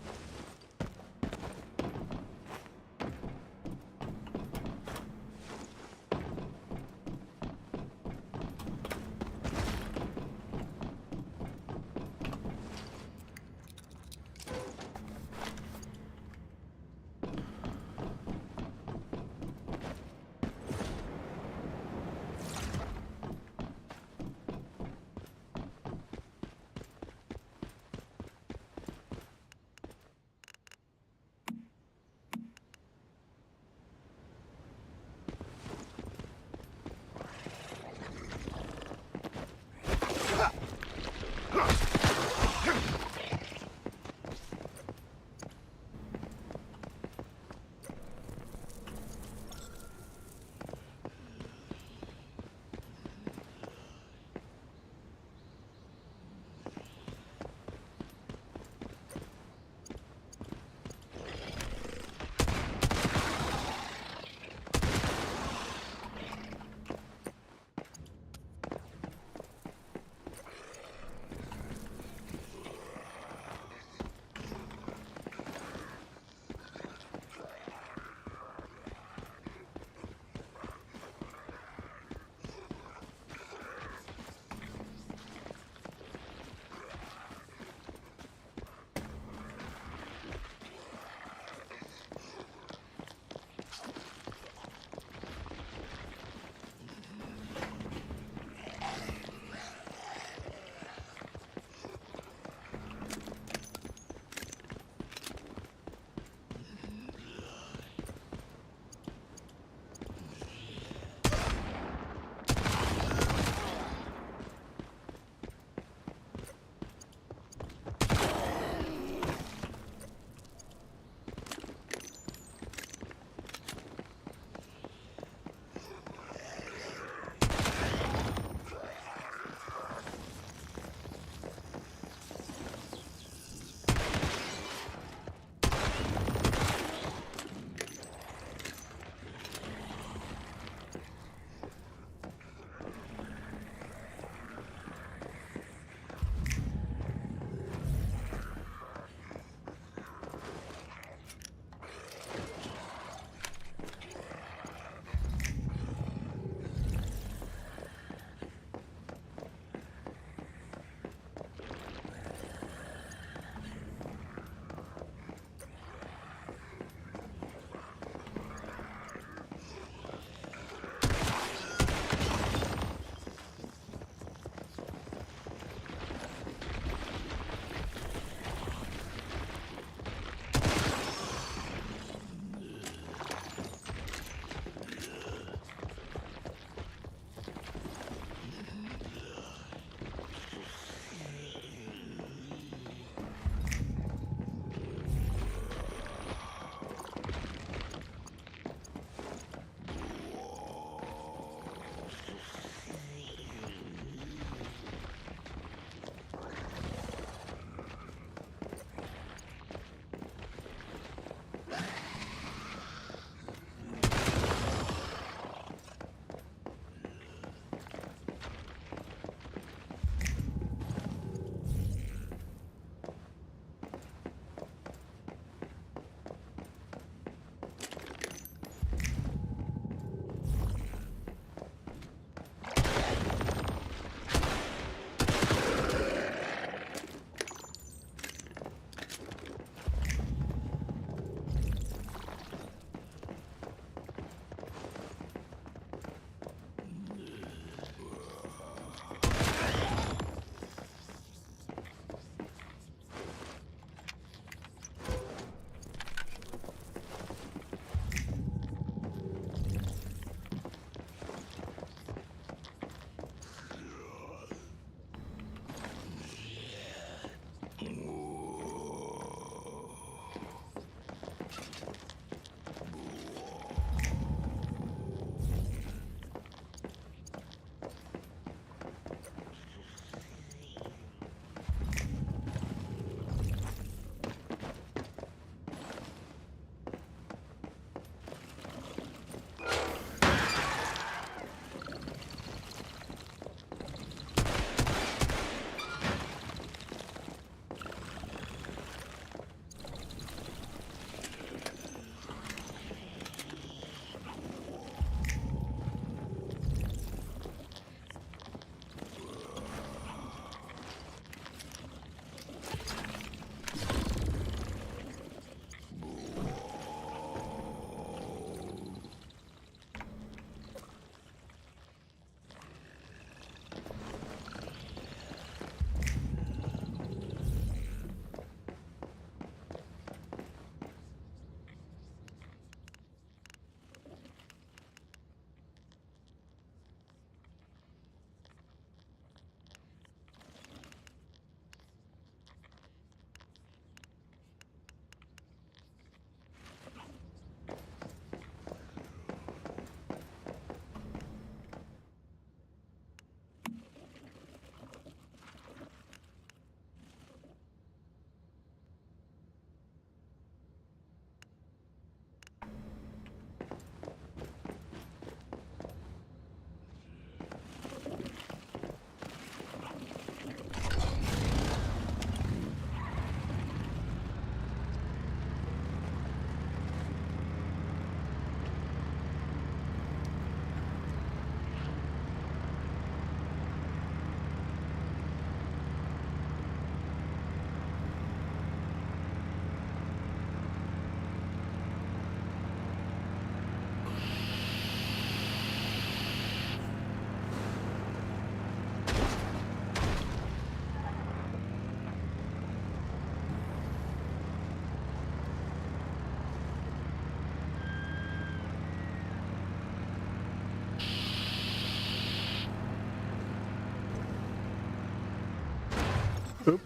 Oop.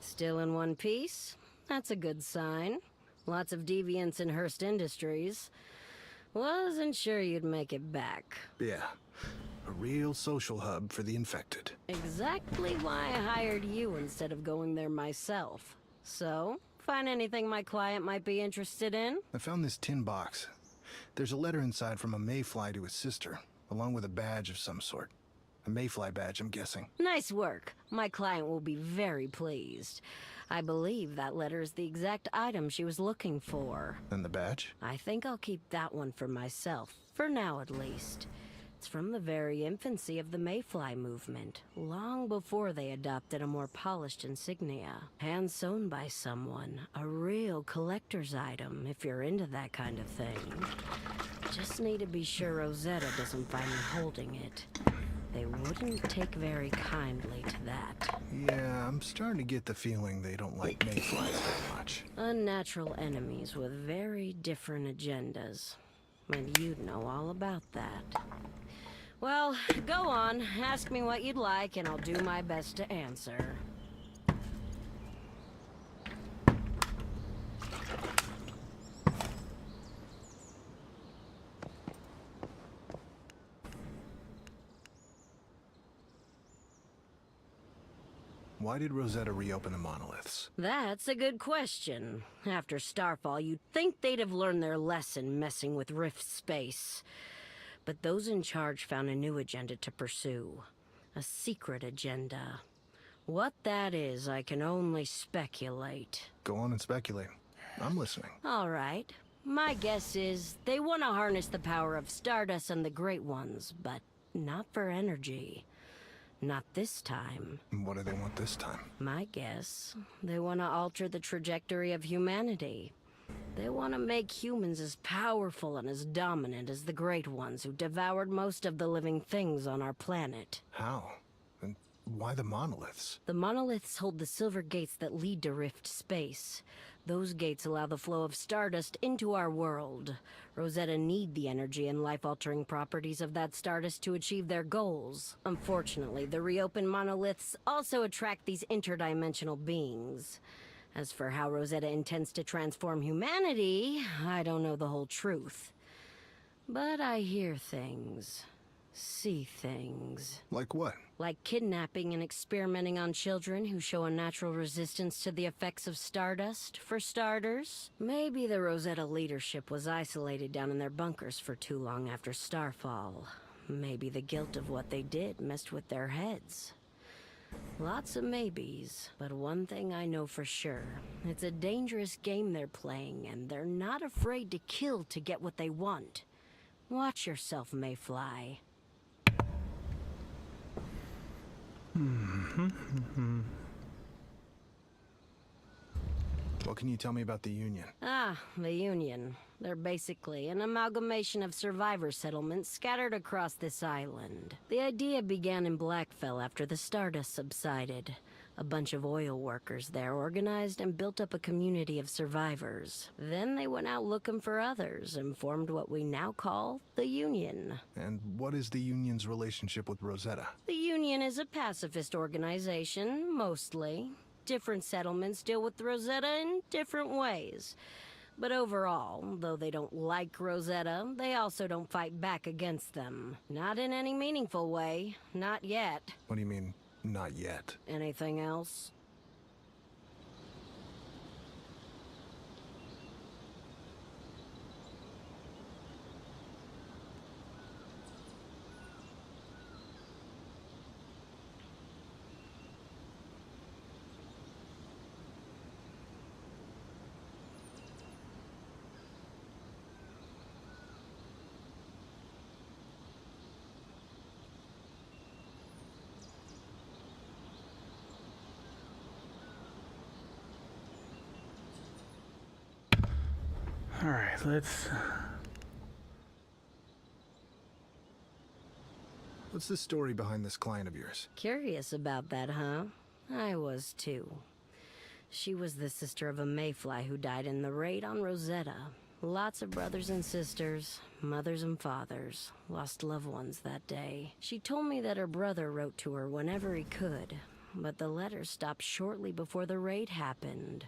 Still in one piece? That's a good sign. Lots of deviants in Hearst Industries. Wasn't sure you'd make it back. Yeah, a real social hub for the infected. Exactly why I hired you instead of going there myself. So, find anything my client might be interested in? I found this tin box. There's a letter inside from a mayfly to his sister, along with a badge of some sort. A mayfly badge, I'm guessing. Nice work. My client will be very pleased. I believe that letter is the exact item she was looking for. And the badge? I think I'll keep that one for myself, for now at least. It's from the very infancy of the Mayfly movement, long before they adopted a more polished insignia. Hand-sewn by someone, a real collector's item, if you're into that kind of thing. Just need to be sure Rosetta doesn't find me holding it. They wouldn't take very kindly to that. Yeah, I'm starting to get the feeling they don't like mayflies very much. Unnatural enemies with very different agendas. And you'd know all about that. Well, go on. Ask me what you'd like, and I'll do my best to answer. Why did Rosetta reopen the monoliths? That's a good question. After Starfall, you'd think they'd have learned their lesson messing with Rift space. But those in charge found a new agenda to pursue. A secret agenda. What that is, I can only speculate. Go on and speculate. I'm listening. All right. My guess is they want to harness the power of Stardust and the Great Ones, but not for energy. Not this time. What do they want this time? My guess, they want to alter the trajectory of humanity. They want to make humans as powerful and as dominant as the Great Ones who devoured most of the living things on our planet. How? And why the monoliths? The monoliths hold the silver gates that lead to Rift space. Those gates allow the flow of Stardust into our world. Rosetta need the energy and life-altering properties of that Stardust to achieve their goals. Unfortunately, the reopened monoliths also attract these interdimensional beings. As for how Rosetta intends to transform humanity, I don't know the whole truth. But I hear things. See things. Like what? Like kidnapping and experimenting on children who show a natural resistance to the effects of Stardust, for starters. Maybe the Rosetta leadership was isolated down in their bunkers for too long after Starfall. Maybe the guilt of what they did messed with their heads. Lots of maybes, but one thing I know for sure. It's a dangerous game they're playing, and they're not afraid to kill to get what they want. Watch yourself, Mayfly. What can you tell me about the Union? Ah, the Union. They're basically an amalgamation of survivor settlements scattered across this island. The idea began in Blackfell after the Stardust subsided. A bunch of oil workers there organized and built up a community of survivors. Then they went out looking for others and formed what we now call the Union. And what is the Union's relationship with Rosetta? The Union is a pacifist organization, mostly. Different settlements deal with Rosetta in different ways. But overall, though they don't like Rosetta, they also don't fight back against them. Not in any meaningful way. Not yet. What do you mean, not yet? Anything else? All right, let's. What's the story behind this client of yours? Curious about that, huh? I was too. She was the sister of a mayfly who died in the raid on Rosetta. Lots of brothers and sisters, mothers and fathers, lost loved ones that day. She told me that her brother wrote to her whenever he could, but the letters stopped shortly before the raid happened.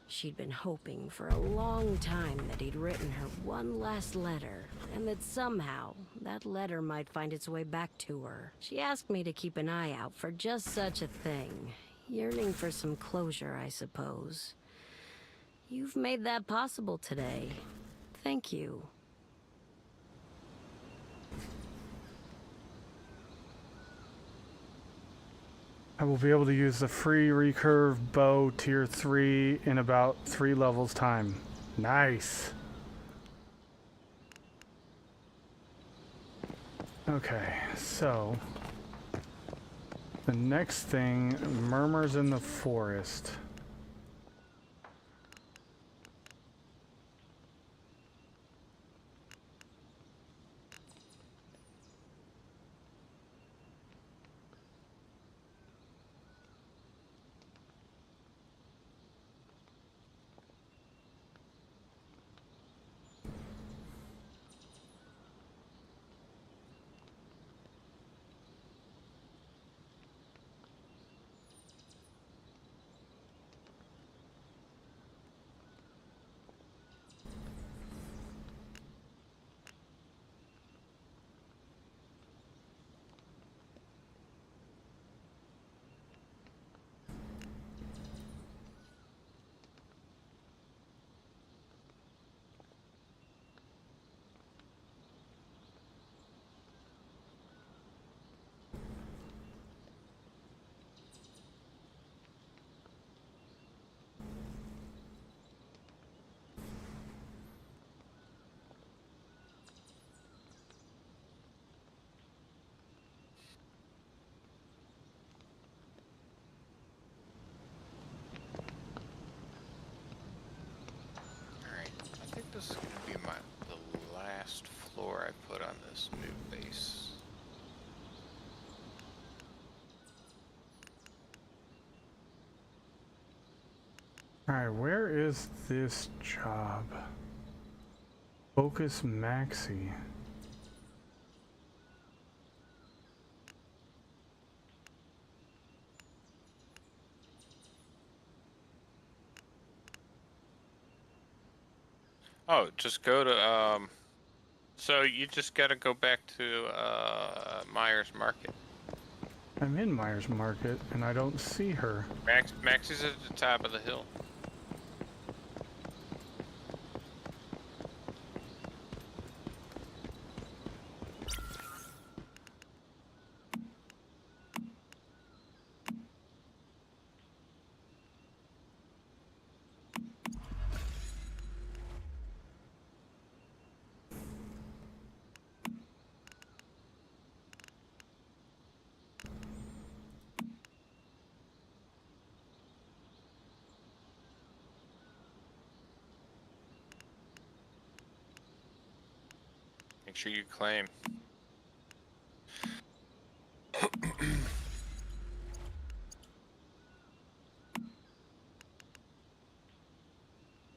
She'd been hoping for a long time that he'd written her one last letter, and that somehow that letter might find its way back to her. She asked me to keep an eye out for just such a thing, yearning for some closure, I suppose. You've made that possible today. Thank you. I will be able to use the free recurve bow tier 3 in about 3 levels time. Nice. Okay, so the next thing, Murmurs in the Forest. Alright, I think this is gonna be the last floor I put on this new base. Alright, where is this job? Focus Maxi. Oh, just go to so you just gotta go back to Myers Market. I'm in Myers Market and I don't see her. Max is at the top of the hill. Make sure you claim.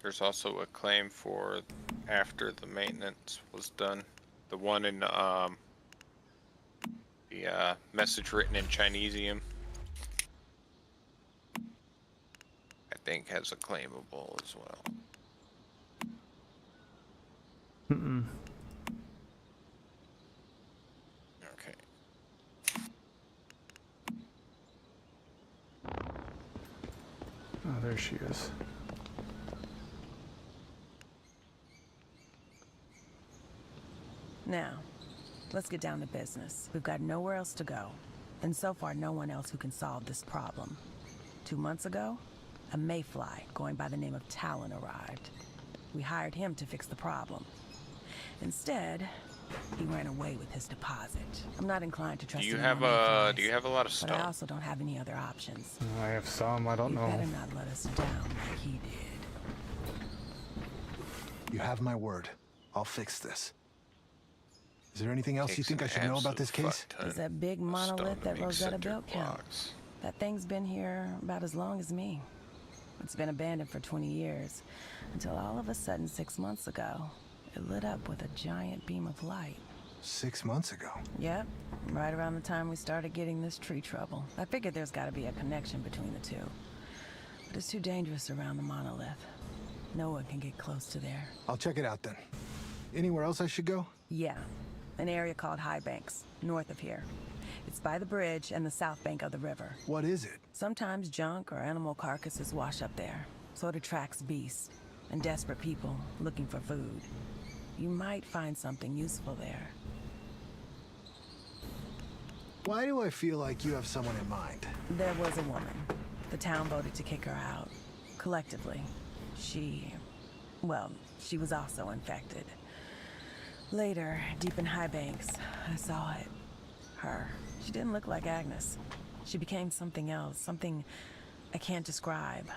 There's also a claim for after the maintenance was done. The one in the message written in Chinesium, I think has a claimable as well. Mm-mm. Okay. Oh, there she is. Now, let's get down to business. We've got nowhere else to go, and so far no one else who can solve this problem. 2 months ago, a mayfly going by the name of Talon arrived. We hired him to fix the problem. Instead, he ran away with his deposit. I'm not inclined to trust Do you any have more mayflies, do you have a lot of but I stone? also don't have any other options. I have some, I don't You know. better not let us down like he did. You have my word. I'll fix this. Is there anything else you Takes think I an should know about this absolute case? fuck ton Does that big of monolith stone to that make Rosetta center built count? blocks. That thing's been here about as long as me. It's been abandoned for 20 years, until all of a sudden 6 months ago, it lit up with a giant beam of light. 6 months ago. Yep, right around the time we started getting this tree trouble. I figured there's gotta be a connection between the two. But it's too dangerous around the monolith. No one can get close to there. I'll check it out then. Anywhere else I should go? Yeah, an area called High Banks, north of here. It's by the bridge and the south bank of the river. What is it? Sometimes junk or animal carcasses wash up there. So it attracts beasts and desperate people looking for food. You might find something useful there. Why do I feel like you have someone in mind? There was a woman. The town voted to kick her out. Collectively. She was also infected. Later, deep in High Banks, I saw it. Her. She didn't look like Agnes. She became something else, something I can't describe.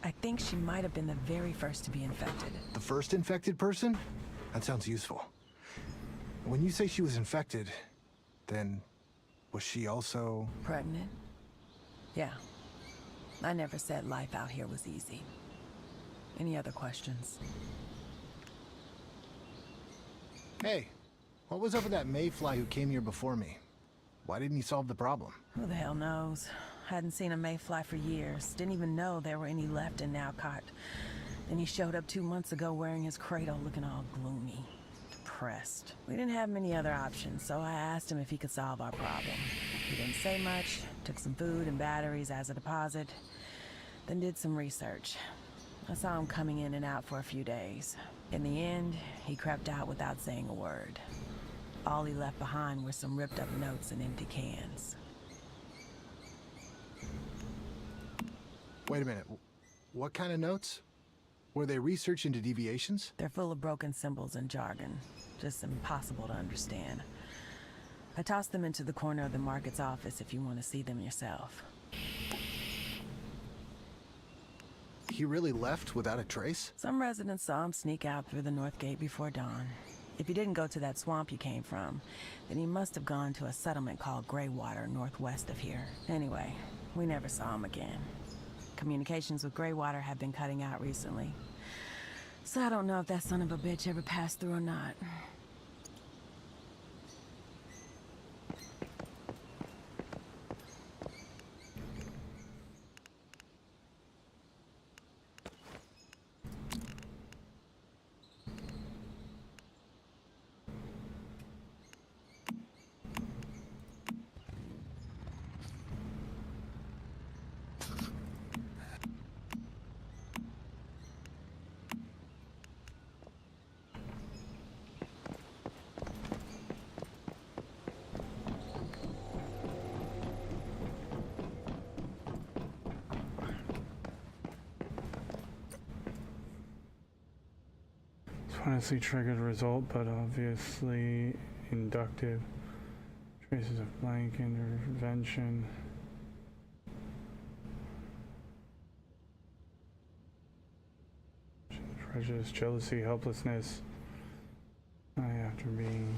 I think she might have been the very first to be infected. The first infected person? That sounds useful. When you say she was infected, then was she also... Pregnant? Yeah. I never said life out here was easy. Any other questions? Hey, what was up with that mayfly who came here before me? Why didn't he solve the problem? Who the hell knows? Hadn't seen a mayfly for years. Didn't even know there were any left in Nowcott. Then he showed up 2 months ago wearing his cradle, looking all gloomy. Depressed. We didn't have many other options, so I asked him if he could solve our problem. He didn't say much, took some food and batteries as a deposit, then did some research. I saw him coming in and out for a few days. In the end, he crept out without saying a word. All he left behind were some ripped up notes and empty cans. Wait a minute. What kind of notes? Were they research into deviations? They're full of broken symbols and jargon. Just impossible to understand. I tossed them into the corner of the market's office if you want to see them yourself. He really left without a trace? Some residents saw him sneak out through the north gate before dawn. If he didn't go to that swamp you came from, then he must have gone to a settlement called Greywater northwest of here. Anyway, we never saw him again. Communications with Greywater have been cutting out recently. So I don't know if that son of a bitch ever passed through or not. Honestly triggered result, but obviously inductive. Traces of blank intervention. Prejudice, jealousy, helplessness. After being...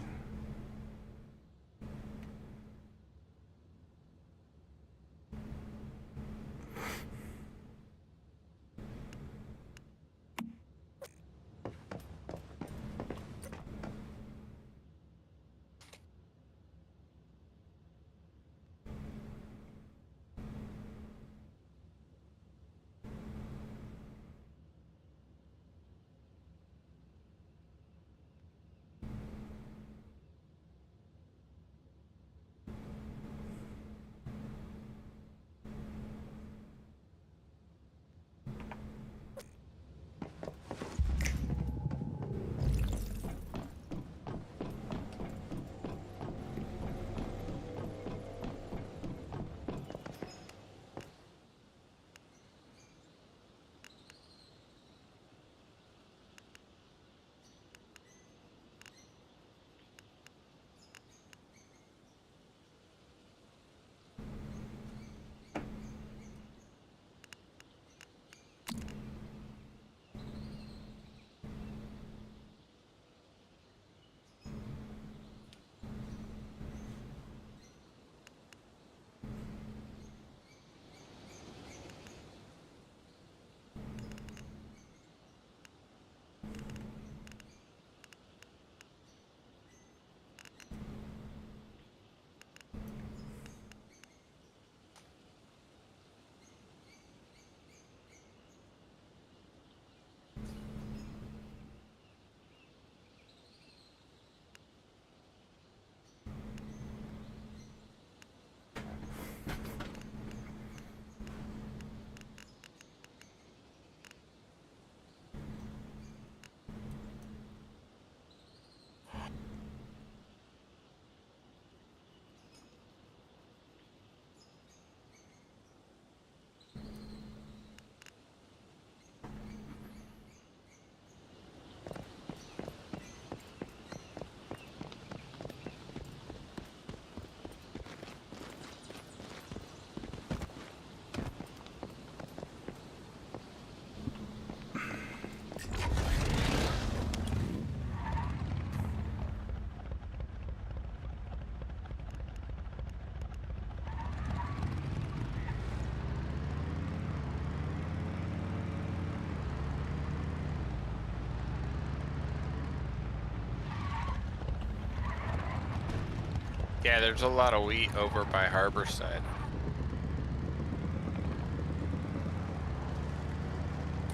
Yeah, there's a lot of wheat over by Harborside.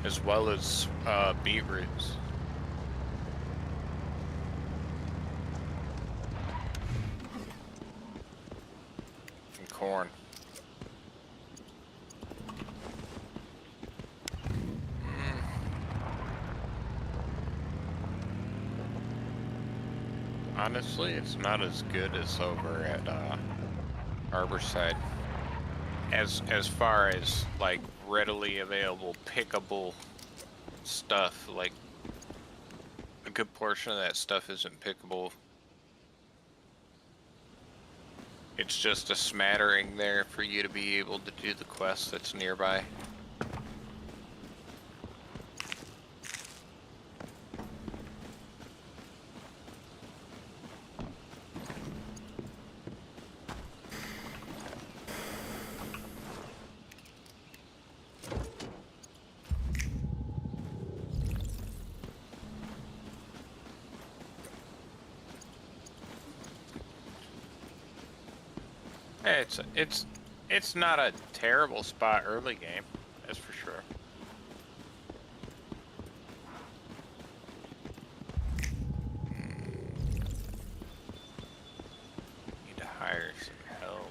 As well as beetroots. And corn. Honestly, it's not as good as over at Harborside. As far as like readily available pickable stuff, like a good portion of that stuff isn't pickable. It's just a smattering there for you to be able to do the quest that's nearby. Hey, it's not a terrible spot early game, that's for sure. Need to hire some help.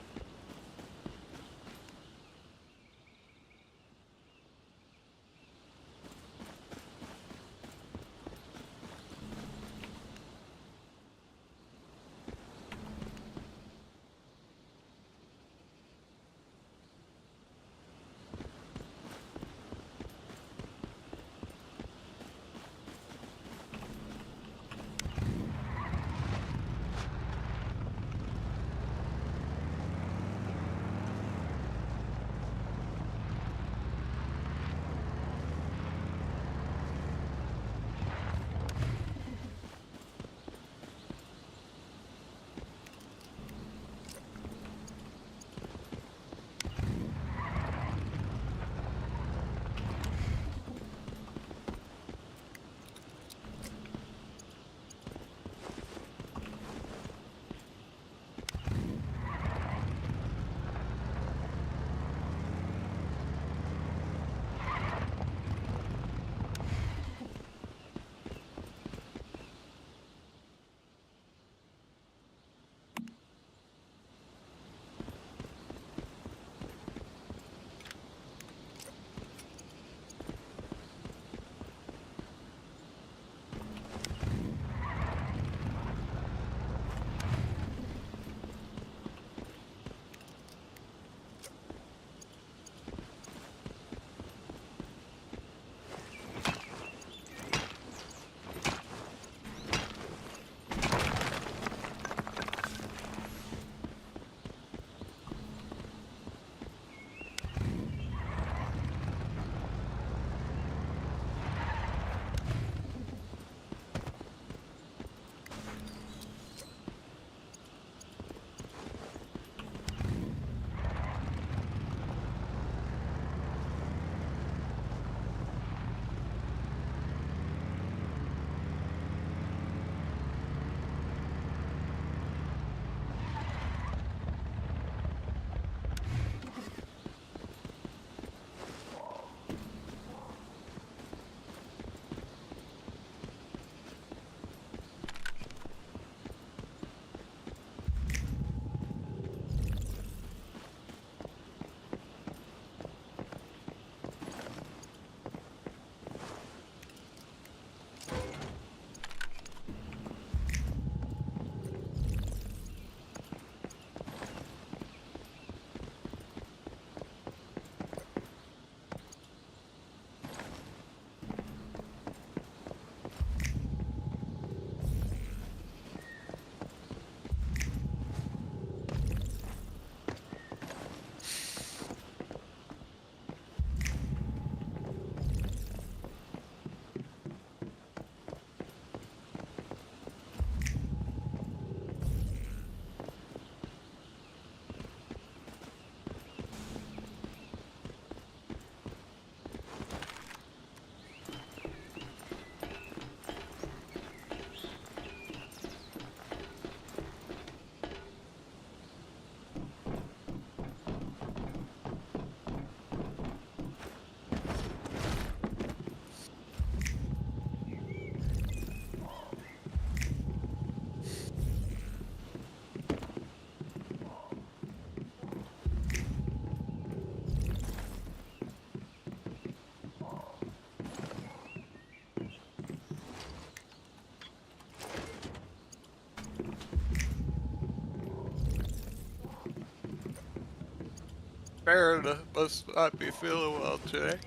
Merida must not be feeling well today.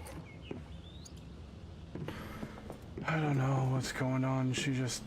I don't know what's going on. She just.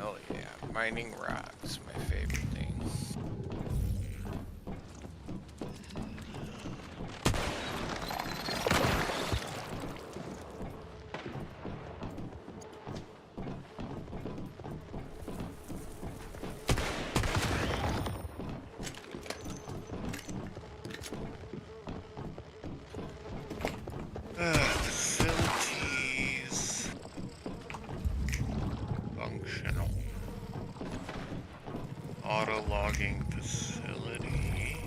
Oh yeah, mining rocks, my favorite thing. Facilities. Functional. Auto logging facility.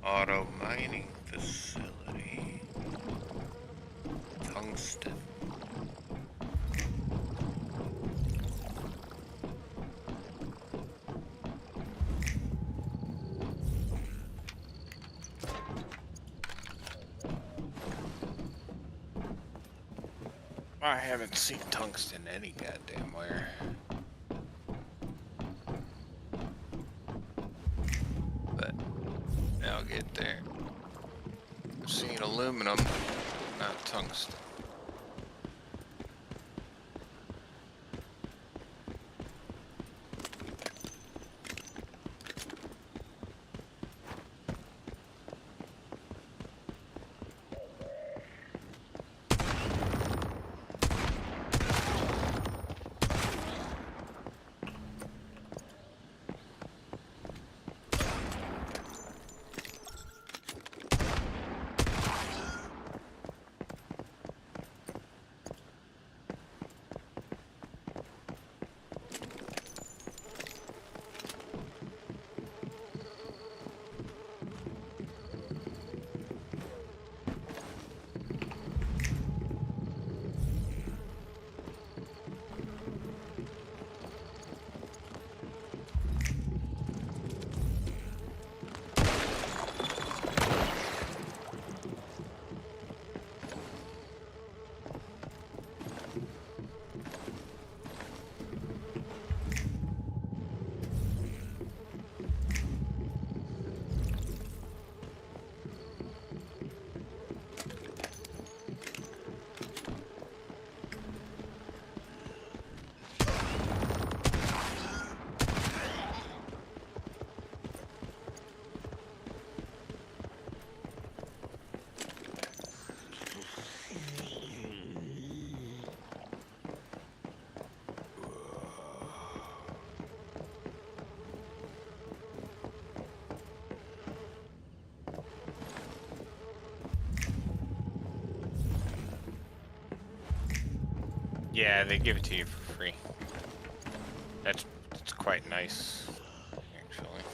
Auto mining facility. Tungsten. I haven't seen tungsten any goddamn where. But I'll get there. I've seen aluminum, not tungsten. Yeah, they give it to you for free. That's quite nice, actually.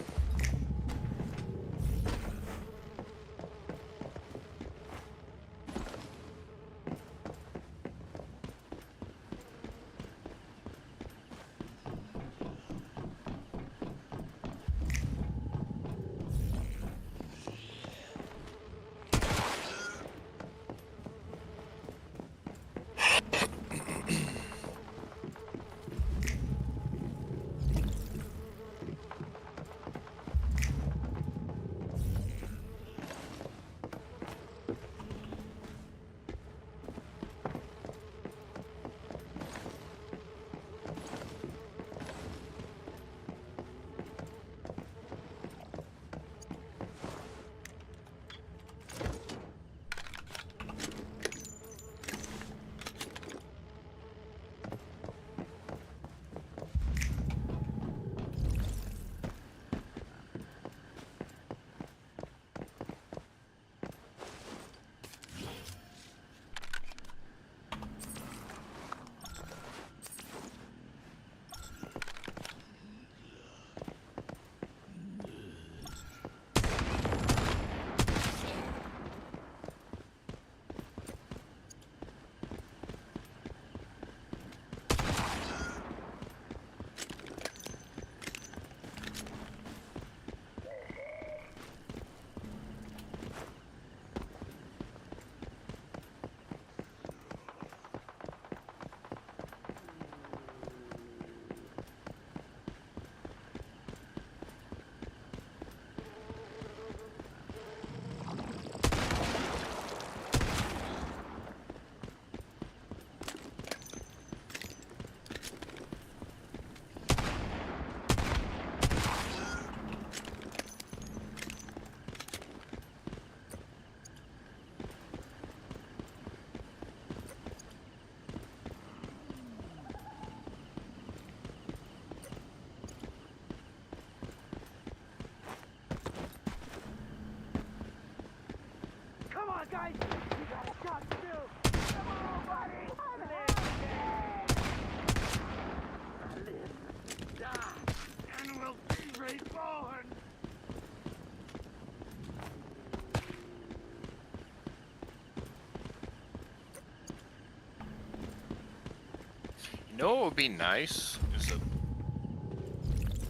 You know what would be nice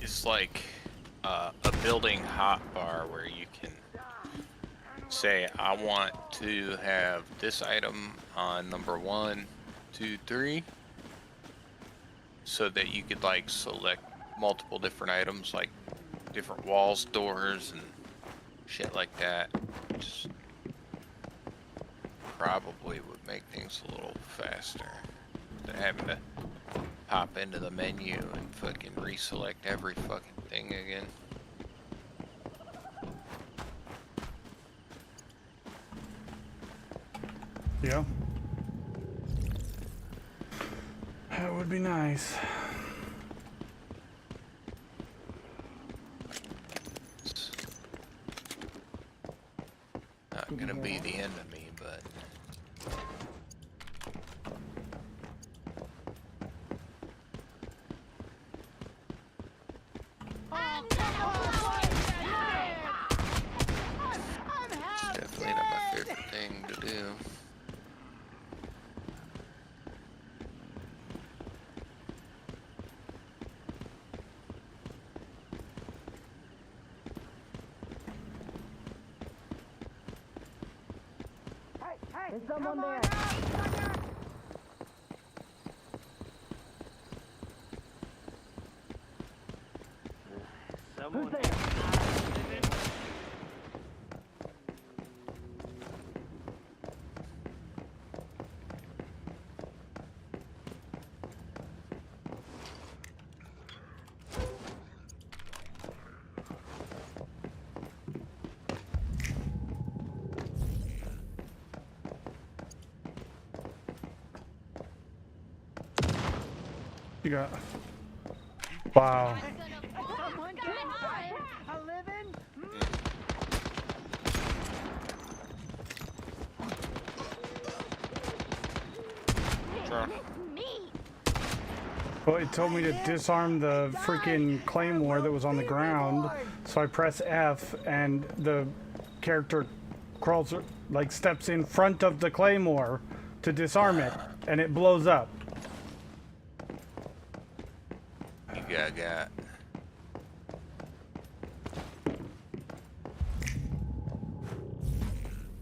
is like a building hotbar where you can say, I want to have this item on number 1, 2, 3, so that you could like select multiple different items, like different walls, doors, and shit like that. Just probably would make things a little faster than having to pop into the menu and fucking reselect every fucking thing again. Yeah. That would be nice. It's not gonna be the end of me, but it's definitely not my favorite thing to do. You got. Wow. Sure. Me! Well, it told me to disarm the freaking claymore that was on the ground. So I press F, and the character crawls, like, steps in front of the claymore to disarm it, and it blows up. You got.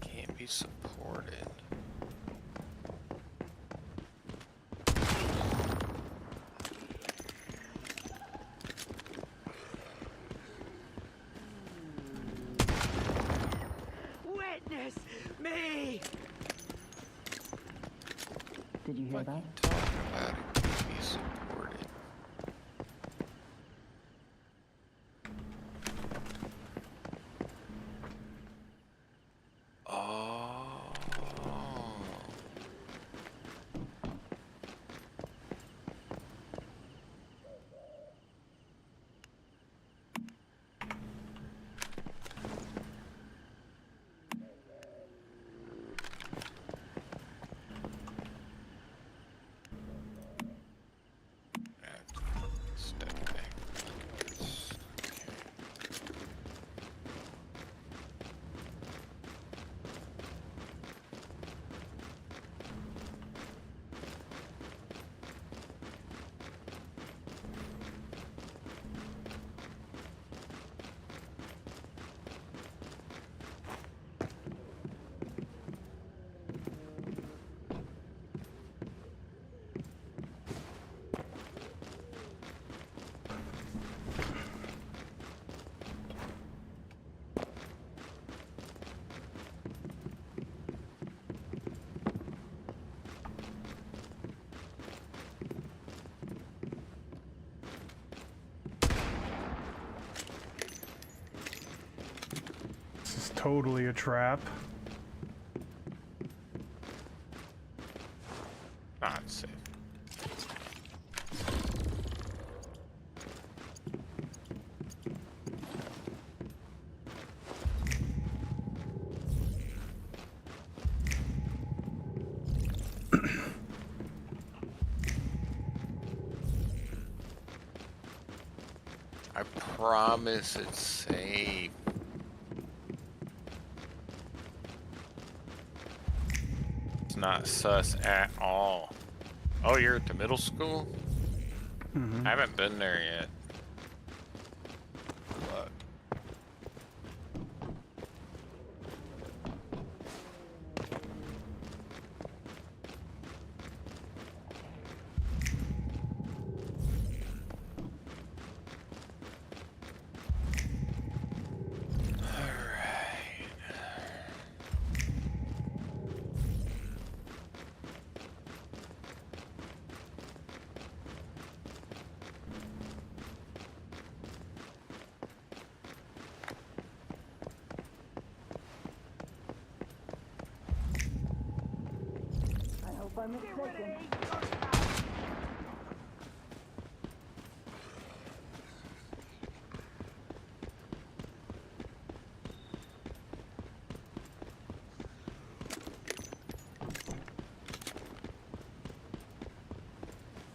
Can't be supported. Witness me! Did you hear What that? you talking about? It can't be supported. Oh. Step back. This is totally a trap. Not safe. I promise it's safe. It's not sus at all. Oh, you're at the middle school? I haven't been there yet. Look.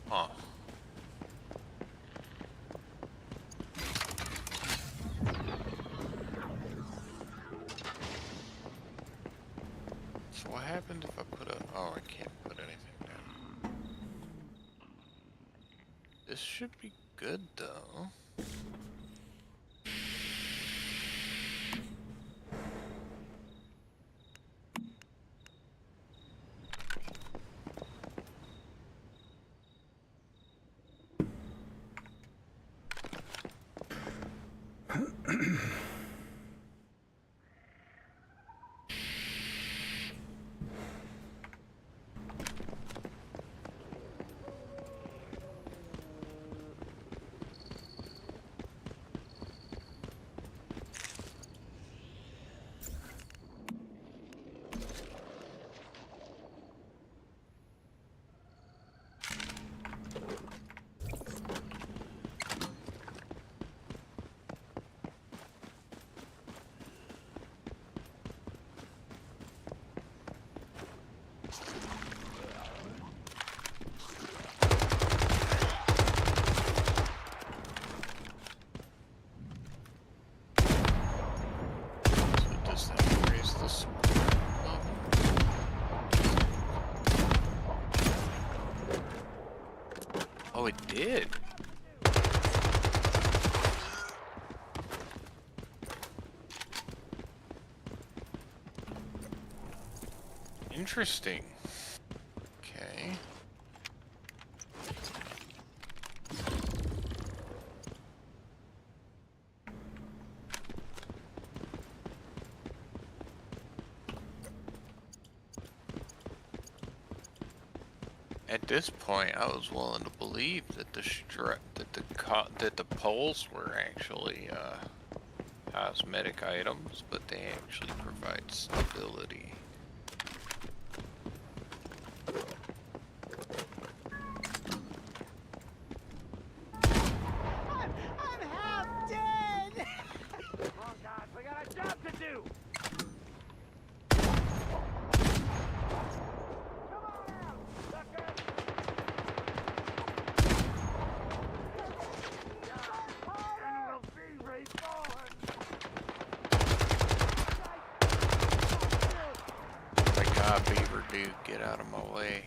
Huh. So what happened if I put a... Oh, I can't put anything down. This should be good, though. Oh, it did. Interesting. Okay. At this point, I was willing to believe that the poles were actually cosmetic items, but they actually provide stability. I'm half dead! Come on, guys, we got a job to do! Come on out, sucker! General B. reborn! My God, Beaver dude, get out of my way.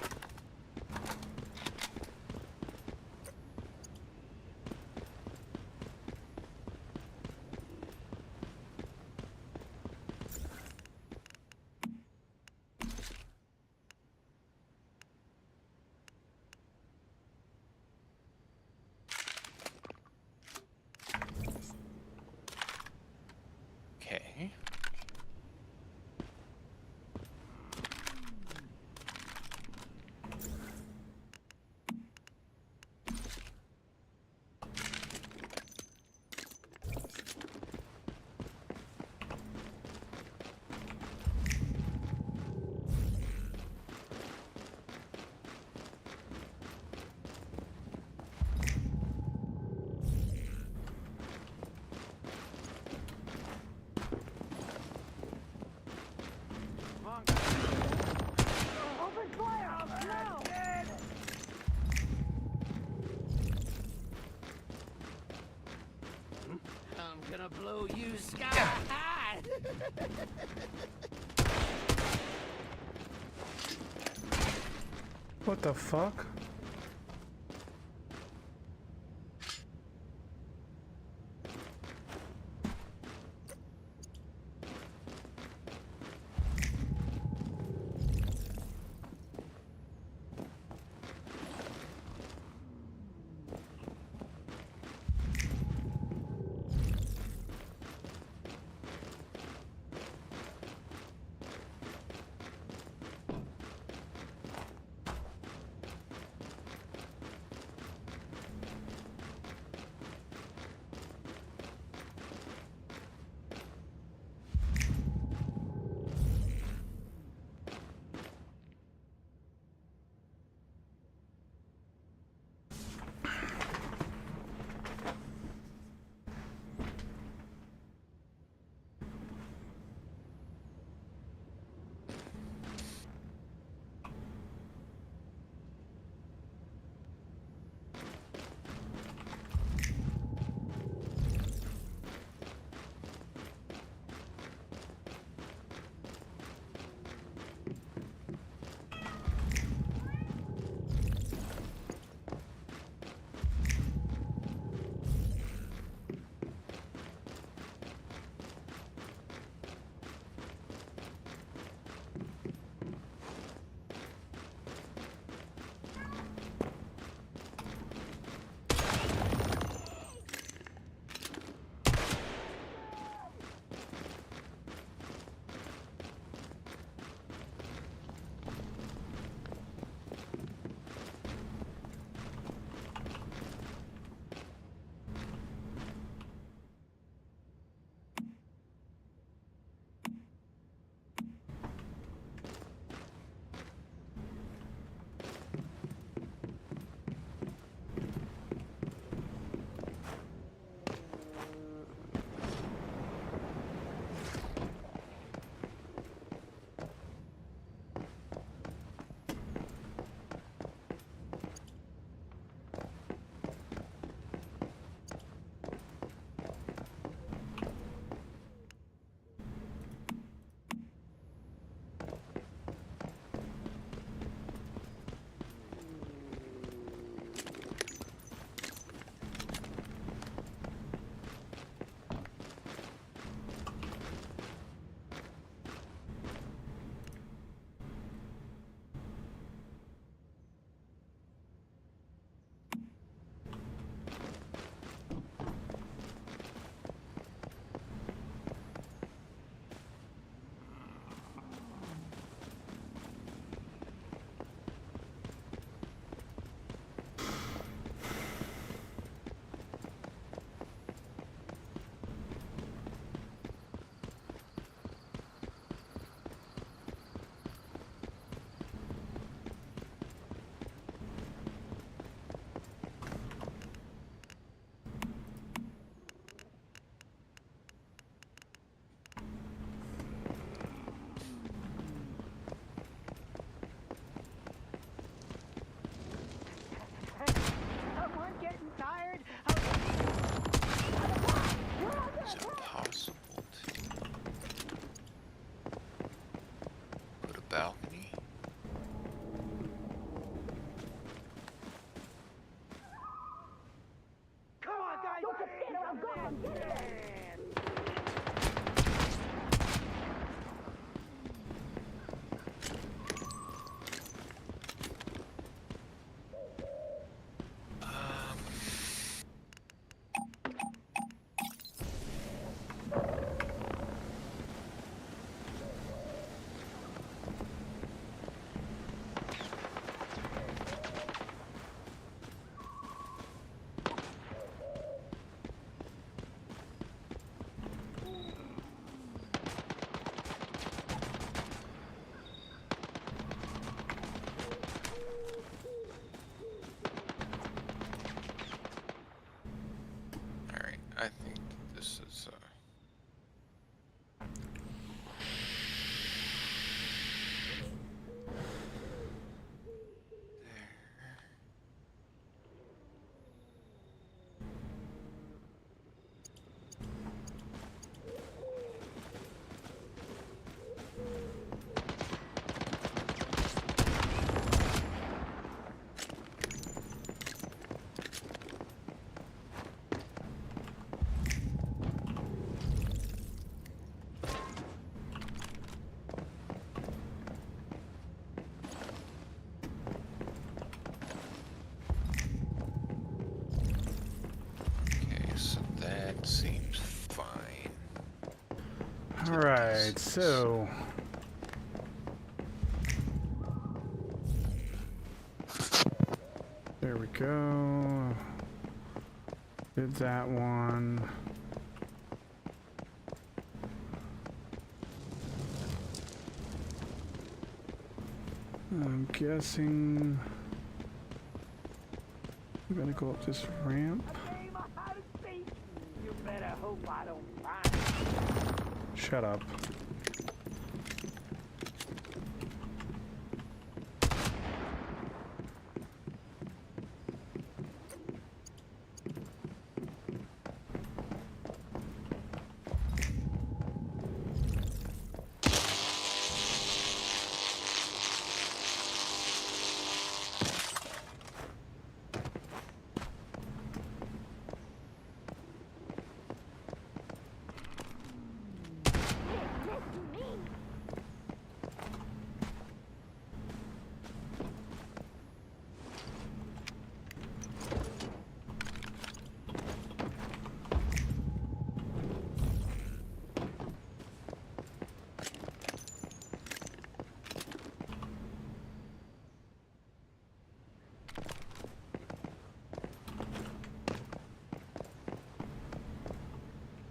Okay. Come on, guys! Open fire! Now! I'm gonna blow you sky high! What the fuck? to Alright, these. so there we go. Did that one. I'm guessing I'm gonna go up this ramp. Hey, my heart is beating. You better hope I don't find you. Shut up.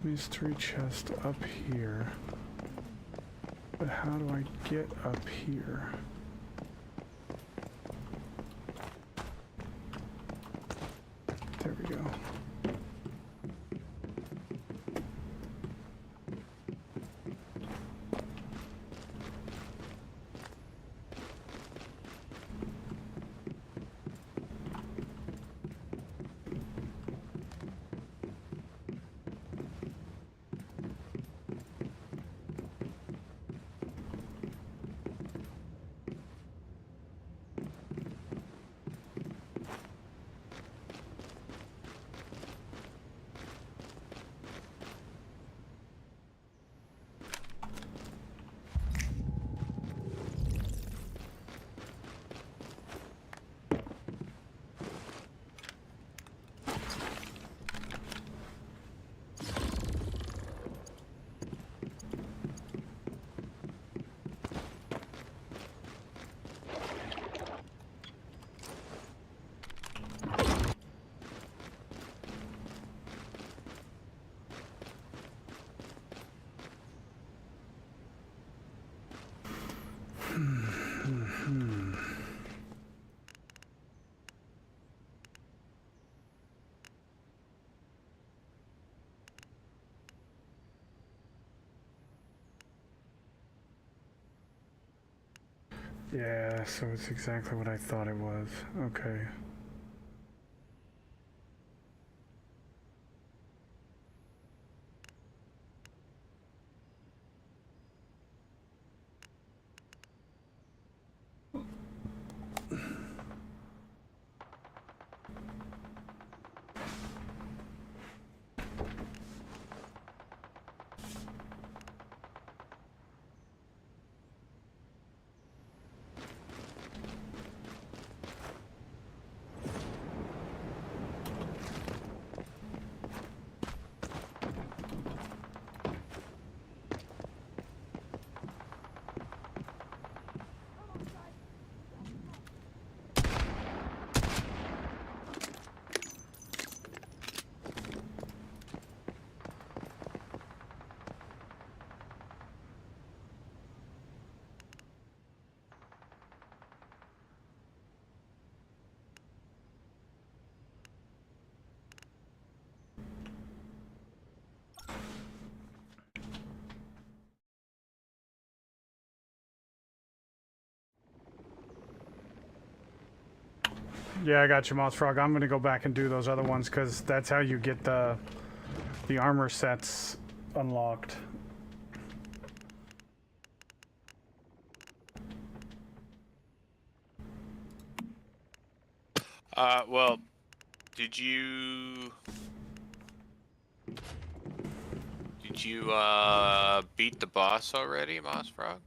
Mystery chest up here. But how do I get up here? There we go. Yeah, so it's exactly what I thought it was. Okay. Yeah, I got you, Moss Frog. I'm gonna go back and do those other ones because that's how you get the armor sets unlocked. Well, did you beat the boss already, Moss Frog?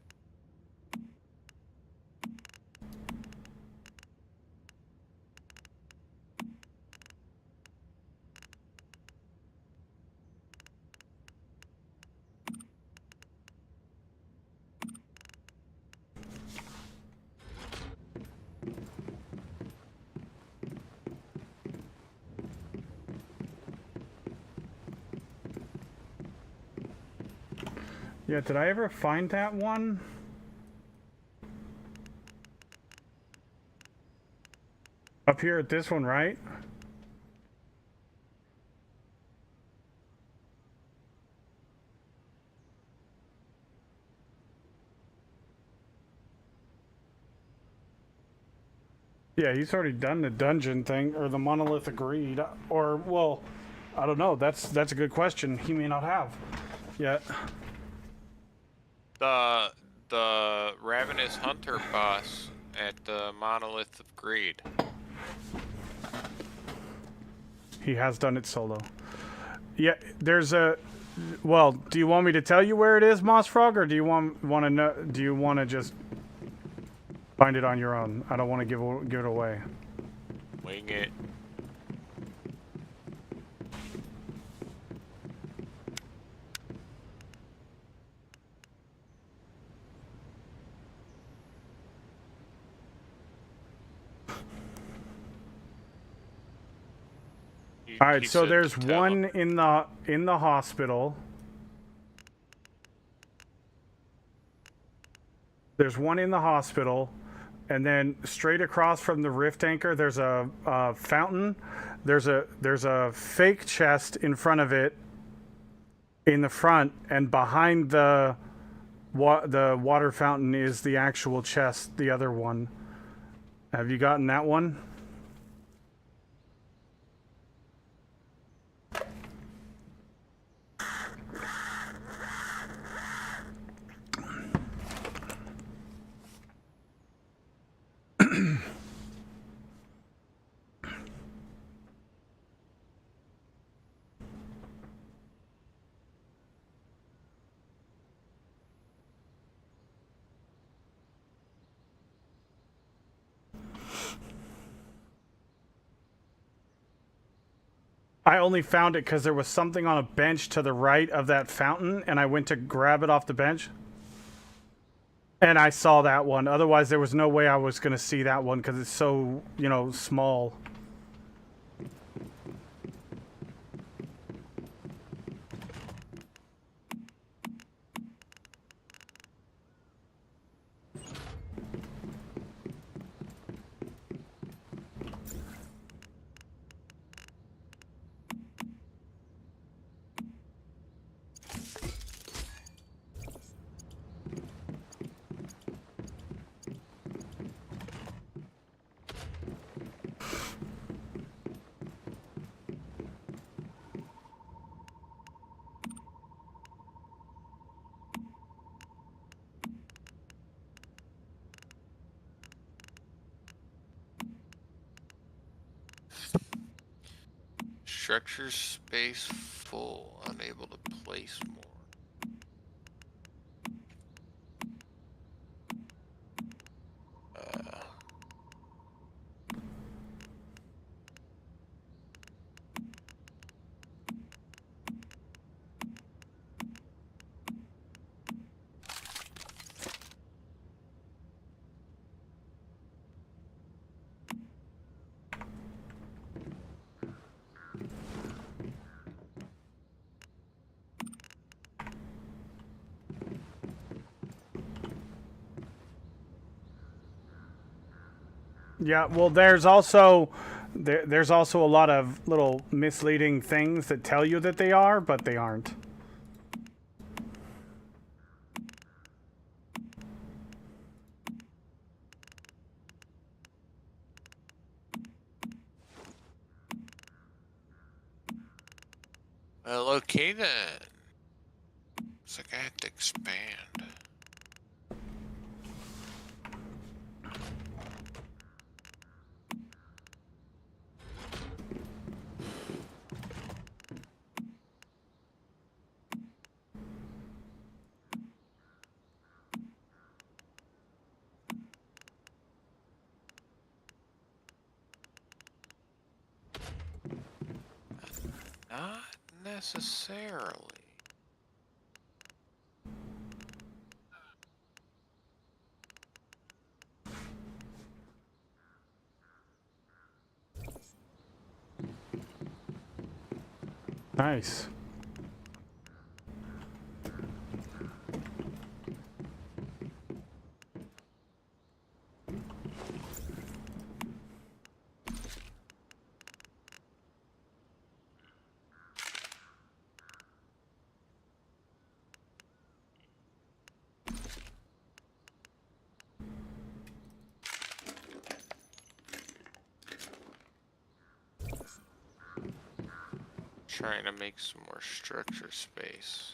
Yeah, did I ever find that one? Up here at this one, right? Yeah, he's already done the dungeon thing, or the monolith agreed, or, well, I don't know. That's a good question. He may not have yet. The Ravenous Hunter boss at the Monolith of Greed. He has done it solo. Yeah, there's a. Well, do you want me to tell you where it is, Moss Frog, or do you want to know? Do you want to just find it on your own? I don't want to give it away. Wing it. All right, He so said there's to tell one him. in the hospital. There's one in the hospital, and then straight across from the rift anchor, there's a fountain. There's a fake chest in front of it, in the front, and behind the water fountain is the actual chest. The other one. Have you gotten that one? I only found it because there was something on a bench to the right of that fountain, and I went to grab it off the bench. And I saw that one. Otherwise, there was no way I was going to see that one because it's so, small. Structure space full. Unable to place more. Yeah, well, there's also a lot of little misleading things that tell you that they are, but they aren't. Well, okay then. It's like I have to expand. Not necessarily. Nice. trying to make some more structure space.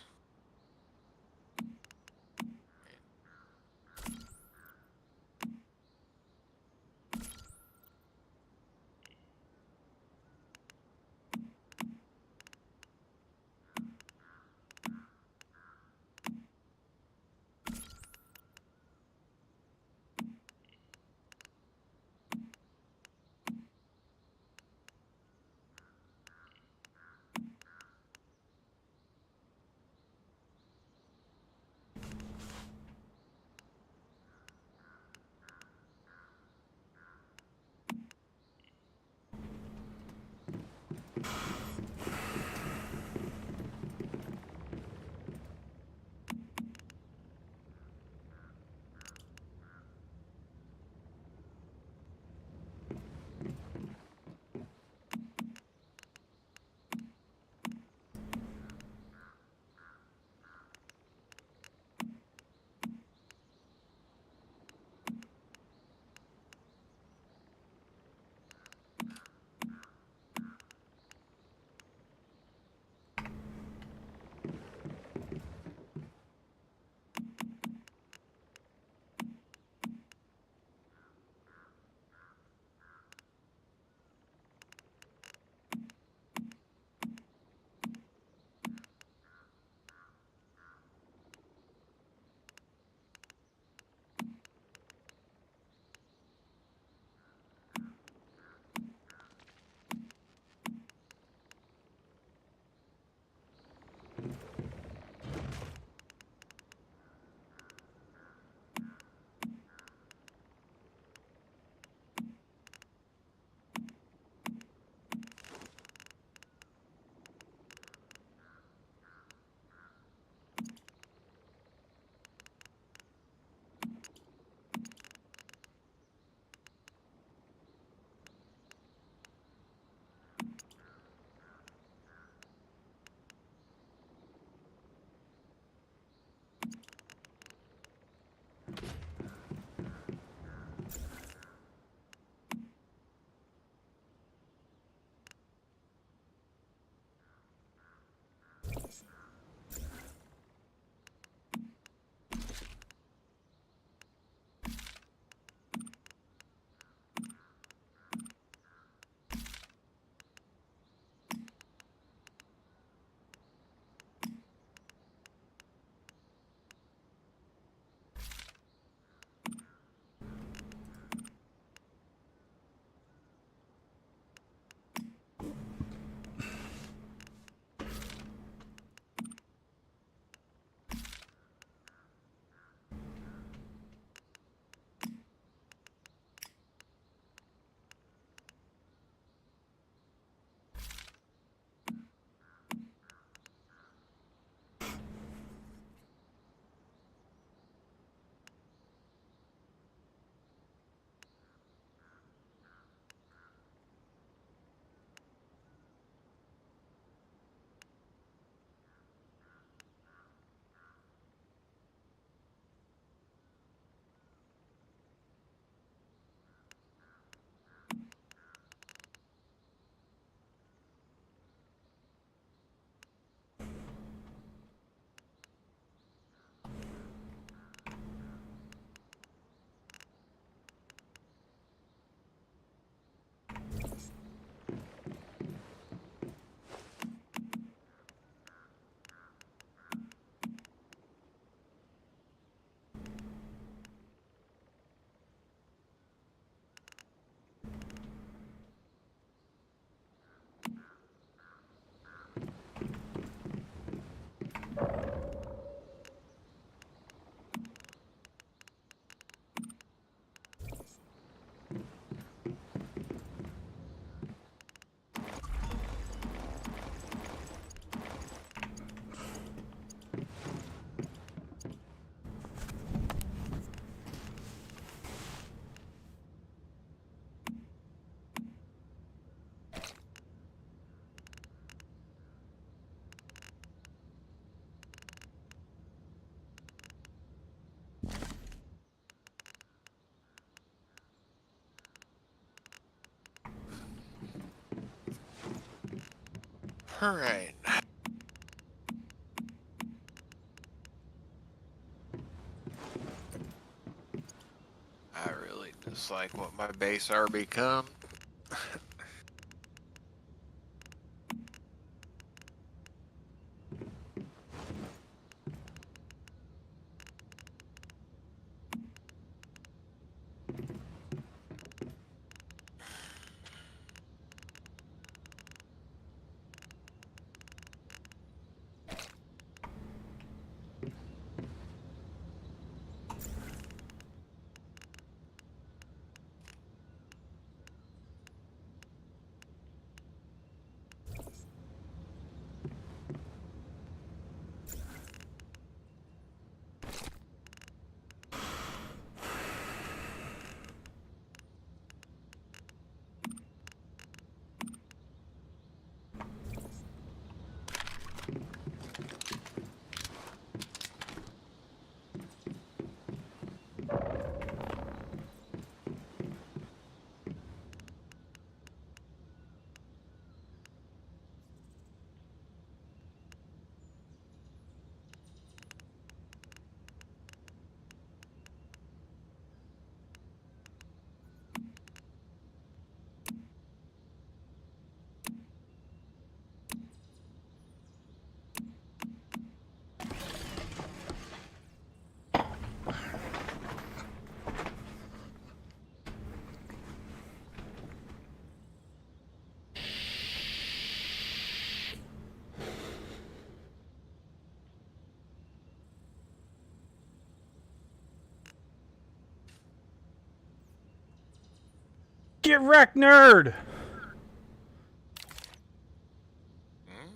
All right. I really dislike what my base are become. Get wrecked, nerd! Hmm?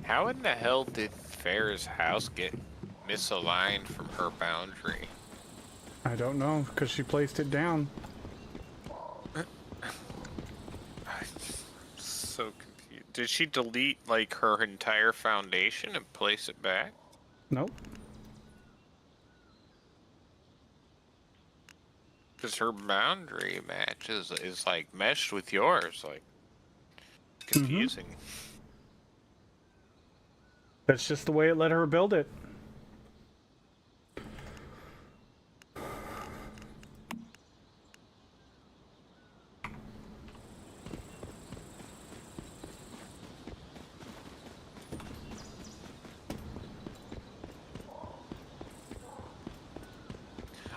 How in the hell did Farah's house get misaligned from her boundary? I don't know, because she placed it down. I'm so confused. Did she delete like her entire foundation and place it back? Nope. Because her boundary matches is like meshed with yours, like confusing. That's just the way it let her build it.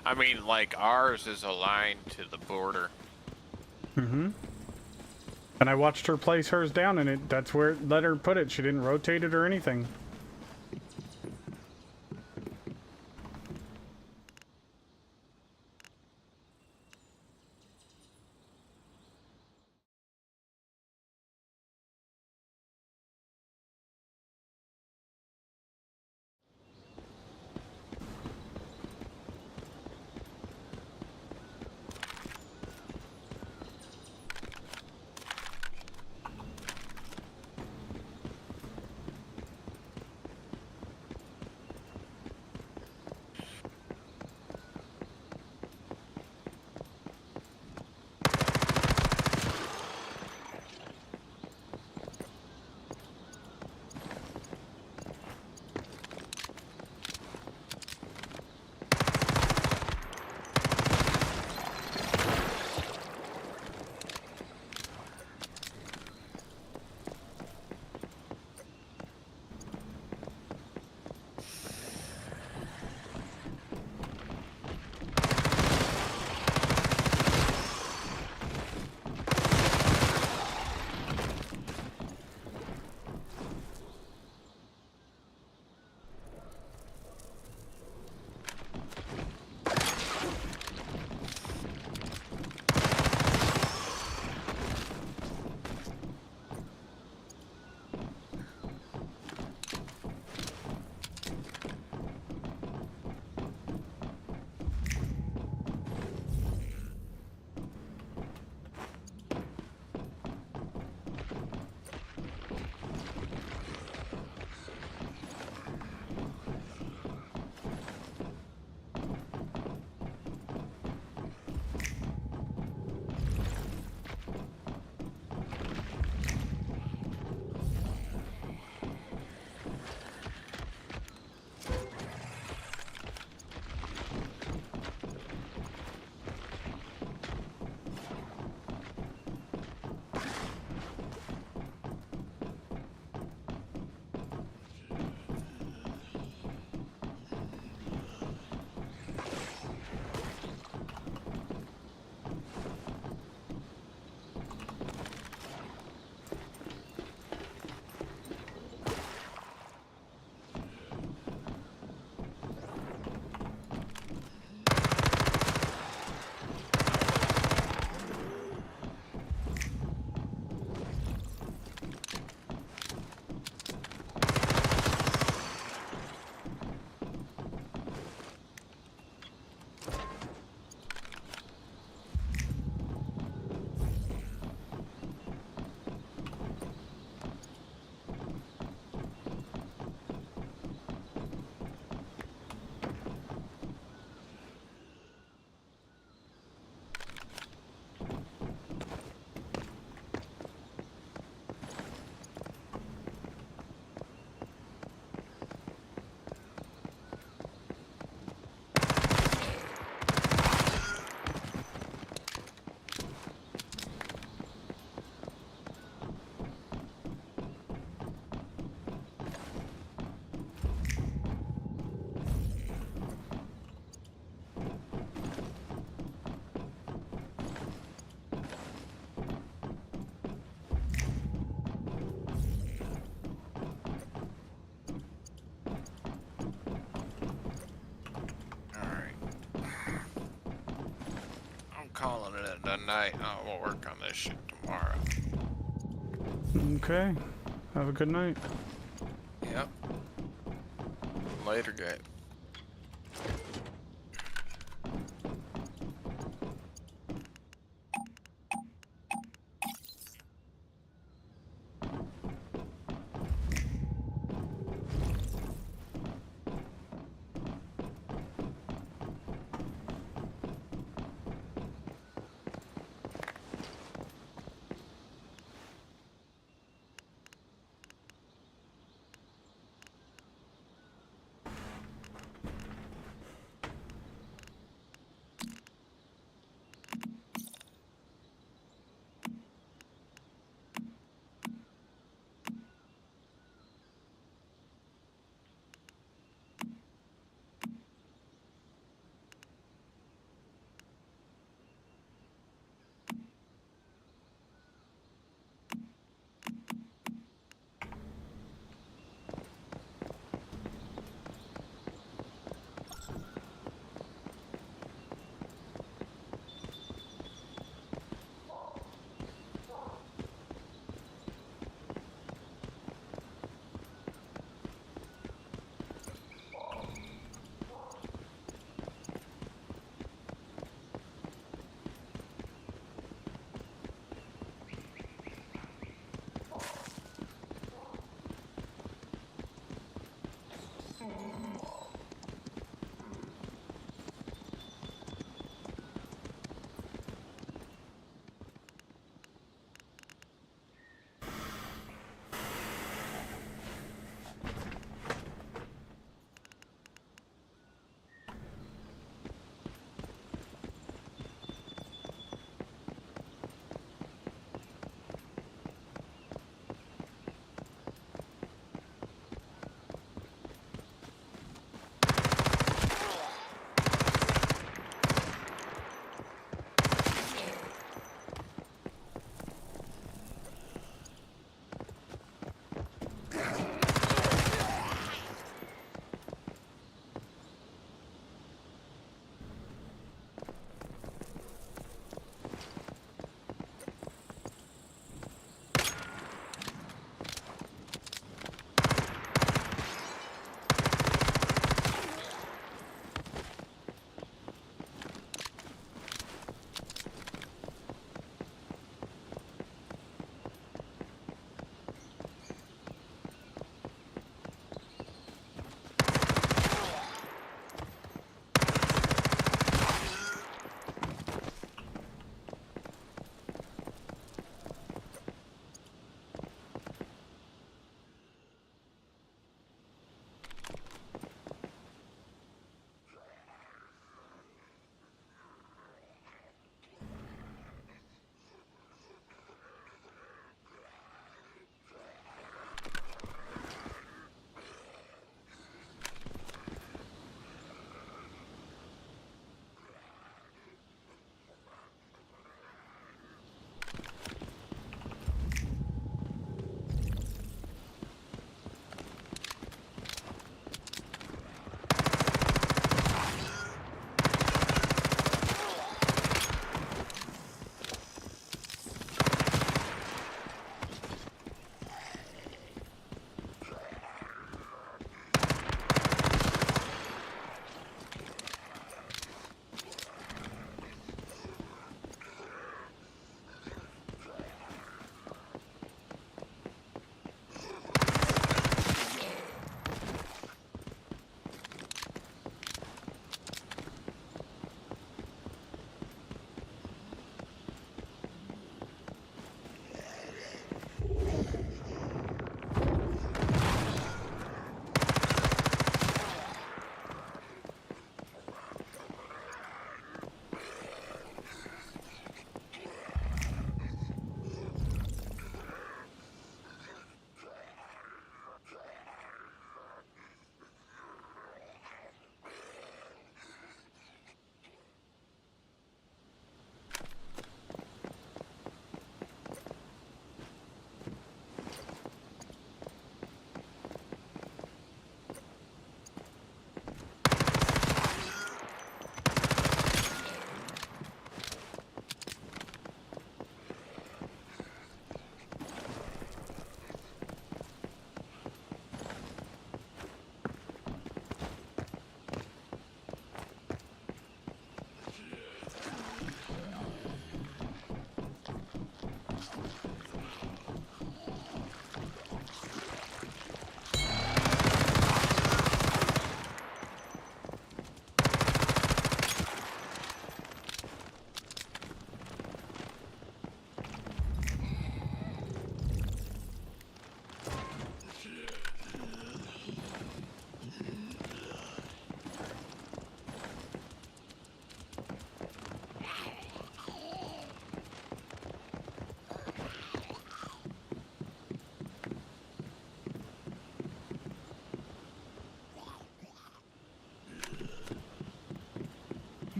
I mean, like ours is aligned to the border. And I watched her place hers down, and that's where it let her put it. She didn't rotate it or anything. good night. We'll work on this shit tomorrow. Okay. Have a good night. Yep. Later, Gabe.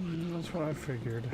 That's what I figured.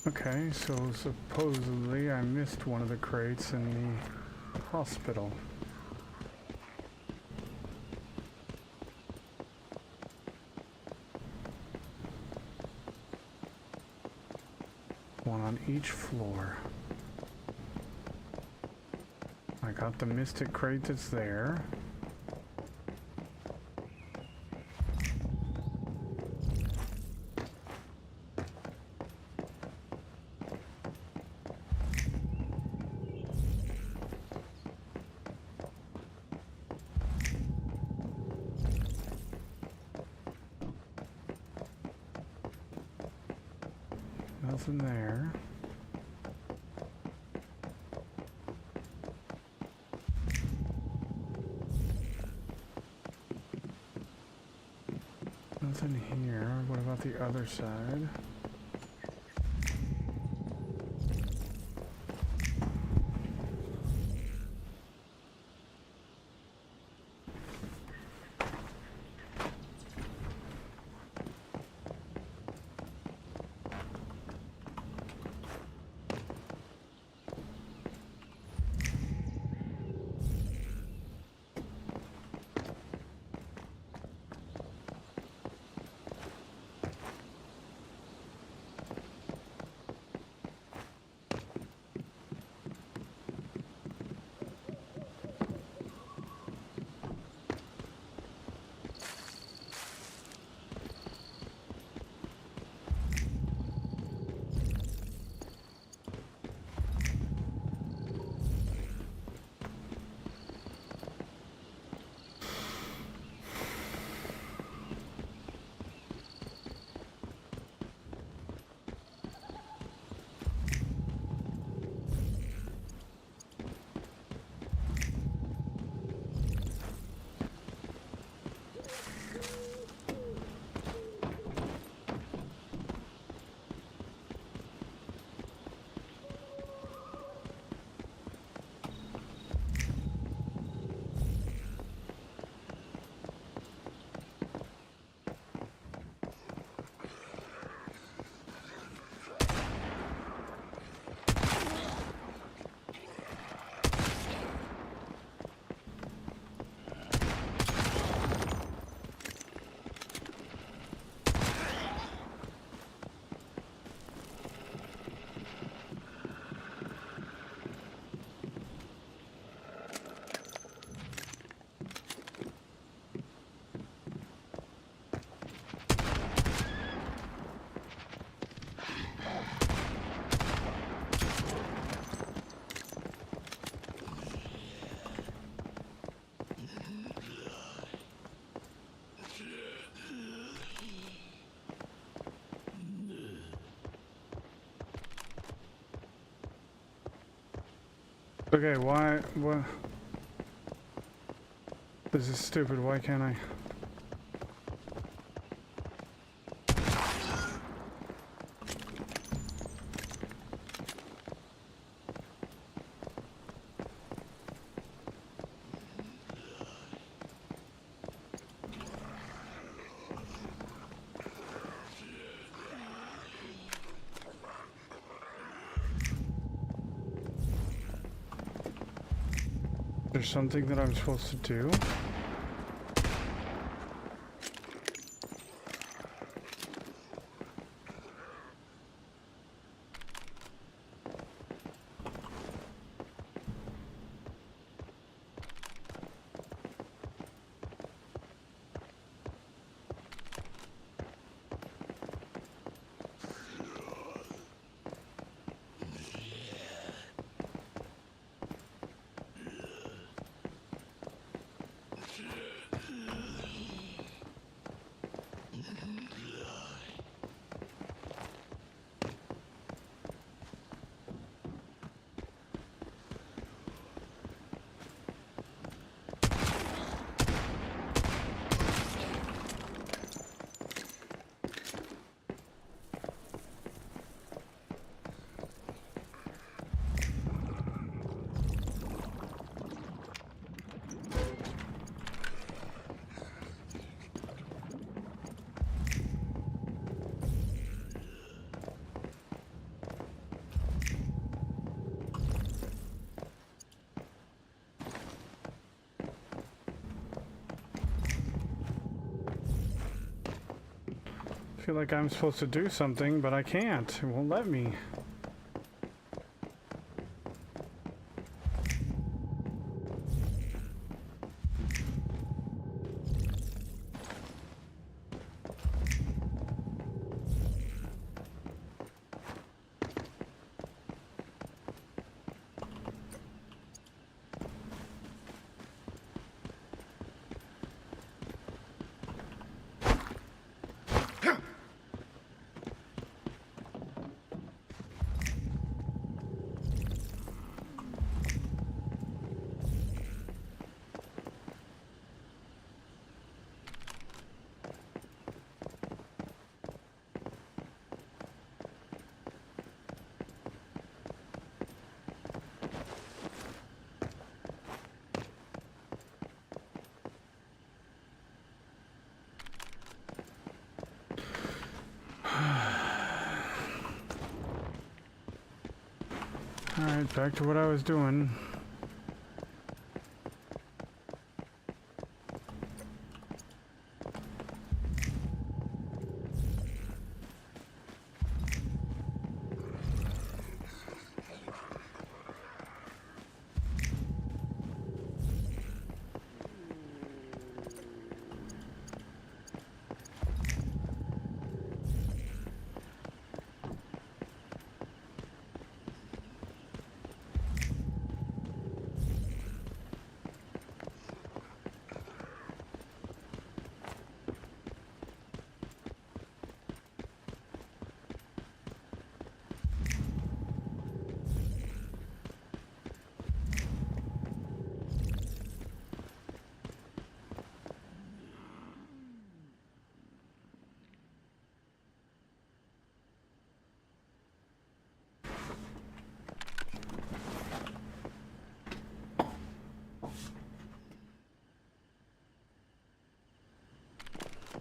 Okay, so supposedly I missed one of the crates in the hospital. One on each floor. I got the Mystic crate that's there. Nothing there. Nothing here. What about the other side? Okay, why? What? This is stupid. Why can't I? There's something that I'm supposed to do? feel like I'm supposed to do something, but I can't. It won't let me. Alright, back to what I was doing.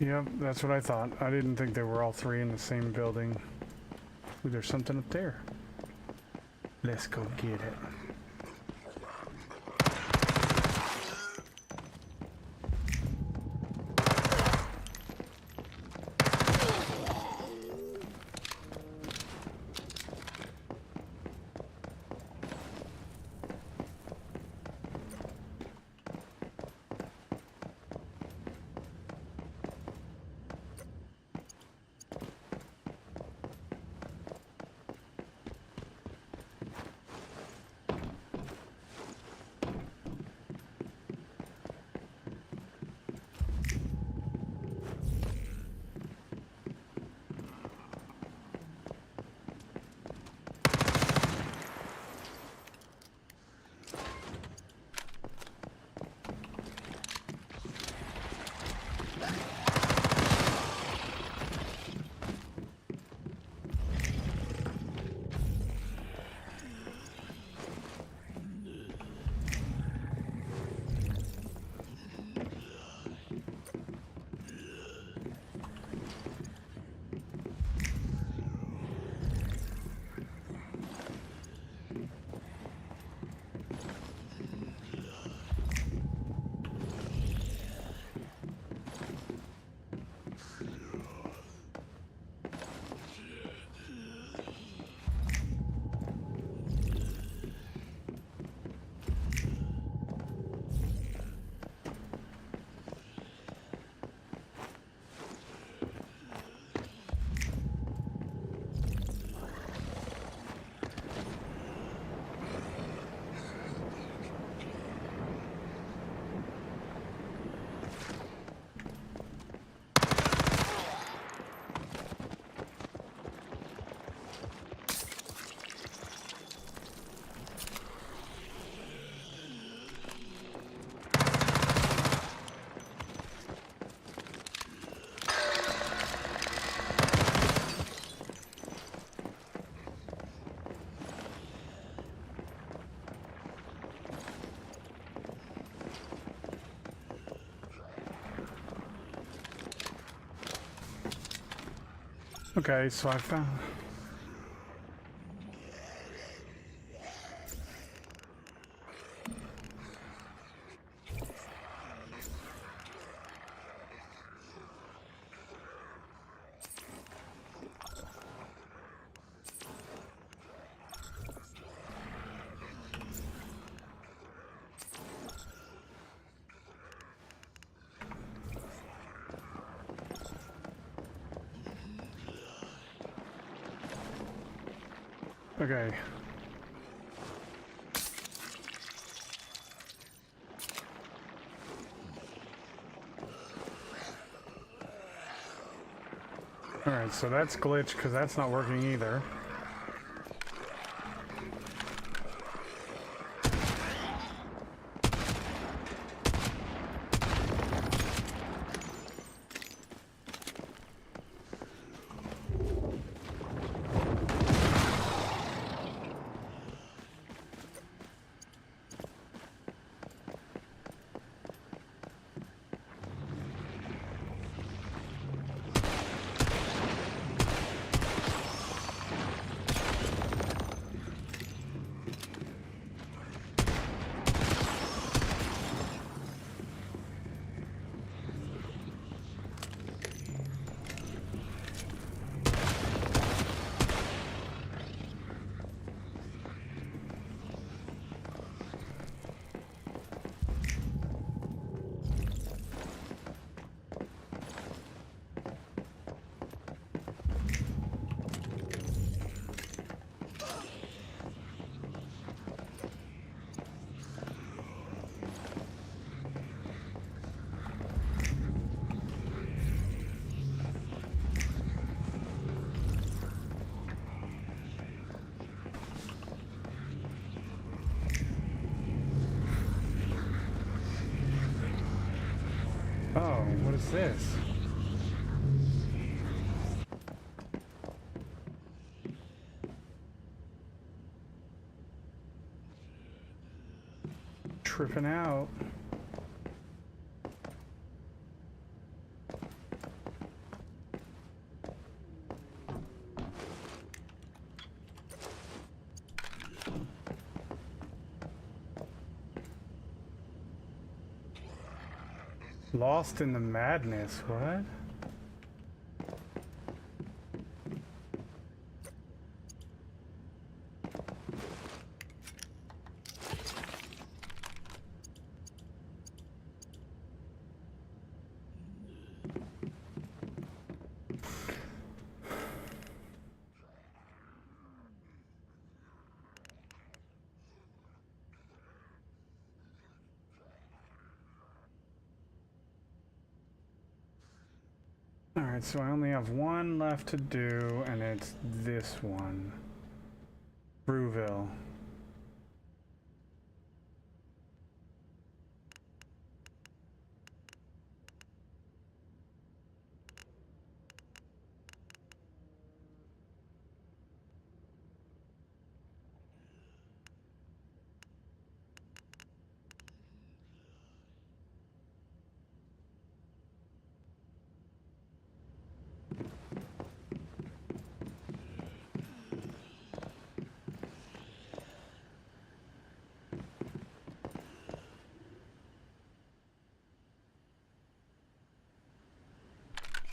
Yep, that's what I thought. I didn't think they were all three in the same building. Ooh, there's something up there. Let's go get it. Okay, so I found... Okay. Alright, so that's glitched because that's not working either. Oh, what is this? Tripping out. Lost in the madness, what? Alright, so I only have one left to do, and it's this one. Brewville.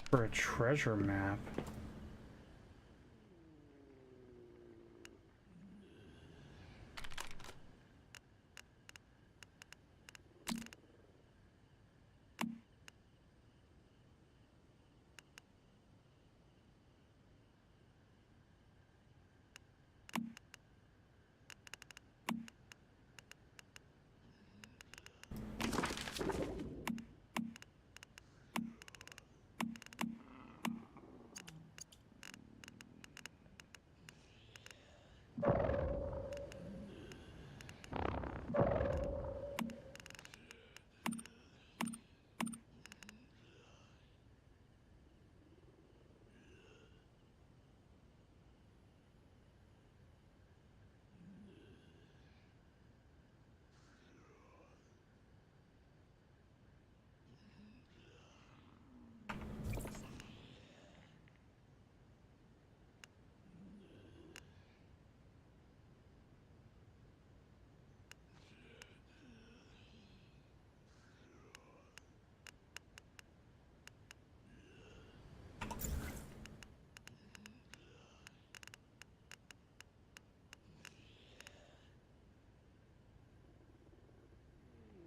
For a treasure map.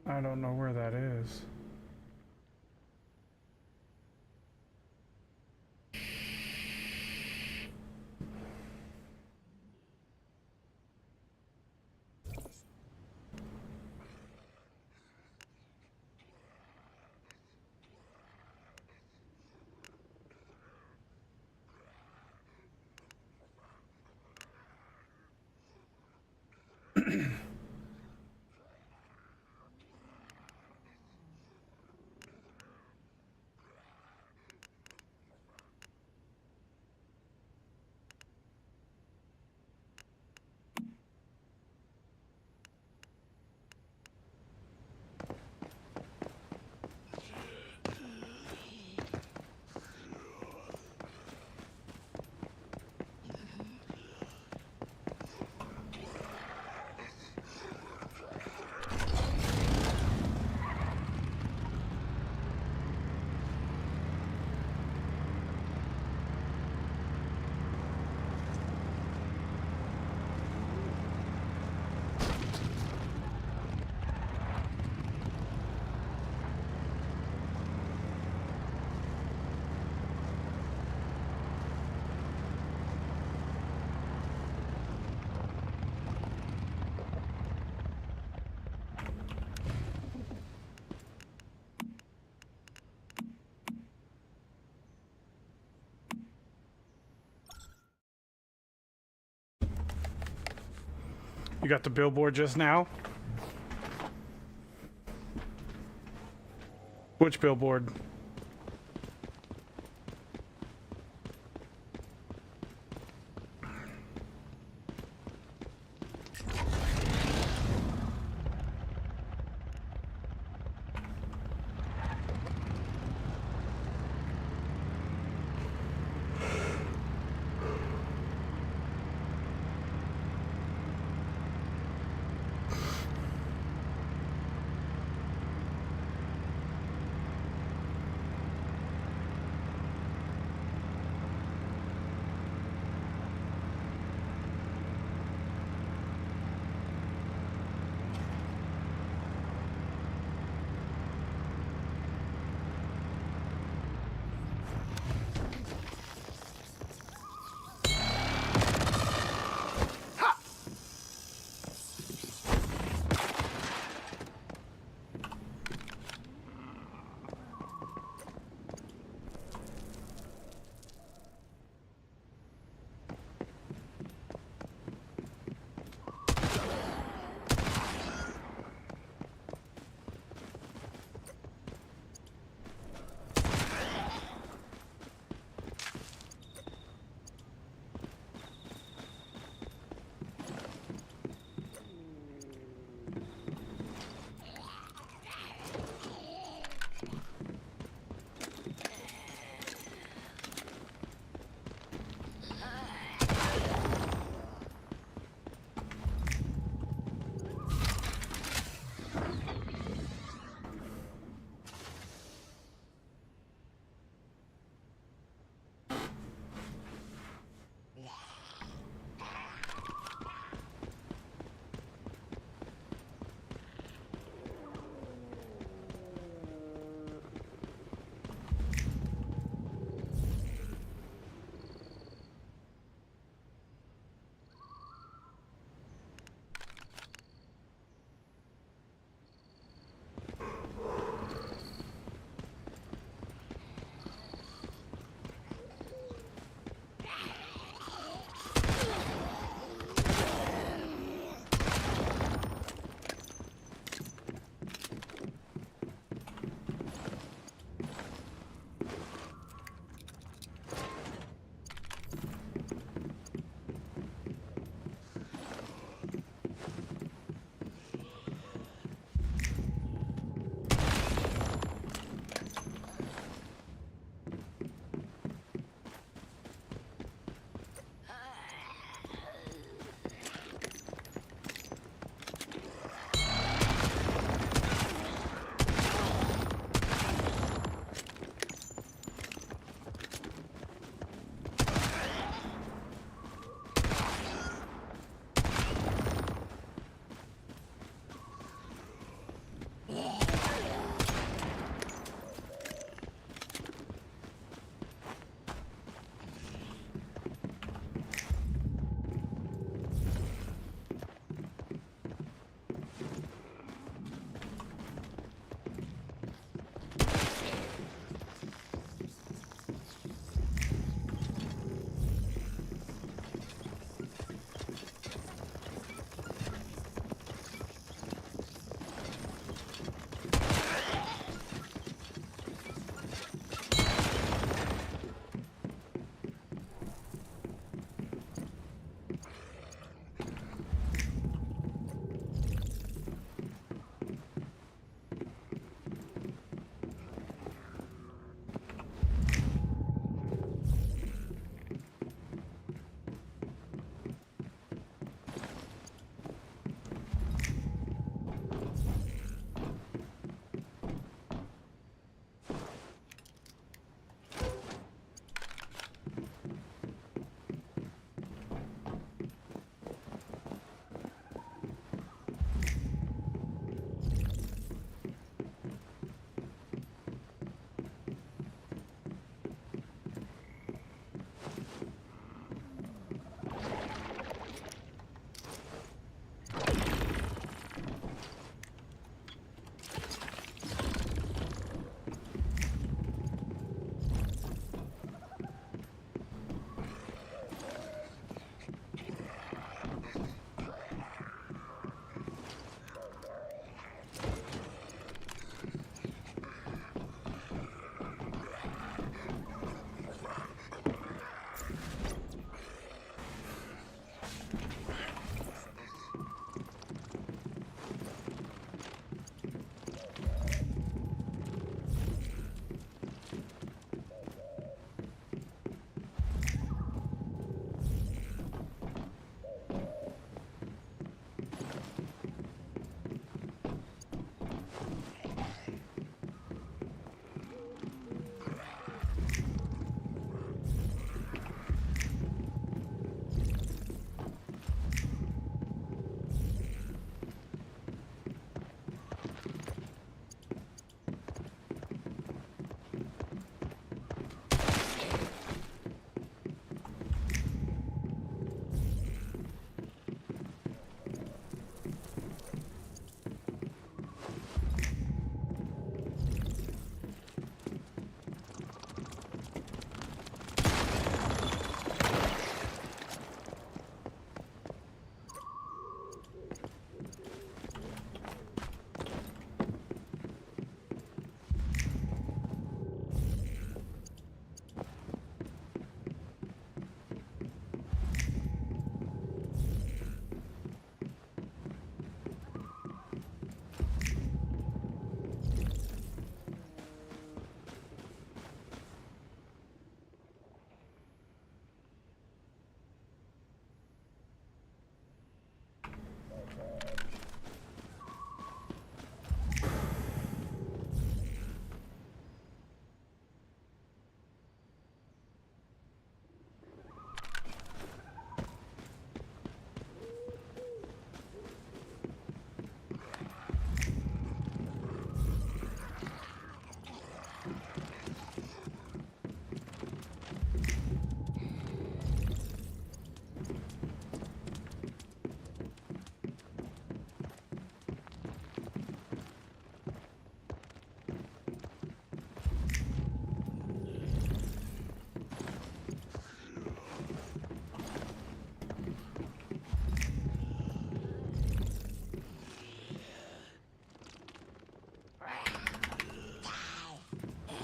I don't know where that is. You got the billboard just now? Which billboard?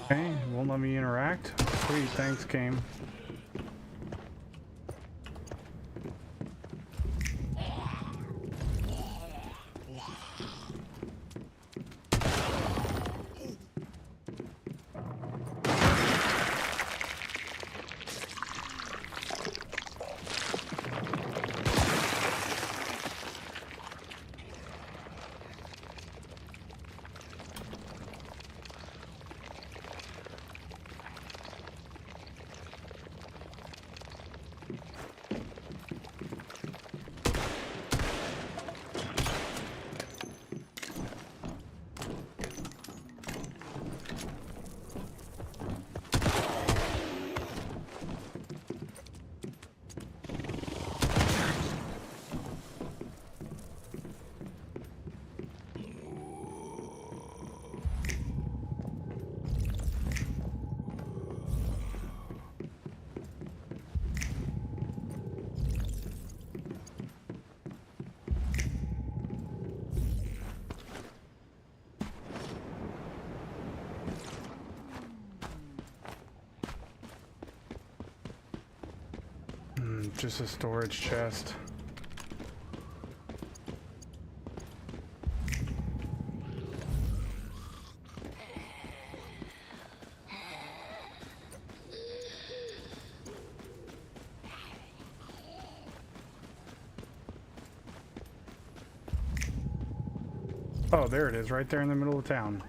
Okay, won't let me interact. Sweet, thanks, game. Just a storage chest. Oh, there it is, right there in the middle of town.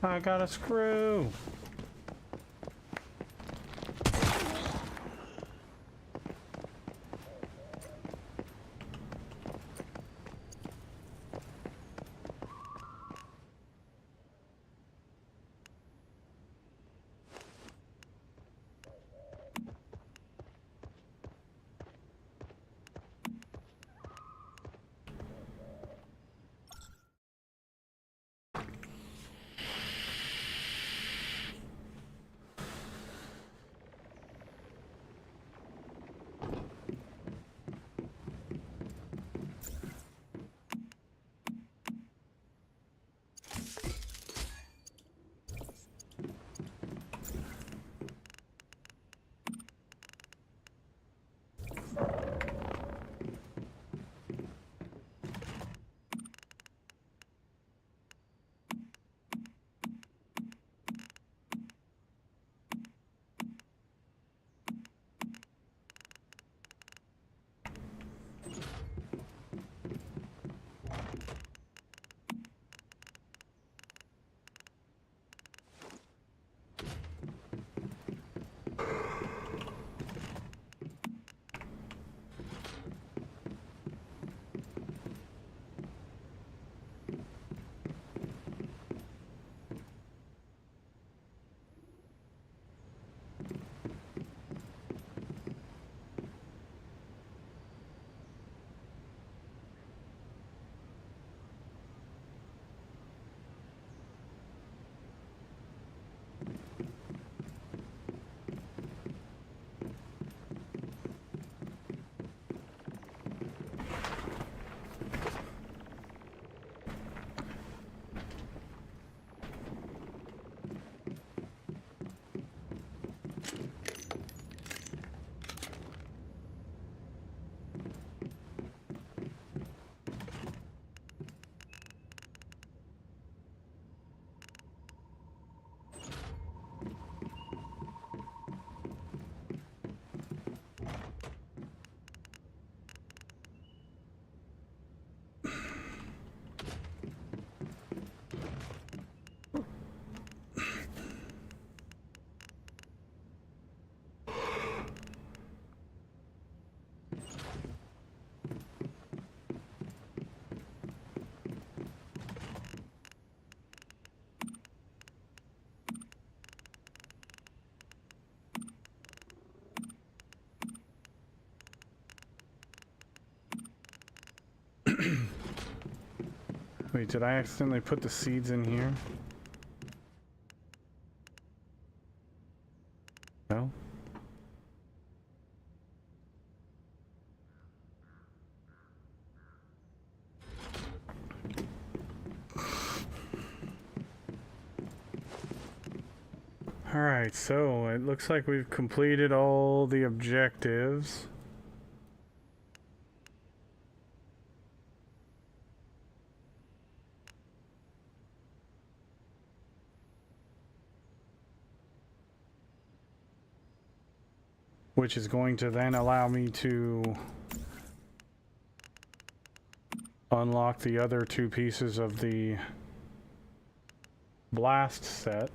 I got a screw. Wait, did I accidentally put the seeds in here? No? Alright, so it looks like we've completed all the objectives. Which is going to then allow me to unlock the other 2 pieces of the blast set.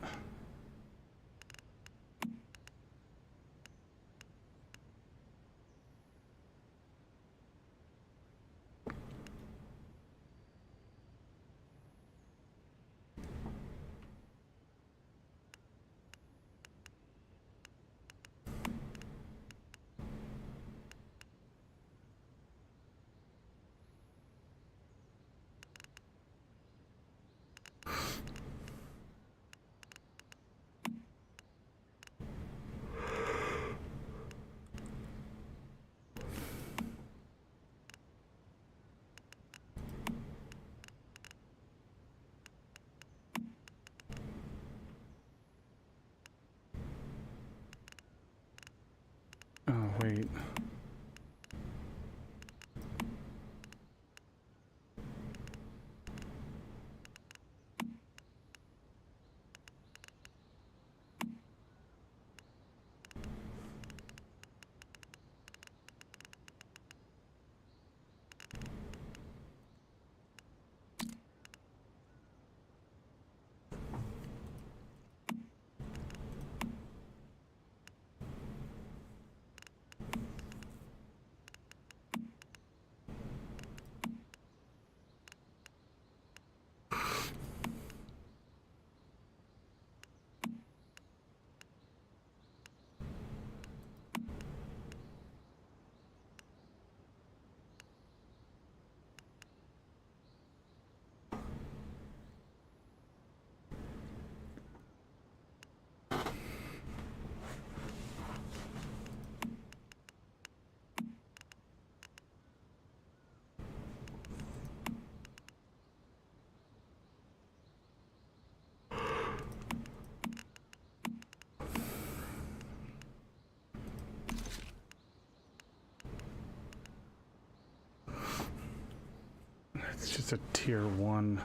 Oh, wait. It's just a tier 1.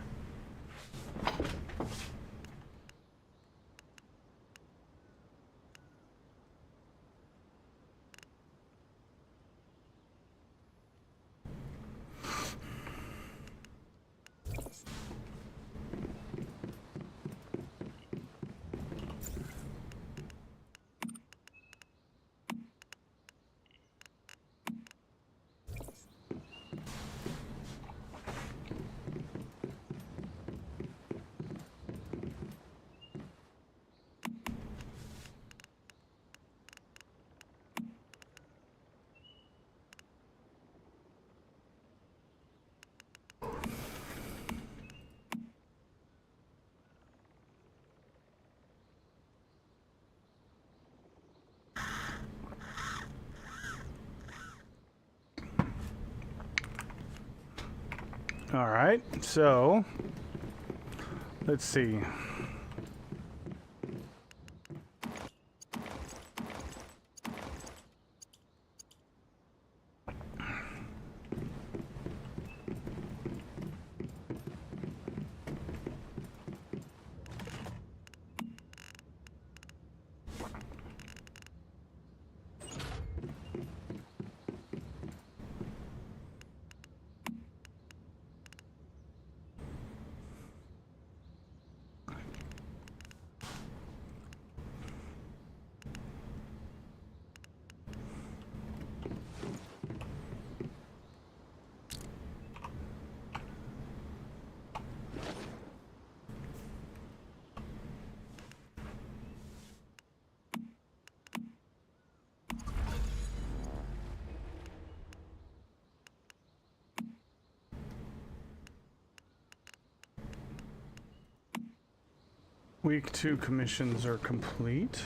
All right, so let's see. Week 2 commissions are complete.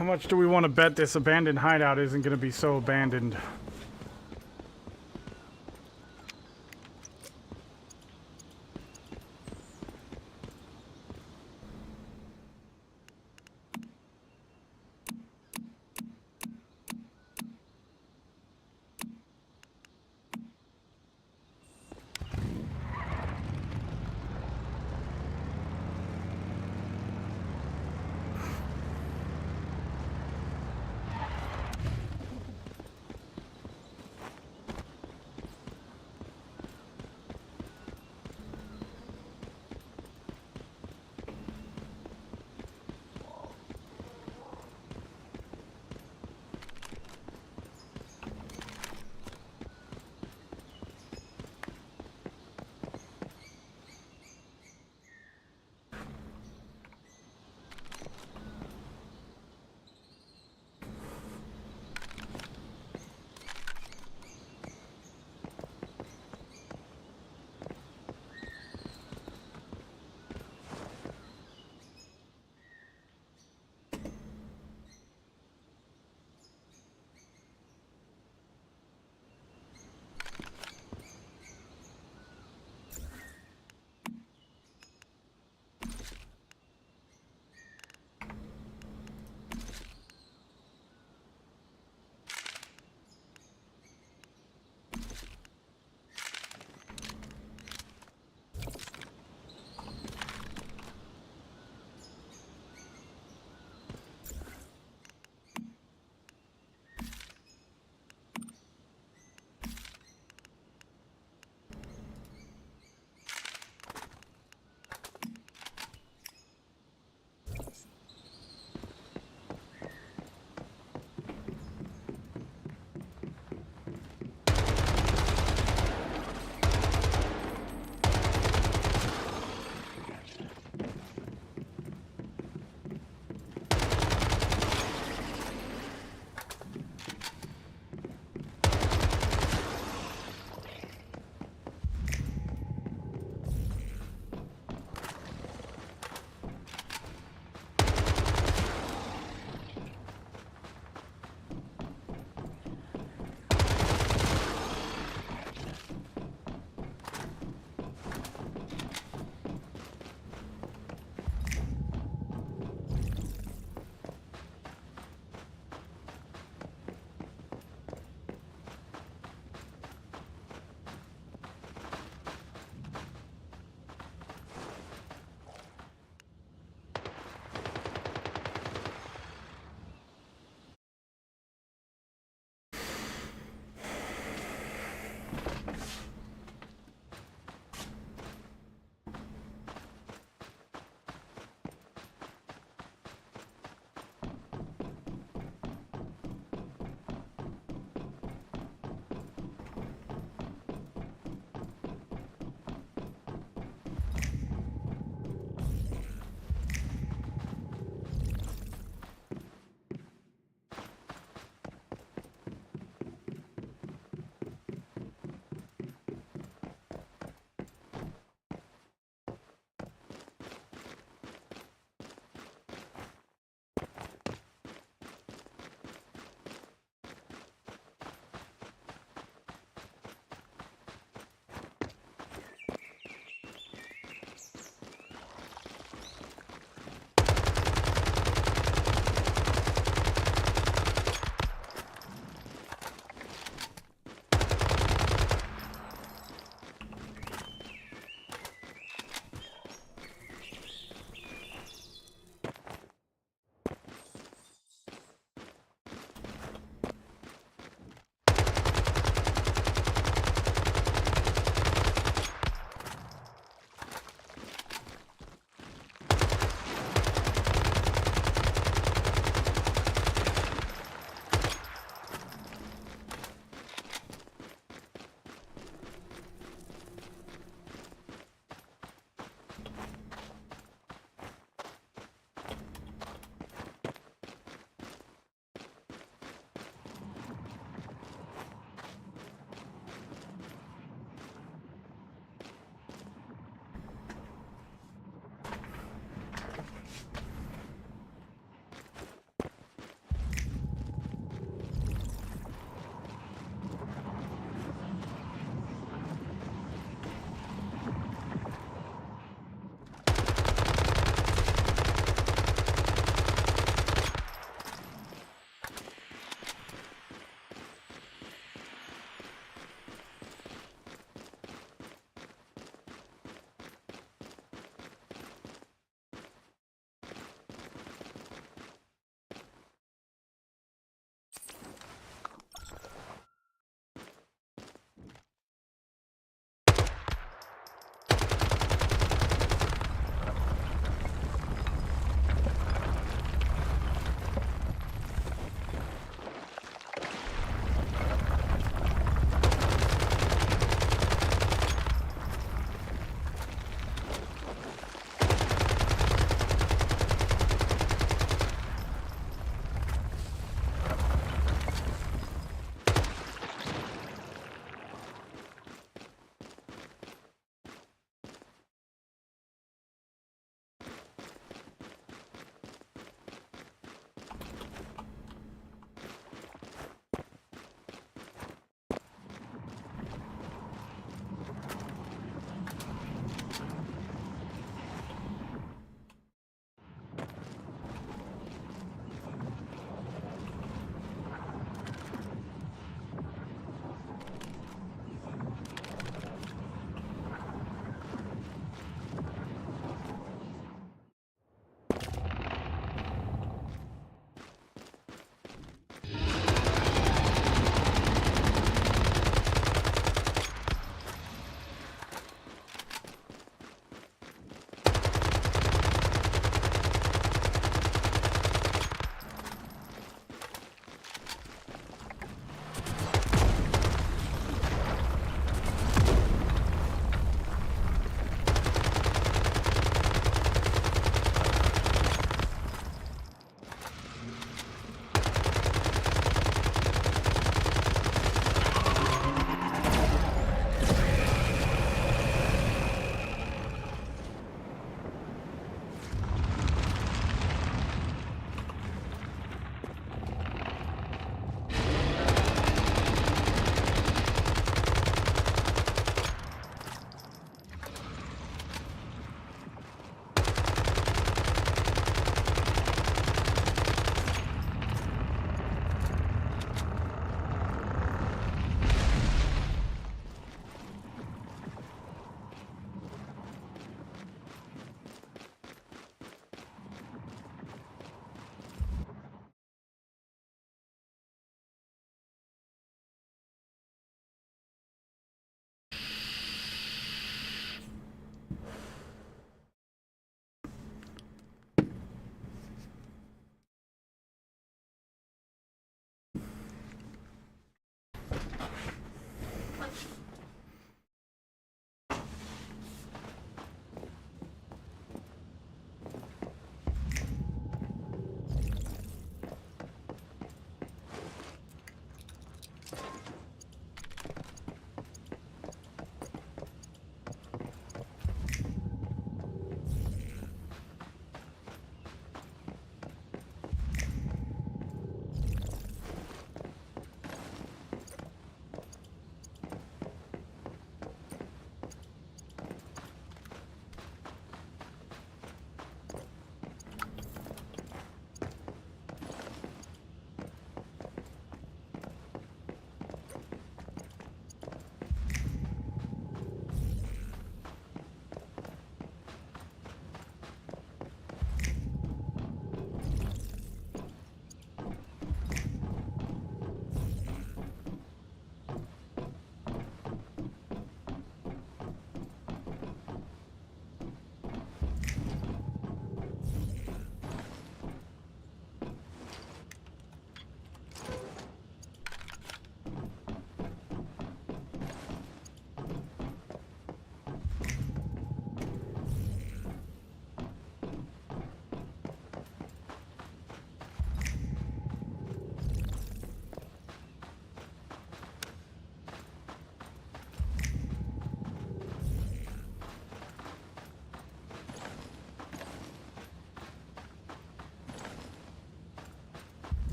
How much do we want to bet this abandoned hideout isn't going to be so abandoned?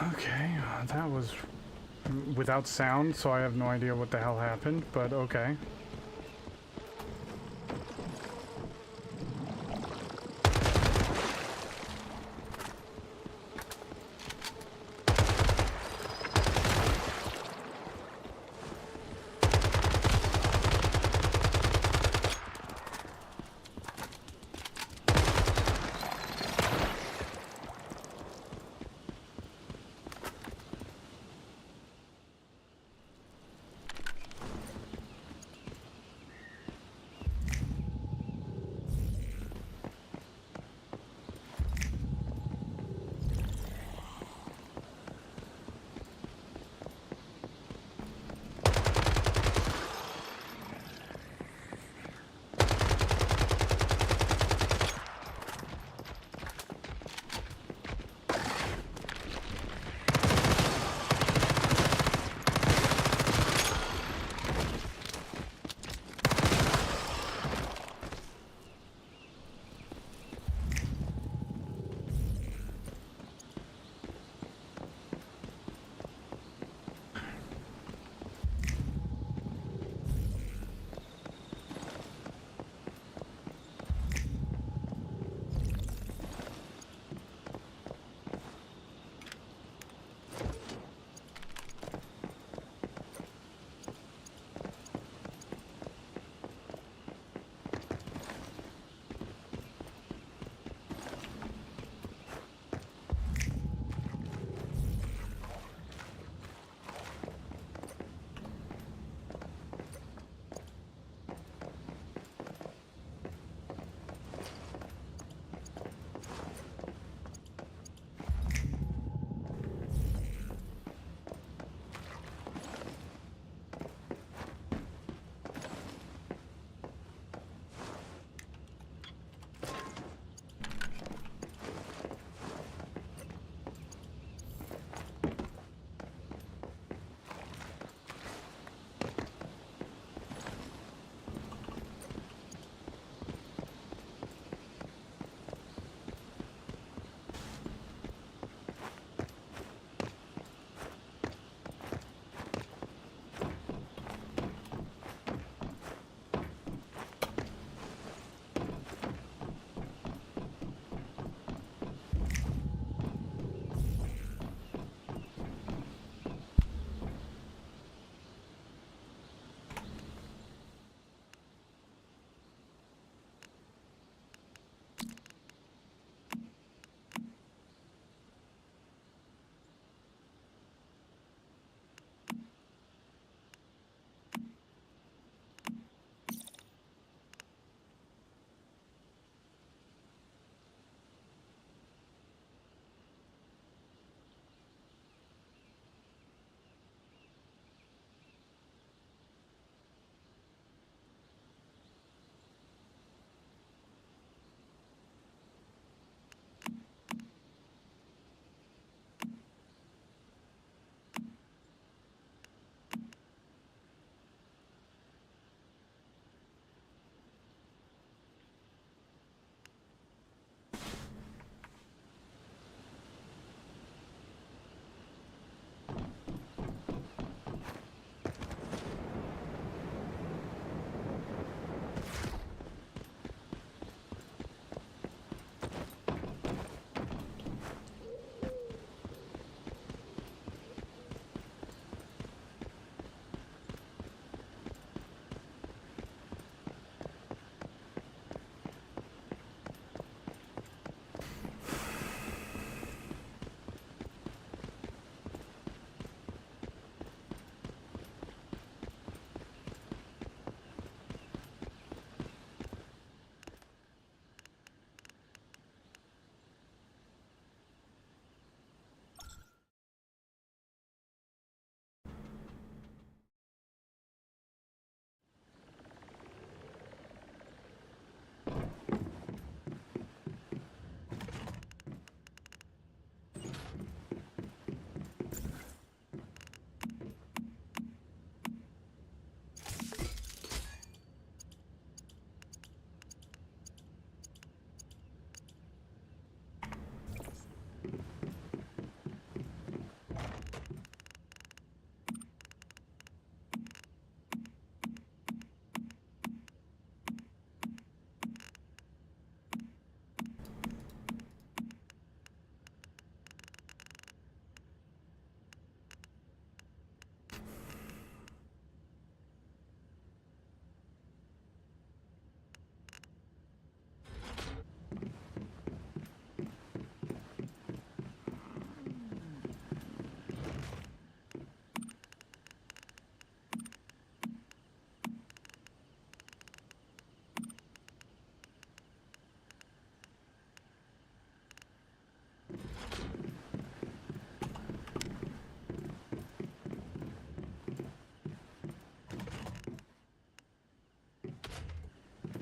Okay, that was without sound, so I have no idea what the hell happened, but okay.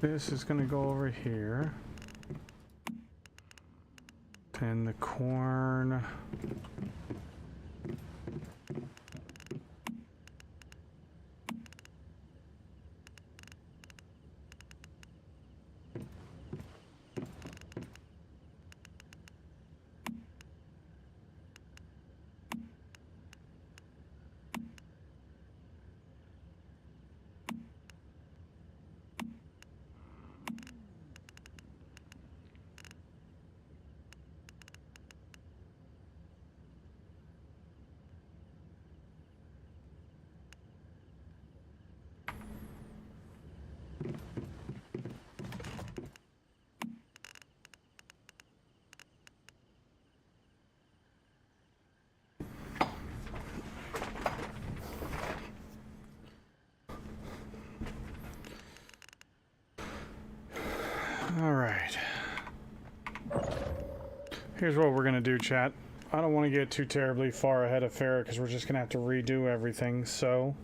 This is gonna go over here. And the corn. All right. Here's what we're gonna do, chat. I don't want to get too terribly far ahead of Farah because we're just gonna have to redo everything. So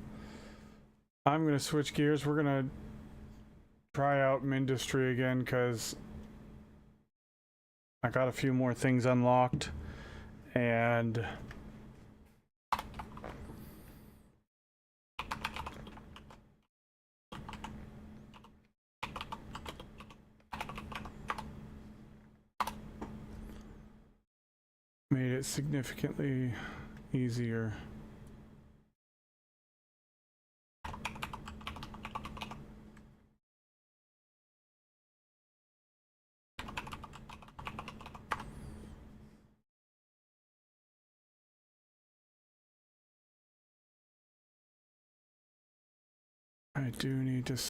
I'm gonna switch gears. We're gonna try out Mindustry again because I got a few more things unlocked, and made it significantly easier. I do need to